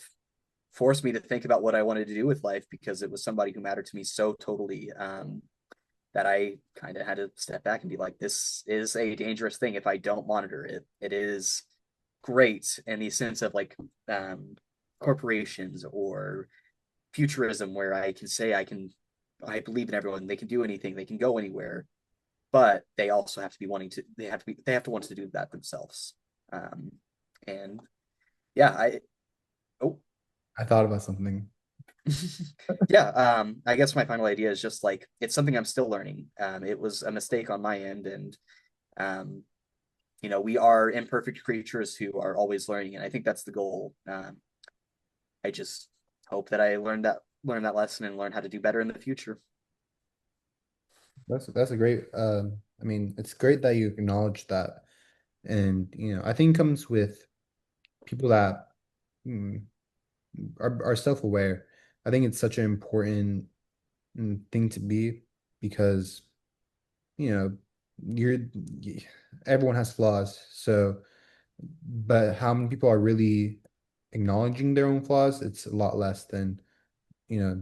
forced me to think about what I wanted to do with life because it was somebody who mattered to me so totally that I kind of had to step back and be like, this is a dangerous thing if I don't monitor it. It is great in the sense of like um, corporations or futurism where I can say I believe in everyone, they can do anything, they can go anywhere, but they also have to be wanting to they have to want to do that themselves. Um, and yeah, I oh I thought about something. yeah, I guess my final idea is just like it's something I'm still learning. It was a mistake on my end, and um, we are imperfect creatures who are always learning, and I think that's the goal. I just hope that I learn that lesson and learn how to do better in the future. That's a great I mean, it's great that you acknowledge that. And I think it comes with people that mm, are self-aware. I think it's such an important thing to be because you know you're everyone has flaws. So, but how many people are really acknowledging their own flaws? It's a lot less than you know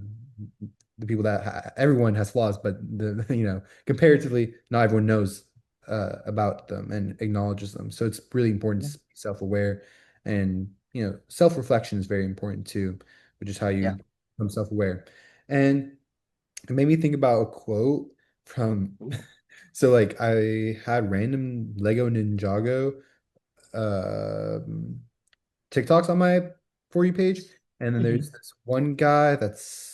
the people that everyone has flaws, but the comparatively, not everyone knows about them and acknowledges them. So it's really important Yeah. to be self-aware, and self-reflection is very important too, which is how Yeah. you become self-aware. And it made me think about a quote from Ooh. so like I had random Lego Ninjago um TikToks on my For You page, and then Mhm. there's this one guy that's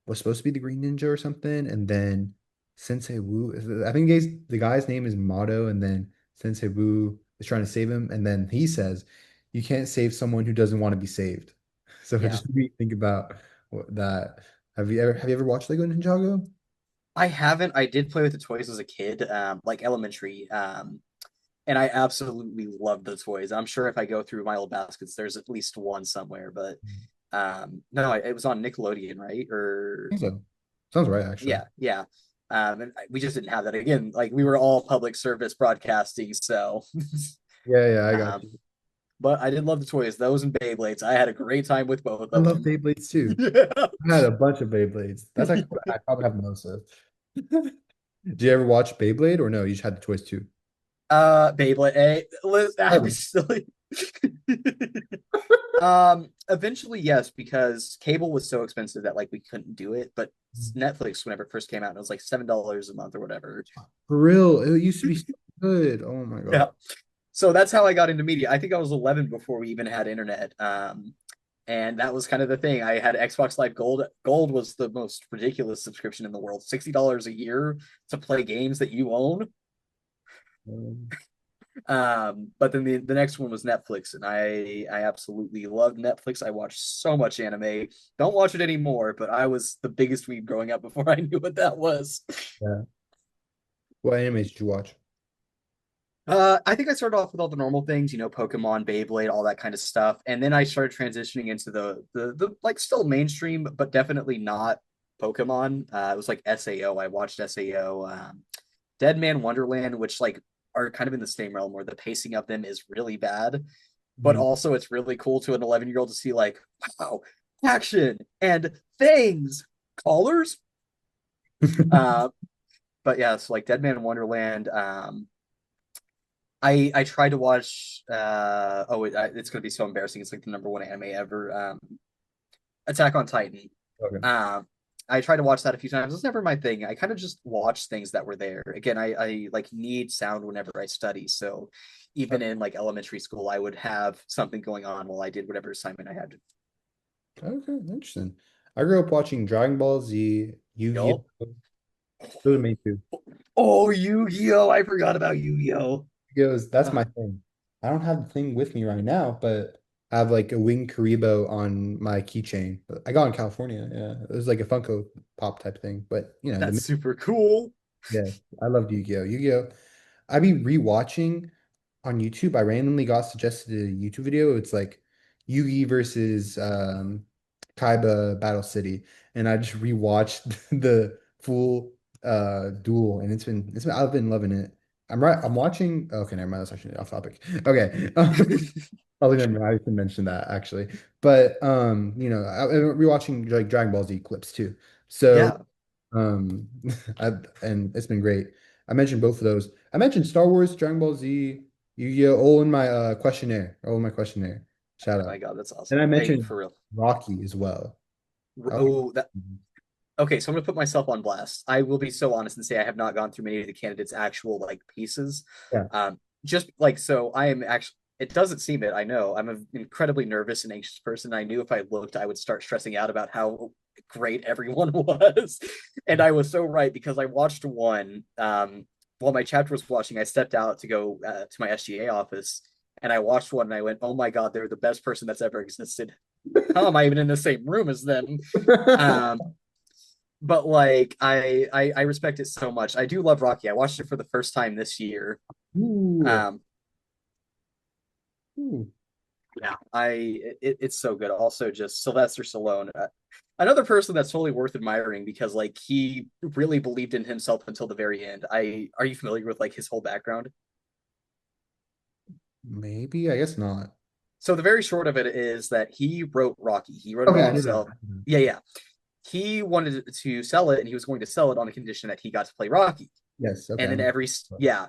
was supposed to be the Green Ninja or something, and then Sensei Wu. I think the guy's name is Mato, and then Sensei Wu is trying to save him, and then he says, "You can't save someone who doesn't want to be saved." So it Yeah. just made me think about that. Have you ever watched Lego Ninjago? I haven't. I did play with the toys as a kid, like elementary. And I absolutely love the toys. I'm sure if I go through my old baskets, there's at least one somewhere. But no, it was on Nickelodeon, right? I think so. Sounds right, actually. Yeah, yeah. And we just didn't have that again. Like we were all public service broadcasting, so. Yeah, yeah, I got um, you. but I did love the toys, those and Beyblades. I had a great time with both I of love them. Beyblades too. Yeah. I had a bunch of Beyblades. That's actually what I probably have the most of. Do you ever watch Beyblade or no? You just had the toys too. Beyblade. Hey, I I'm love silly. Eventually, yes, because cable was so expensive that like we couldn't do it. But them. Netflix, whenever it first came out, it was like $7 a month or whatever. For real, it used to be so good. Oh my Yeah. God. So that's how I got into media. I think I was 11 before we even had internet. And that was kind of the thing. I had Xbox Live Gold. Gold was the most ridiculous subscription in the world. $60 a year to play games that you own. Um, But then the next one was Netflix, and I absolutely loved Netflix. I watched so much anime. Don't watch it anymore, but I was the biggest weeb growing up before I knew what that was. yeah. What animes did you watch? I think I started off with all the normal things, Pokemon, Beyblade, all that kind of stuff, and then I started transitioning into the like still mainstream, but definitely not Pokemon. It was like SAO. I watched SAO, Dead Man Wonderland, which like are kind of in the same realm where the pacing of them is really bad, but Mhm. also it's really cool to an 11-year-old to see like, wow, action and things, colors. Uh, but yeah, so like Dead Man Wonderland. I tried to watch. It's gonna be so embarrassing. It's like the number one anime ever. Attack on Titan. Okay. Um, I tried to watch that a few times. It's never my thing. I kind of just watch things that were there. Again, I like need sound whenever I study. So even in like elementary school, I would have something going on while I did whatever assignment I had to. Okay, interesting. I grew up watching Dragon Ball Z, Yup. Yu-Gi-Oh! Those are me too. Oh, Yu-Gi-Oh! I forgot about Yu-Gi-Oh! That's Uh, my thing. I don't have the thing with me right now, but I have like a Wing Karibo on my keychain. I got in California. Yeah, it was like a Funko Pop type thing. But that's super cool. yeah, I loved Yu-Gi-Oh! Yu-Gi-Oh! I be rewatching on YouTube. I randomly got suggested a YouTube video. It's like Yugi versus Kaiba Battle City, and I just rewatched the full duel, and it's been I've been loving it. I'm watching. Okay, never mind. That's actually off topic. Okay, I'll remember. I can mention that actually, but I'm rewatching like Dragon Ball Z clips too. So Yeah. um, and it's been great. I mentioned both of those. I mentioned Star Wars, Dragon Ball Z, Yu-Gi-Oh! All in my questionnaire. All in my questionnaire. Shout My out. God, that's And awesome. I Hey, mentioned for real. Rocky as well. I don't Oh, that okay, so I'm gonna put myself on blast. I will be so honest and say I have not gone through many of the candidates' actual like pieces. yeah. Just like so, I am actually. It doesn't seem it. I know I'm an incredibly nervous and anxious person. I knew if I looked, I would start stressing out about how great everyone was, and I was so right because I watched one. While my chapter was watching, I stepped out to go to my SGA office, and I watched one, and I went, "Oh my God, they're the best person that's ever existed." How am I even in the same room as them? Um, but like I respect it so much. I do love Rocky. I watched it for the first time this year. Ooh. Um, Ooh. yeah, it's so good. Also, just Sylvester Stallone, another person that's totally worth admiring because like he really believed in himself until the very end. I Are you familiar with like his whole background? Maybe, I guess not. So the very short of it is that he wrote Rocky. He wrote it Okay, all I knew that. himself. Yeah, yeah. He wanted to sell it, and he was going to sell it on the condition that he got to play Rocky. Yes, okay, And I then know. yeah,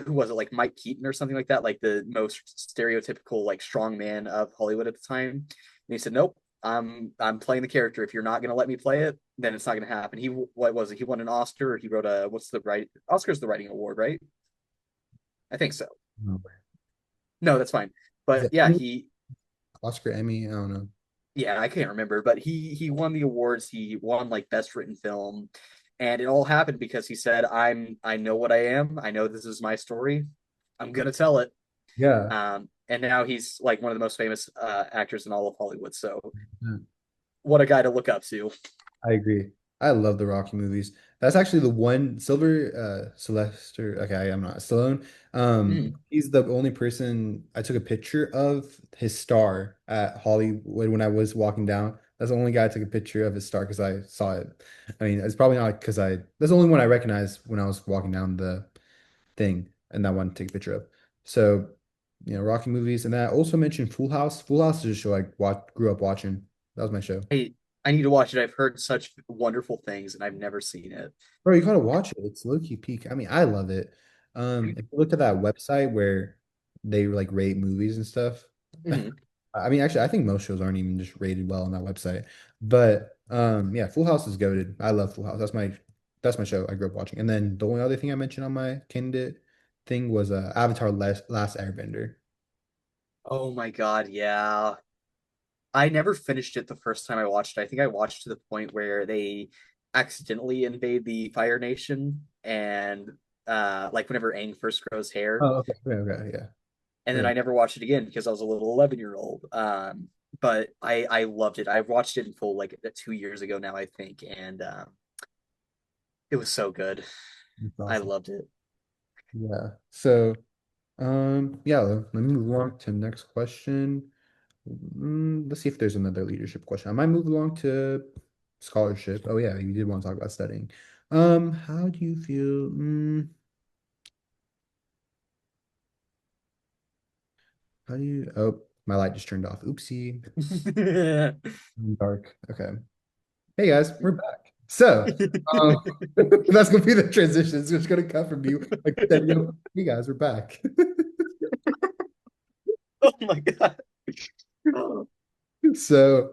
who was it? Like Mike Keaton or something like that, like the most stereotypical like strong man of Hollywood at the time. And he said, "Nope, I'm playing the character. If you're not going to let me play it, then it's not going to happen." He What was it? He won an Oscar. Or he wrote a what's the right Oscar's the writing award, right? I think so. No. No, that's fine. Is But it yeah, Emmy? Oscar, Emmy? I don't know. I can't remember, but he won the awards. He won like best written film, and it all happened because he said, I know what I am. I know this is my story. I'm gonna tell it." Yeah. And now he's like one of the most famous actors in all of Hollywood. So Yeah. what a guy to look up to. I agree. I love the Rocky movies. That's actually the one Sylvester. Okay, I'm not Stallone. Mm. He's the only person I took a picture of his star at Hollywood when I was walking down. That's the only guy I took a picture of his star because I saw it. I mean, it's probably not because I. That's the only one I recognized when I was walking down the thing, and I wanted to take a picture of. So, Rocky movies, and then I also mentioned Full House. Full House is a show I grew up watching. That was my show. I I need to watch it. I've heard such wonderful things, and I've never seen it. Bro, you gotta watch it. It's low-key peak. I mean, I love it. If you look at that website where they like rate movies and stuff, Mhm. I mean, actually, I think most shows aren't even just rated well on that website. But yeah, Full House is goated. I love Full House. That's my show I grew up watching. And then the only other thing I mentioned on my candidate thing was Avatar Last Airbender. Oh my God, yeah. I never finished it the first time I watched it. I think I watched to the point where they accidentally invade the Fire Nation and like whenever Aang first grows hair. Oh, okay, okay, okay, yeah. And then Okay. I never watched it again because I was a little 11-year-old. But I loved it. I watched it in full like 2 years ago now, I think, and it was so good. That's I awesome. loved it. Yeah. So, yeah, let me move on to the next question. Let's see if there's another leadership question. I might move along to scholarship. Oh yeah, you did want to talk about studying. How do you feel? How do you? Oh, my light just turned off. Oopsie. Dark. Okay. Hey guys, we're back. So, um, that's gonna be the transition. It's just gonna come from you. Like, that, hey guys, we're back. Oh my God. So,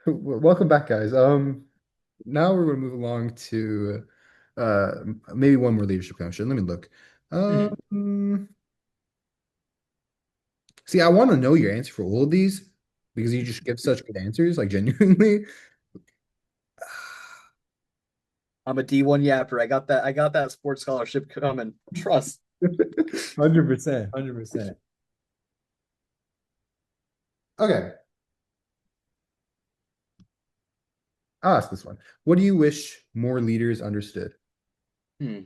welcome back, guys. Now we're gonna move along to uh maybe one more leadership question. Let me look. Mhm. Um, See, I want to know your answer for all of these because you just give such good answers, like genuinely. I'm a D1 yapper. I got that sports scholarship coming. Trust. 100%, 100%. Okay, I'll ask this one. What do you wish more leaders understood? Hmm.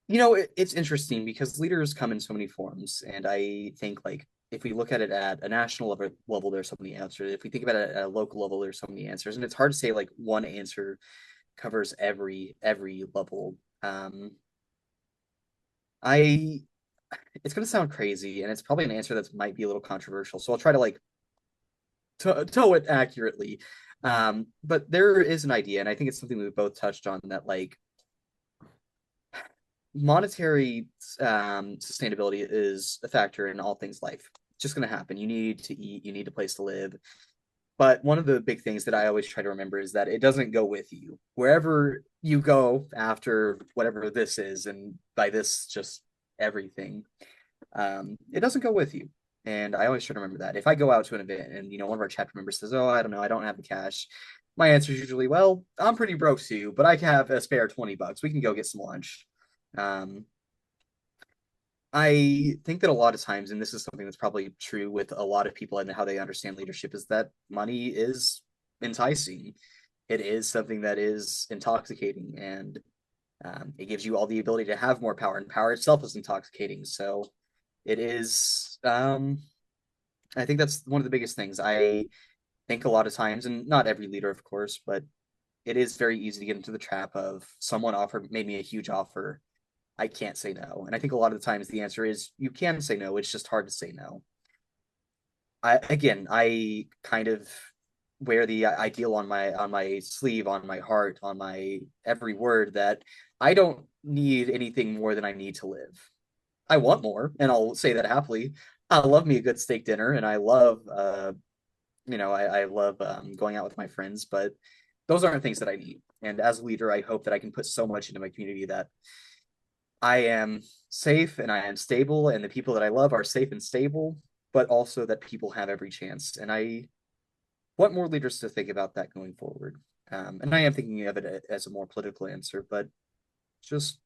It's interesting because leaders come in so many forms, and I think like if we look at it at a national level, there's so many answers. If we think about it at a local level, there's so many answers, and it's hard to say like one answer covers every level. I It's gonna sound crazy, and it's probably an answer that might be a little controversial, so I'll try to like toe it accurately. But there is an idea, and I think it's something we both touched on that like monetary sustainability is a factor in all things life. It's just going to happen. You need to eat, you need a place to live. But one of the big things that I always try to remember is that it doesn't go with you. Wherever you go after whatever this is, and by this, just everything, it doesn't go with you. And I always try to remember that. If I go out to an event and, one of our chapter members says, "Oh, I don't know, I don't have the cash," my answer is usually, "Well, I'm pretty broke too, but I can have a spare $20. We can go get some lunch." Um, I think that a lot of times, and this is something that's probably true with a lot of people and how they understand leadership, is that money is enticing. It is something that is intoxicating, and it gives you all the ability to have more power, and power itself is intoxicating. So it is. I think that's one of the biggest things. I think a lot of times, and not every leader, of course, but it is very easy to get into the trap of someone offered made me a huge offer. I can't say no. And I think a lot of the times the answer is you can say no. It's just hard to say no. I kind of wear the ideal on my sleeve, on my heart, on my every word that I don't need anything more than I need to live. I want more, and I'll say that happily. I love me a good steak dinner, and I love I love going out with my friends, but those aren't things that I need. And as a leader, I hope that I can put so much into my community that I am safe and I am stable, and the people that I love are safe and stable, but also that people have every chance. And I want more leaders to think about that going forward. And I am thinking of it as a more political answer, but just,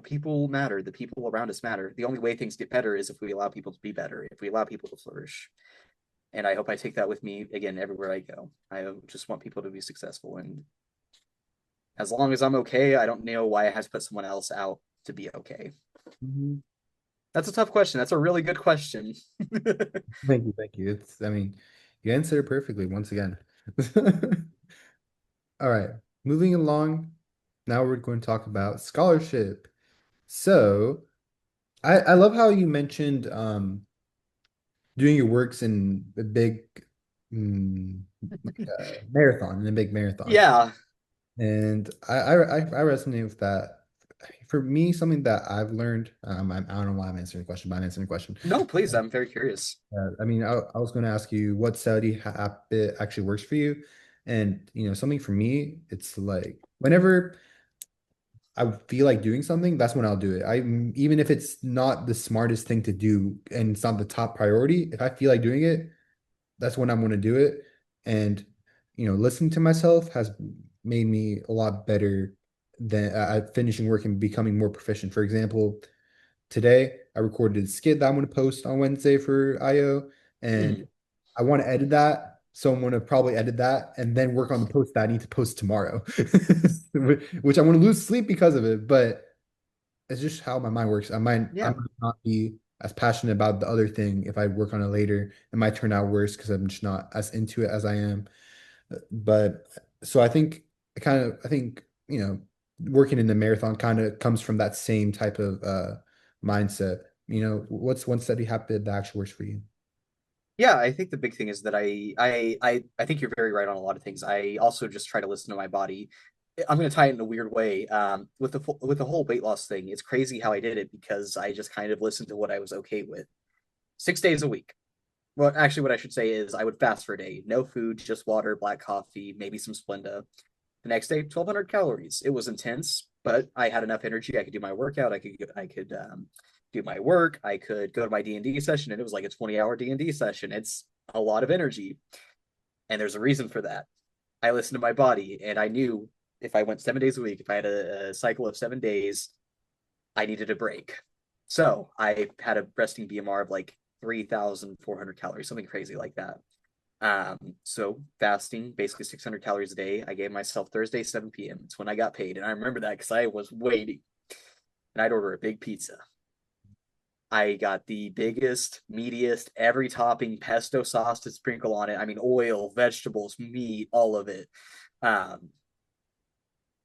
people matter. The people around us matter. The only way things get better is if we allow people to be better, if we allow people to flourish. And I hope I take that with me again everywhere I go. I just want people to be successful. And as long as I'm okay, I don't know why I have to put someone else out to be okay. Mhm. That's a tough question. That's a really good question. Thank you, thank you. I mean, you answered it perfectly once again. All right, moving along. Now we're going to talk about scholarship. So, I love how you mentioned doing your works in a big mm, like a marathon, in a big marathon. Yeah. And I resonate with that. For me, something that I've learned, I don't know why I'm answering the question, but I'm answering the question. No, please. I'm very curious. I mean, I was going to ask you what study habit actually works for you. And, something for me, it's like whenever I feel like doing something, that's when I'll do it. Even if it's not the smartest thing to do and it's not the top priority, if I feel like doing it, that's when I'm going to do it. And, listening to myself has made me a lot better than at finishing work and becoming more proficient. For example, today I recorded a skit that I'm going to post on Wednesday for IO, and Mhm. I want to edit that. So I'm going to probably edit that and then work on the post that I need to post tomorrow, which I'm going to lose sleep because of it. But it's just how my mind works. I might Yeah. not be as passionate about the other thing if I work on it later. It might turn out worse because I'm just not as into it as I am. But so I think, working in the marathon kind of comes from that same type of mindset. What's one study habit that actually works for you? Yeah, I think the big thing is that I think you're very right on a lot of things. I also just try to listen to my body. I'm going to tie it in a weird way. With the whole weight loss thing, it's crazy how I did it because I just kind of listened to what I was okay with. 6 days a week. Well, actually, what I should say is I would fast for a day. No food, just water, black coffee, maybe some Splenda. The next day, 1,200 calories. It was intense, but I had enough energy. I could do my workout. I could do my work. I could go to my D&D session, and it was like a 20-hour D&D session. It's a lot of energy, and there's a reason for that. I listened to my body, and I knew if I went 7 days a week, if I had a cycle of 7 days, I needed a break. So I had a resting BMR of like 3,400 calories, something crazy like that. So fasting, basically 600 calories a day. I gave myself Thursday, 7 p.m. It's when I got paid. And I remember that because I was waiting and I'd order a big pizza. I got the biggest, meatiest, every topping, pesto sauce to sprinkle on it. I mean, oil, vegetables, meat, all of it. Um,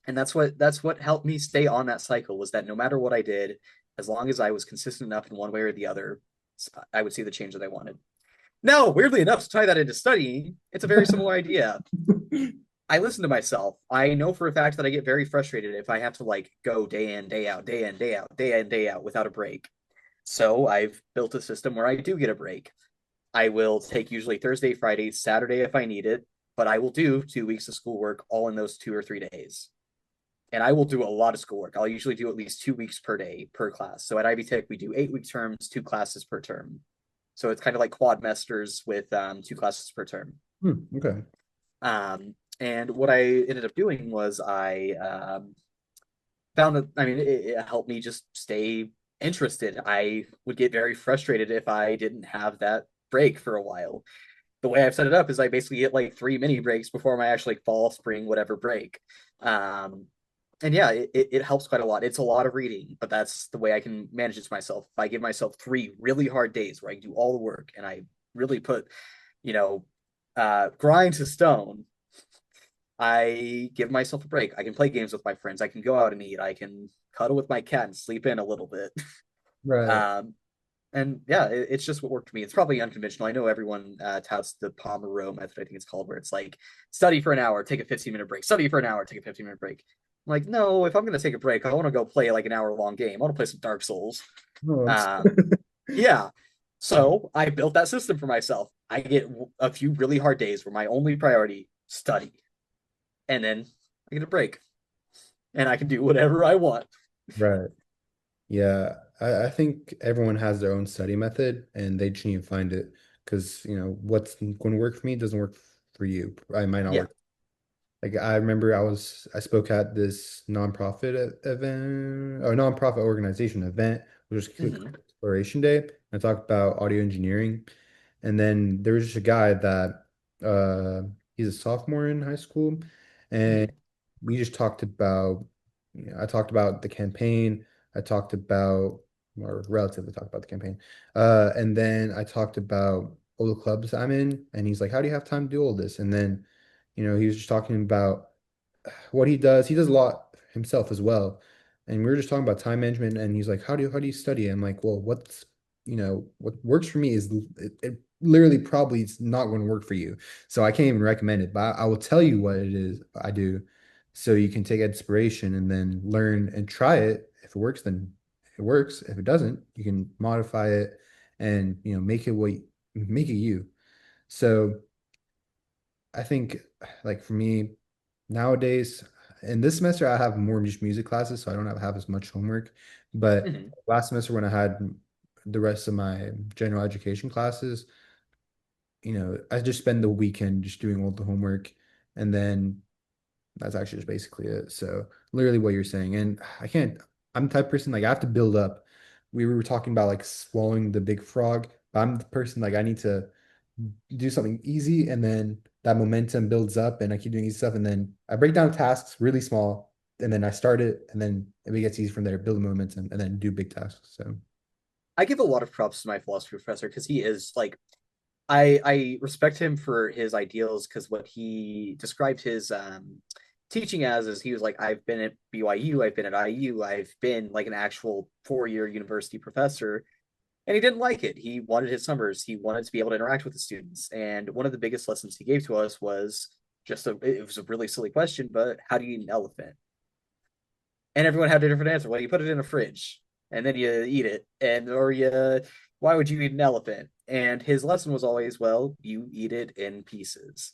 and that's what helped me stay on that cycle was that no matter what I did, as long as I was consistent enough in one way or the other, I would see the change that I wanted. Now, weirdly enough, to tie that into studying, it's a very similar idea. I listen to myself. I know for a fact that I get very frustrated if I have to like go day in, day out, day in, day out, day in, day out without a break. So I've built a system where I do get a break. I will take usually Thursday, Friday, Saturday if I need it, but I will do 2 weeks of schoolwork all in those 2 or 3 days. And I will do a lot of schoolwork. I'll usually do at least 2 weeks per day per class. So at Ivy Tech, we do 8 week terms, 2 classes per term. So it's kind of like quadmesters with 2 classes per term. Okay. And what I ended up doing was I found that, I mean, it helped me just stay interested. I would get very frustrated if I didn't have that break for a while. The way I've set it up is I basically get like three mini breaks before my actually fall, spring, whatever break. Um, and yeah, it helps quite a lot. It's a lot of reading, but that's the way I can manage it to myself. If I give myself three really hard days where I do all the work and I really put, you know, grind to stone, I give myself a break. I can play games with my friends. I can go out and eat. I can cuddle with my cat and sleep in a little bit. Right. Um, and yeah, it's just what worked for me. It's probably unconventional. I know everyone touts the Pomodoro method, I think it's called, where it's like study for an hour, take a 15-minute break, study for an hour, take a 15-minute break. I'm like, no, if I'm going to take a break, I want to go play like an hour long game. I want to play some Dark Souls. Oh, Um, yeah. So I built that system for myself. I get a few really hard days where my only priority, study. And then I get a break and I can do whatever I want. right. Yeah, I think everyone has their own study method and they just need to find it because, what's going to work for me doesn't work for you. I might not Yeah. work. Like I remember I spoke at this nonprofit event or nonprofit organization event, which was Hmm. Exploration Day. I talked about audio engineering. And then there was just a guy that uh he's a sophomore in high school, and Hmm. we just talked about, I talked about the campaign, I talked about, or relatively talked about the campaign. And then I talked about all the clubs I'm in, and he's like, "How do you have time to do all this?" And then, he was just talking about what he does. He does a lot himself as well. And we were just talking about time management, and he's like, how do you study?" I'm like, "Well, what works for me is it literally probably is not going to work for you. So I can't even recommend it, but I will tell you what it is I do so you can take inspiration and then learn and try it. If it works, then it works. If it doesn't, you can modify it and, make it you." So I think, like, for me nowadays, in this semester, I have more just music classes, so I don't have as much homework. But Hmm. last semester, when I had the rest of my general education classes, I just spend the weekend just doing all the homework, and then that's actually just basically it. So literally what you're saying, and I can't. I'm the type of person, like, I have to build up. We were talking about like swallowing the big frog, but I'm the person, like, I need to do something easy, and then that momentum builds up and I keep doing easy stuff, and then I break down tasks really small, and then I start it, and then it gets easy from there, build momentum, and then do big tasks. So I give a lot of props to my philosophy professor because he is like I respect him for his ideals because what he described his teaching as is he was like, I've been at BYU, I've been at IU, I've been like an actual 4 year university professor, and he didn't like it. He wanted his summers, he wanted to be able to interact with the students, and one of the biggest lessons he gave to us was it was a really silly question, but how do you eat an elephant? And everyone had a different answer. Well, you put it in a fridge and then you eat it, and or you why would you eat an elephant? And his lesson was always, well, you eat it in pieces.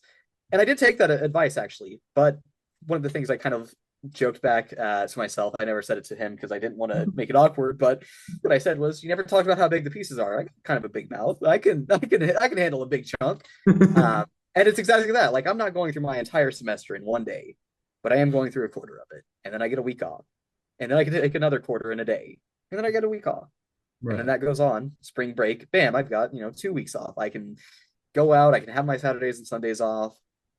And I did take that advice actually, but one of the things I kind of joked back to myself, I never said it to him because I didn't want to make it awkward. But what I said was, you never talked about how big the pieces are. I got kind of a big mouth. I can handle a big chunk. Um, and it's exactly that. Like I'm not going through my entire semester in one day, but I am going through a quarter of it, and then I get a week off, and then I can take another quarter in a day, and then I get a week off, and then right. that goes on. Spring break, bam! I've got 2 weeks off. I can go out. I can have my Saturdays and Sundays off.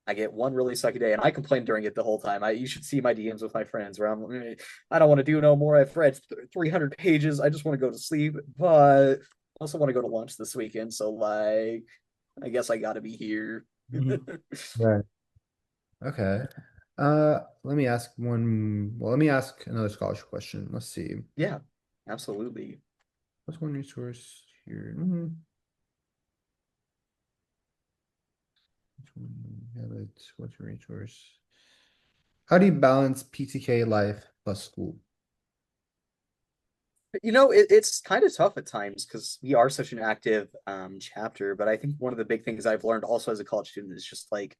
I get one really sucky day, and I complain during it the whole time. You should see my DMs with my friends where I don't want to do no more. I've read 300 pages. I just want to go to sleep, but I also want to go to lunch this weekend. So like, I guess I got to be here. Mhm. Right. Okay. Let me ask another scholarship question. Let's see. Yeah, absolutely. What's one resource here? Which one have it? What's your resource? How do you balance PTK life plus school? It's kind of tough at times because we are such an active chapter. But I think one of the big things I've learned also as a college student is just like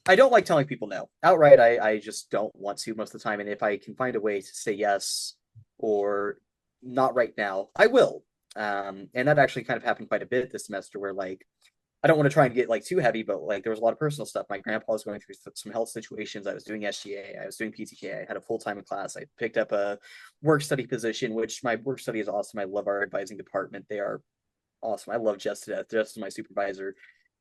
I don't like telling people no outright. I just don't want to most of the time. And if I can find a way to say yes or not right now, I will. And that actually kind of happened quite a bit this semester where like I don't want to try and get like too heavy, but like there was a lot of personal stuff. My grandpa was going through some health situations. I was doing SGA, I was doing PTK, I had a full time class. I picked up a work study position, which my work study is awesome. I love our advising department. They are awesome. I love Jess to death. Jess is my supervisor.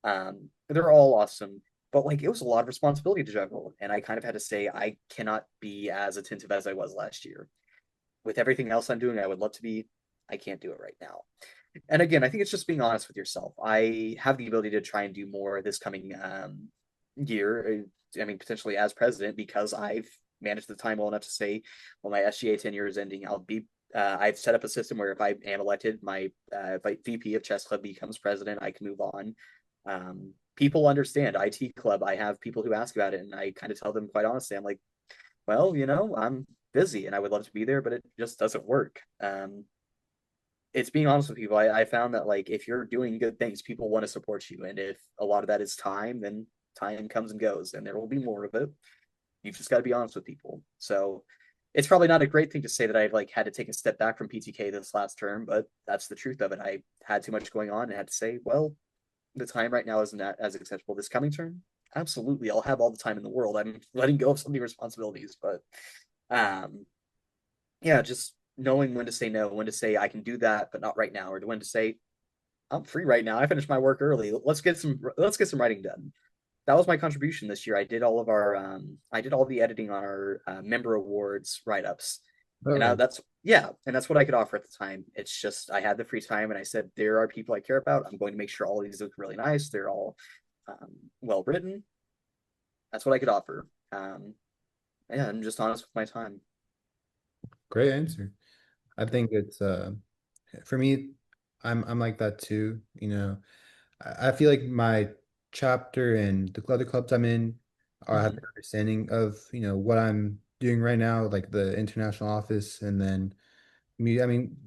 They're all awesome. But like it was a lot of responsibility to juggle. And I kind of had to say I cannot be as attentive as I was last year. With everything else I'm doing, I would love to be. I can't do it right now. And again, I think it's just being honest with yourself. I have the ability to try and do more this coming year. I mean, potentially as president, because I've managed the time well enough to say, well, my SGA tenure is ending. I've set up a system where if I am elected, my VP of chess club becomes president, I can move on. People understand IT club. I have people who ask about it, and I kind of tell them quite honestly, I'm like, well, I'm busy and I would love to be there, but it just doesn't work. It's being honest with people. I found that like if you're doing good things, people want to support you, and if a lot of that is time, then time comes and goes, and there will be more of it. You've just got to be honest with people. So it's probably not a great thing to say that I've like had to take a step back from PTK this last term, but that's the truth of it. I had too much going on and had to say, well, the time right now isn't as acceptable. This coming term, absolutely, I'll have all the time in the world. I'm letting go of some of the responsibilities, but um, yeah, just knowing when to say no, when to say I can do that, but not right now, or when to say I'm free right now. I finished my work early. Let's get some writing done. That was my contribution this year. I did all the editing on our member awards write ups, and Oh, that's what I could offer at the time. It's just I had the free time, and I said there are people I care about. I'm going to make sure all of these look really nice. They're all well written. That's what I could offer. Yeah, I'm just honest with my time. great answer. I think it's for me, I'm like that too. I feel like my chapter and the other clubs I'm in are have Mm-hmm. an understanding of, what I'm doing right now, like the international office, and then me. I mean,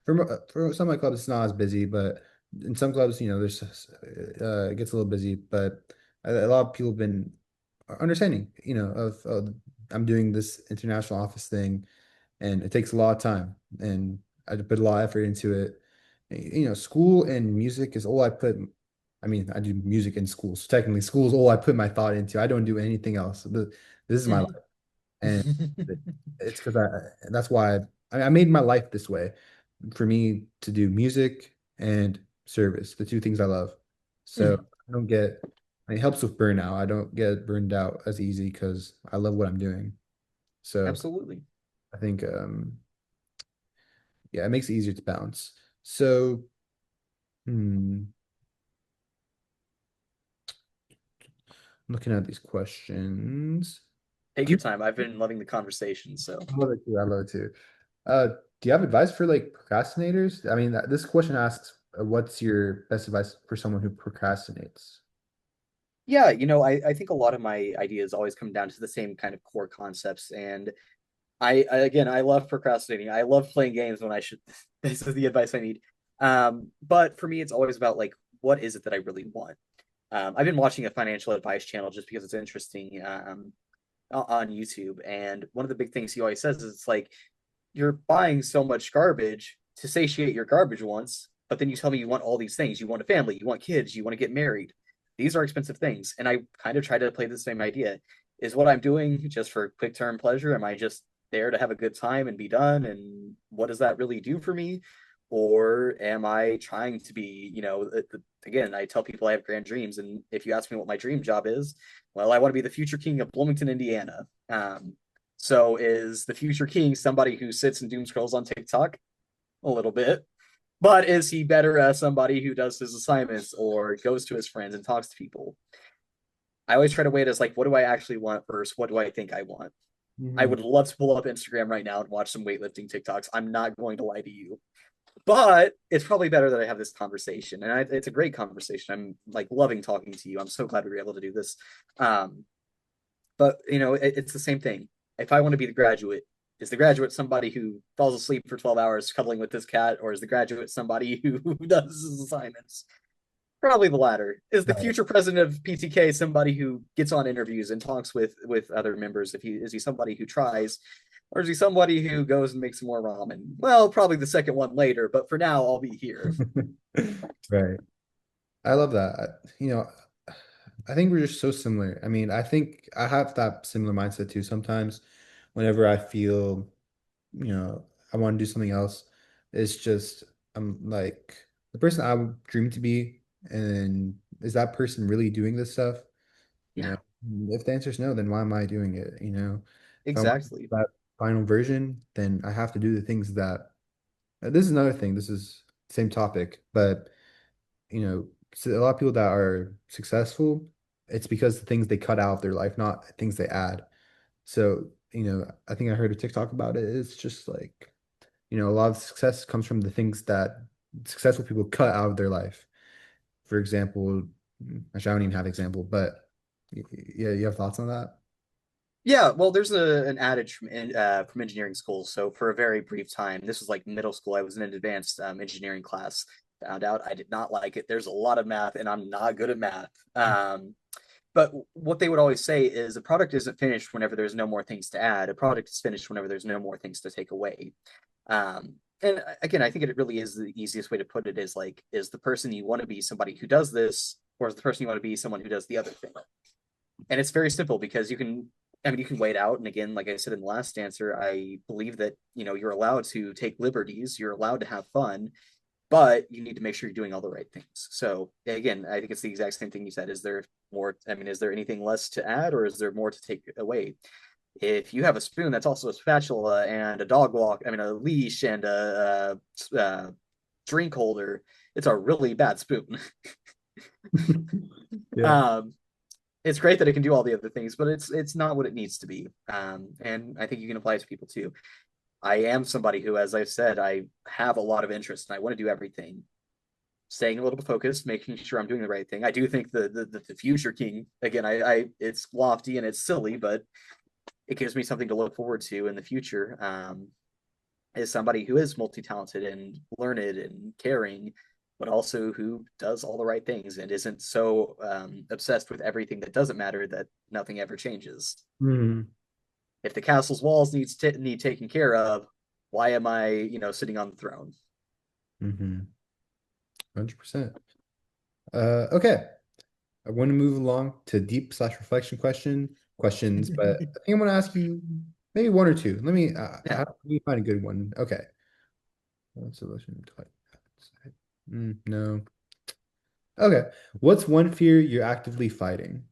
for some of my clubs, it's not as busy, but in some clubs, there's it gets a little busy, but a lot of people have been understanding, of I'm doing this international office thing, and it takes a lot of time, and I put a lot of effort into it. School and music is all I put. I mean, I do music in school, so technically, school is all I put my thought into. I don't do anything else. This is my life, and it's because that's why I made my life this way for me to do music and service, the two things I love. So Mm-hmm. I don't get. It helps with burnout. I don't get burned out as easy because I love what I'm doing. So Absolutely. I think yeah, it makes it easier to balance. So, hmm, looking at these questions. Take Do your you, time. I've been loving the conversation. So, I love it too. I love it too. Uh, do you have advice for like procrastinators? I mean, this question asks, what's your best advice for someone who procrastinates? yeah, I think a lot of my ideas always come down to the same kind of core concepts. And again, I love procrastinating. I love playing games when I should. This is the advice I need. But for me, it's always about like, what is it that I really want? I've been watching a financial advice channel just because it's interesting on YouTube. And one of the big things he always says is it's like, you're buying so much garbage to satiate your garbage wants, but then you tell me you want all these things. You want a family, you want kids, you want to get married. These are expensive things. And I kind of try to play the same idea. Is what I'm doing just for quick term pleasure? Am I just there to have a good time and be done? And what does that really do for me? Or am I trying to be, again, I tell people I have grand dreams. And if you ask me what my dream job is, well, I want to be the future king of Bloomington, Indiana. So is the future king somebody who sits and doom scrolls on TikTok? A little bit. But is he better as somebody who does his assignments or goes to his friends and talks to people? I always try to weigh it as like, what do I actually want versus what do I think I want? I Mhm. would love to pull up Instagram right now and watch some weightlifting TikToks. I'm not going to lie to you. But it's probably better that I have this conversation. And it's a great conversation. I'm like loving talking to you. I'm so glad we were able to do this. Um, but it's the same thing. If I want to be the graduate, is the graduate somebody who falls asleep for 12 hours cuddling with this cat, or is the graduate somebody who does his assignments? Probably the latter. Is the Right. future president of PTK somebody who gets on interviews and talks with other members? If he is he somebody who tries, or is he somebody who goes and makes some more ramen? Well, probably the second one later, but for now, I'll be here. Right. I love that. I think we're just so similar. I mean, I think I have that similar mindset too. Sometimes whenever I feel, I want to do something else, it's just I'm like the person I would dream to be, and is that person really doing this stuff? You Yeah, know, if the answer is no, then why am I doing it? If I want exactly. that final version, then I have to do the things that this is another thing. This is same topic, but so a lot of people that are successful, it's because the things they cut out of their life, not things they add. So, I think I heard a TikTok about it. It's just like, a lot of success comes from the things that successful people cut out of their life. For example, actually, I don't even have example, but yeah, you have thoughts on that? Yeah, well, there's an adage from engineering school. So for a very brief time, this was like middle school. I was in an advanced engineering class. Found out I did not like it. There's a lot of math, and I'm not good at math. But what they would always say is a product isn't finished whenever there's no more things to add. A product is finished whenever there's no more things to take away. And again, I think it really is the easiest way to put it is like, is the person you want to be somebody who does this, or is the person you want to be someone who does the other thing? And it's very simple because I mean, you can wait out. And again, like I said in the last answer, I believe that, you're allowed to take liberties, you're allowed to have fun, but you need to make sure you're doing all the right things. So again, I think it's the exact same thing you said. Is there more? I mean, is there anything less to add, or is there more to take away? If you have a spoon that's also a spatula and a dog walk, I mean, a leash and a drink holder, it's a really bad spoon. Yeah. um, it's great that it can do all the other things, but it's not what it needs to be. And I think you can apply it to people too. I am somebody who, as I've said, I have a lot of interest and I want to do everything. Staying a little bit focused, making sure I'm doing the right thing. I do think the future king again. I it's lofty and it's silly, but it gives me something to look forward to in the future. Is somebody who is multi-talented and learned and caring, but also who does all the right things and isn't so obsessed with everything that doesn't matter that nothing ever changes. Hmm. If the castle's walls need taken care of, why am I sitting on the throne? Hmm. 100%. Okay. I want to move along to deep slash reflection questions, but I think I'm going to ask you maybe one or two. Yeah. Let me find a good one. Okay. What's the solution to no. Okay. What's one fear you're actively fighting?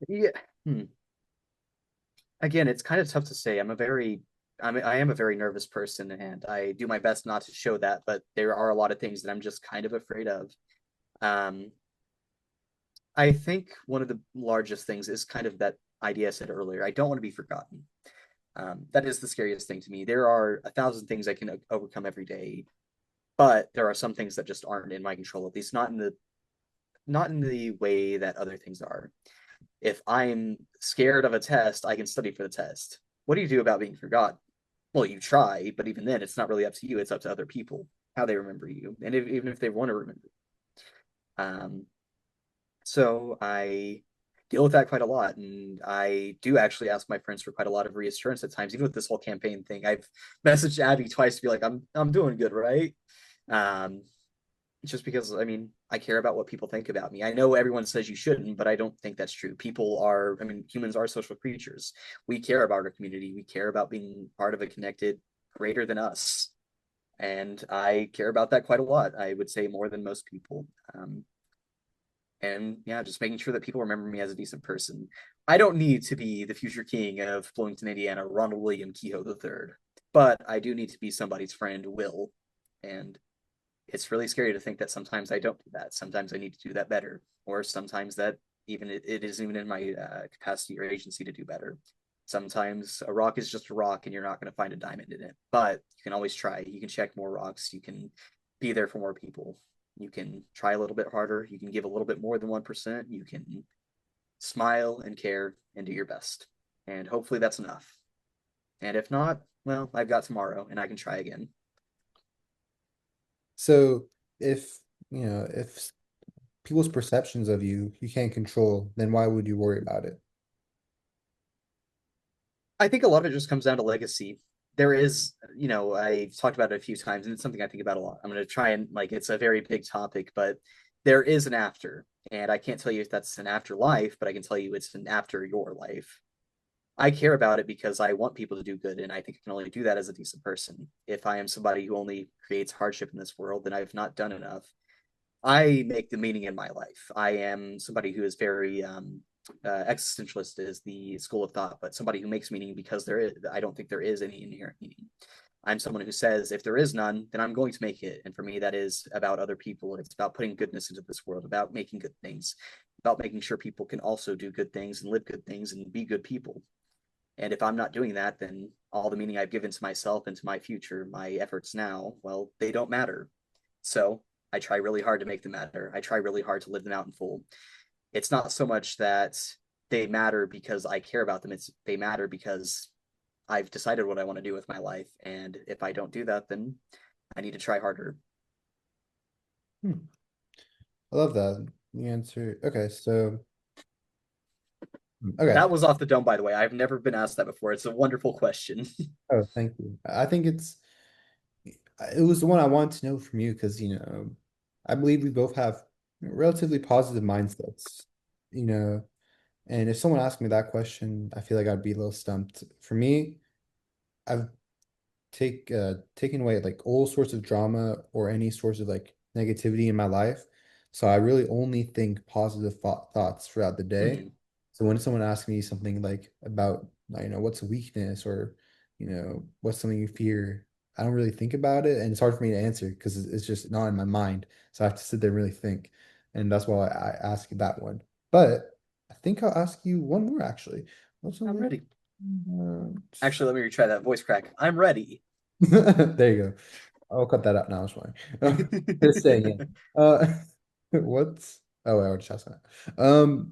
Yeah. Hmm. Again, it's kind of tough to say. I am a very nervous person, and I do my best not to show that. But there are a lot of things that I'm just kind of afraid of. Um, I think one of the largest things is kind of that idea I said earlier. I don't want to be forgotten. That is the scariest thing to me. There are a thousand things I can overcome every day, but there are some things that just aren't in my control. At least not in the way that other things are. If I'm scared of a test, I can study for the test. What do you do about being forgotten? Well, you try, but even then, it's not really up to you. It's up to other people how they remember you, and even if they want to remember. Um, so I deal with that quite a lot, and I do actually ask my friends for quite a lot of reassurance at times. Even with this whole campaign thing, I've messaged Abby twice to be like, I'm doing good, right?" Um, just because I mean I care about what people think about me. I know everyone says you shouldn't, but I don't think that's true. People are, I mean, humans are social creatures. We care about our community. We care about being part of a connected greater than us. And I care about that quite a lot. I would say more than most people. And yeah, just making sure that people remember me as a decent person. I don't need to be the future king of Bloomington, Indiana, Ronald William Kehoe III, but I do need to be somebody's friend, Will. And it's really scary to think that sometimes I don't do that. Sometimes I need to do that better, or sometimes that even it isn't even in my capacity or agency to do better. Sometimes a rock is just a rock, and you're not going to find a diamond in it. But you can always try. You can check more rocks. You can be there for more people. You can try a little bit harder. You can give a little bit more than 1%. You can smile and care and do your best. And hopefully that's enough. And if not, well, I've got tomorrow and I can try again. So if, if people's perceptions of you can't control, then why would you worry about it? I think a lot of it just comes down to legacy. there is, I've talked about it a few times, and it's something I think about a lot. I'm going to try and like, it's a very big topic, but there is an after. And I can't tell you if that's an afterlife, but I can tell you it's an after your life. I care about it because I want people to do good, and I think I can only do that as a decent person. If I am somebody who only creates hardship in this world, then I've not done enough. I make the meaning in my life. I am somebody who is very existentialist is the school of thought, but somebody who makes meaning because I don't think there is any inherent meaning. I'm someone who says if there is none, then I'm going to make it. And for me, that is about other people. It's about putting goodness into this world, about making good things, about making sure people can also do good things and live good things and be good people. And if I'm not doing that, then all the meaning I've given to myself and to my future, my efforts now, well, they don't matter. So I try really hard to make them matter. I try really hard to live them out in full. It's not so much that they matter because I care about them. It's they matter because I've decided what I want to do with my life. And if I don't do that, then I need to try harder. Hmm. I love that. The answer. Okay, so okay. That was off the dome, by the way. I've never been asked that before. It's a wonderful question. Oh, thank you. I think it was the one I wanted to know from you because, I believe we both have relatively positive mindsets, you know, and if someone asked me that question, I feel like I'd be a little stumped. For me, I've taken away like all sorts of drama or any sorts of like negativity in my life. So I really only think positive thoughts throughout the day. Hmm. So when someone asks me something like about, what's a weakness or, what's something you fear, I don't really think about it. And it's hard for me to answer because it's just not in my mind. So I have to sit there and really think. And that's why I ask you that one. But I think I'll ask you one more actually. What's I'm something? ready. Uh, Actually, let me retry that voice crack. I'm ready. there you go. I'll cut that out now. It's fine. Just saying it. Uh, what's? Oh, I already asked that.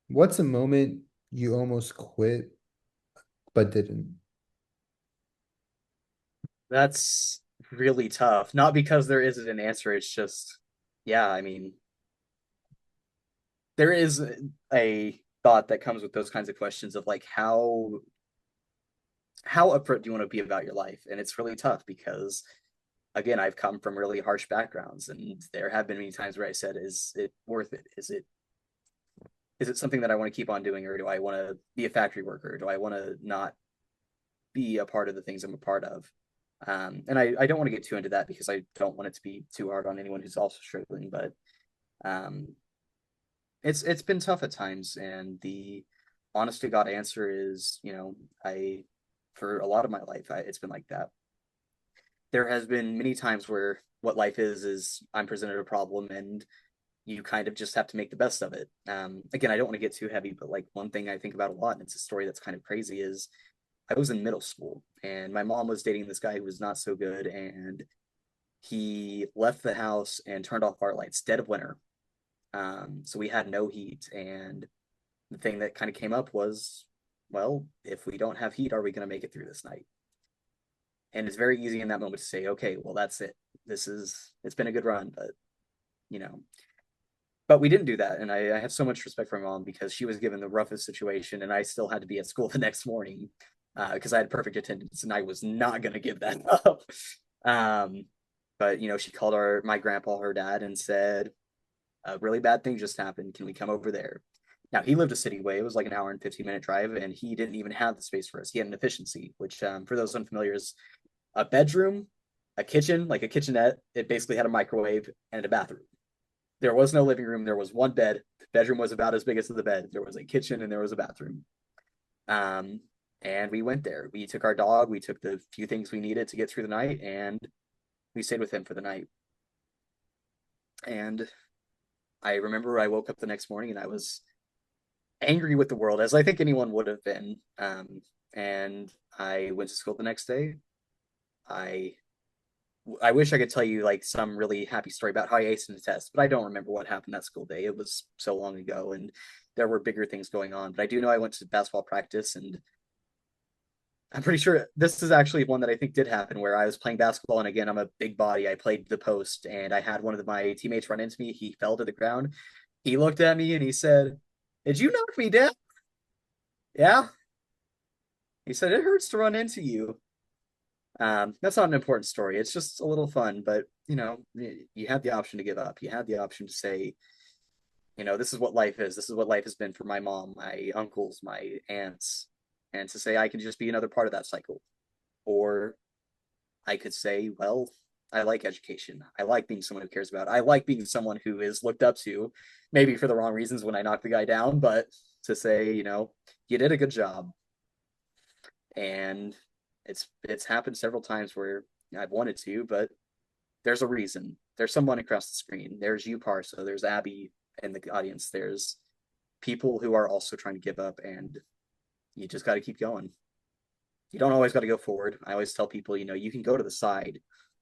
What's a moment you almost quit but didn't? That's really tough. Not because there isn't an answer. It's just, yeah, I mean, there is a thought that comes with those kinds of questions of like how upfront do you want to be about your life? And it's really tough because again, I've come from really harsh backgrounds, and there have been many times where I said, "Is it worth it? Is it something that I want to keep on doing, or do I want to be a factory worker? Do I want to not be a part of the things I'm a part of?" And I don't want to get too into that because I don't want it to be too hard on anyone who's also struggling. But um, it's been tough at times, and the honest to God answer is, I for a lot of my life, it's been like that. There has been many times where what life is I'm presented a problem and you kind of just have to make the best of it. Again, I don't want to get too heavy, but like one thing I think about a lot, and it's a story that's kind of crazy, is I was in middle school and my mom was dating this guy who was not so good, and he left the house and turned off our lights dead of winter. So we had no heat, and the thing that kind of came up was, well, if we don't have heat, are we going to make it through this night? And it's very easy in that moment to say, okay, well, that's it. It's been a good run, but you know, but we didn't do that. And I have so much respect for my mom because she was given the roughest situation, and I still had to be at school the next morning because I had perfect attendance, and I was not going to give that up. Um, but she called my grandpa, her dad, and said, "A really bad thing just happened. Can we come over there?" Now he lived a city way. It was like an hour and 15-minute drive, and he didn't even have the space for us. He had an efficiency, which for those unfamiliar is a bedroom, a kitchen, like a kitchenette. It basically had a microwave and a bathroom. There was no living room. There was one bed. The bedroom was about as big as the bed. There was a kitchen and there was a bathroom. Um, and we went there. We took our dog. We took the few things we needed to get through the night, and we stayed with him for the night. And I remember I woke up the next morning and I was angry with the world, as I think anyone would have been. And I went to school the next day. I I wish I could tell you like some really happy story about how I aced in the test, but I don't remember what happened that school day. It was so long ago, and there were bigger things going on. But I do know I went to basketball practice, and I'm pretty sure this is actually one that I think did happen where I was playing basketball, and again, I'm a big body. I played the post, and I had one of my teammates run into me. He fell to the ground. He looked at me and he said, "Did you knock me down?" Yeah. He said, "It hurts to run into you." That's not an important story. It's just a little fun, but you had the option to give up. You had the option to say, this is what life is. This is what life has been for my mom, my uncles, my aunts, and to say I can just be another part of that cycle. Or I could say, well, I like education. I like being someone who cares about it. I like being someone who is looked up to, maybe for the wrong reasons when I knocked the guy down, but to say, you did a good job. And it's happened several times where I've wanted to, but there's a reason. There's someone across the screen. There's you, Parsa. There's Abby in the audience. There's people who are also trying to give up, and you just got to keep going. You don't always got to go forward. I always tell people, you can go to the side.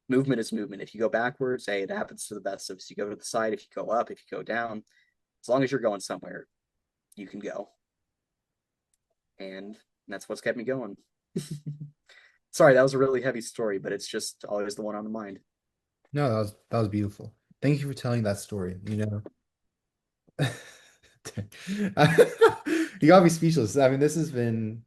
Movement is movement. If you go backwards, hey, it happens to the best of us. You go to the side. If you go up, if you go down, as long as you're going somewhere, you can go. And that's what's kept me going. Sorry, that was a really heavy story, but it's just always the one on the mind. No, that was beautiful. Thank you for telling that story. You got me speechless. I mean, this has been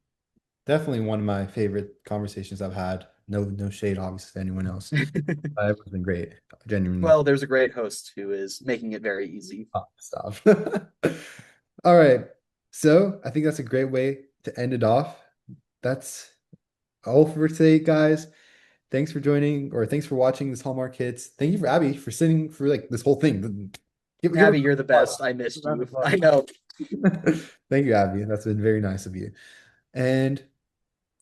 definitely one of my favorite conversations I've had. No shade, obviously, to anyone else. It's been great, genuinely. Well, there's a great host who is making it very easy. Stop. All right. So I think that's a great way to end it off. That's all for today, guys. Thanks for joining, or thanks for watching this Hallmark Hits. Thank you for Abby for sitting for like this whole thing. Give her Abby, you're the best. I a missed round you. of I applause. know. Thank you, Abby. That's been very nice of you. And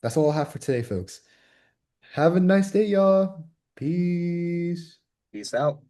that's all I have for today, folks. Have a nice day, y'all. Peace. Peace out.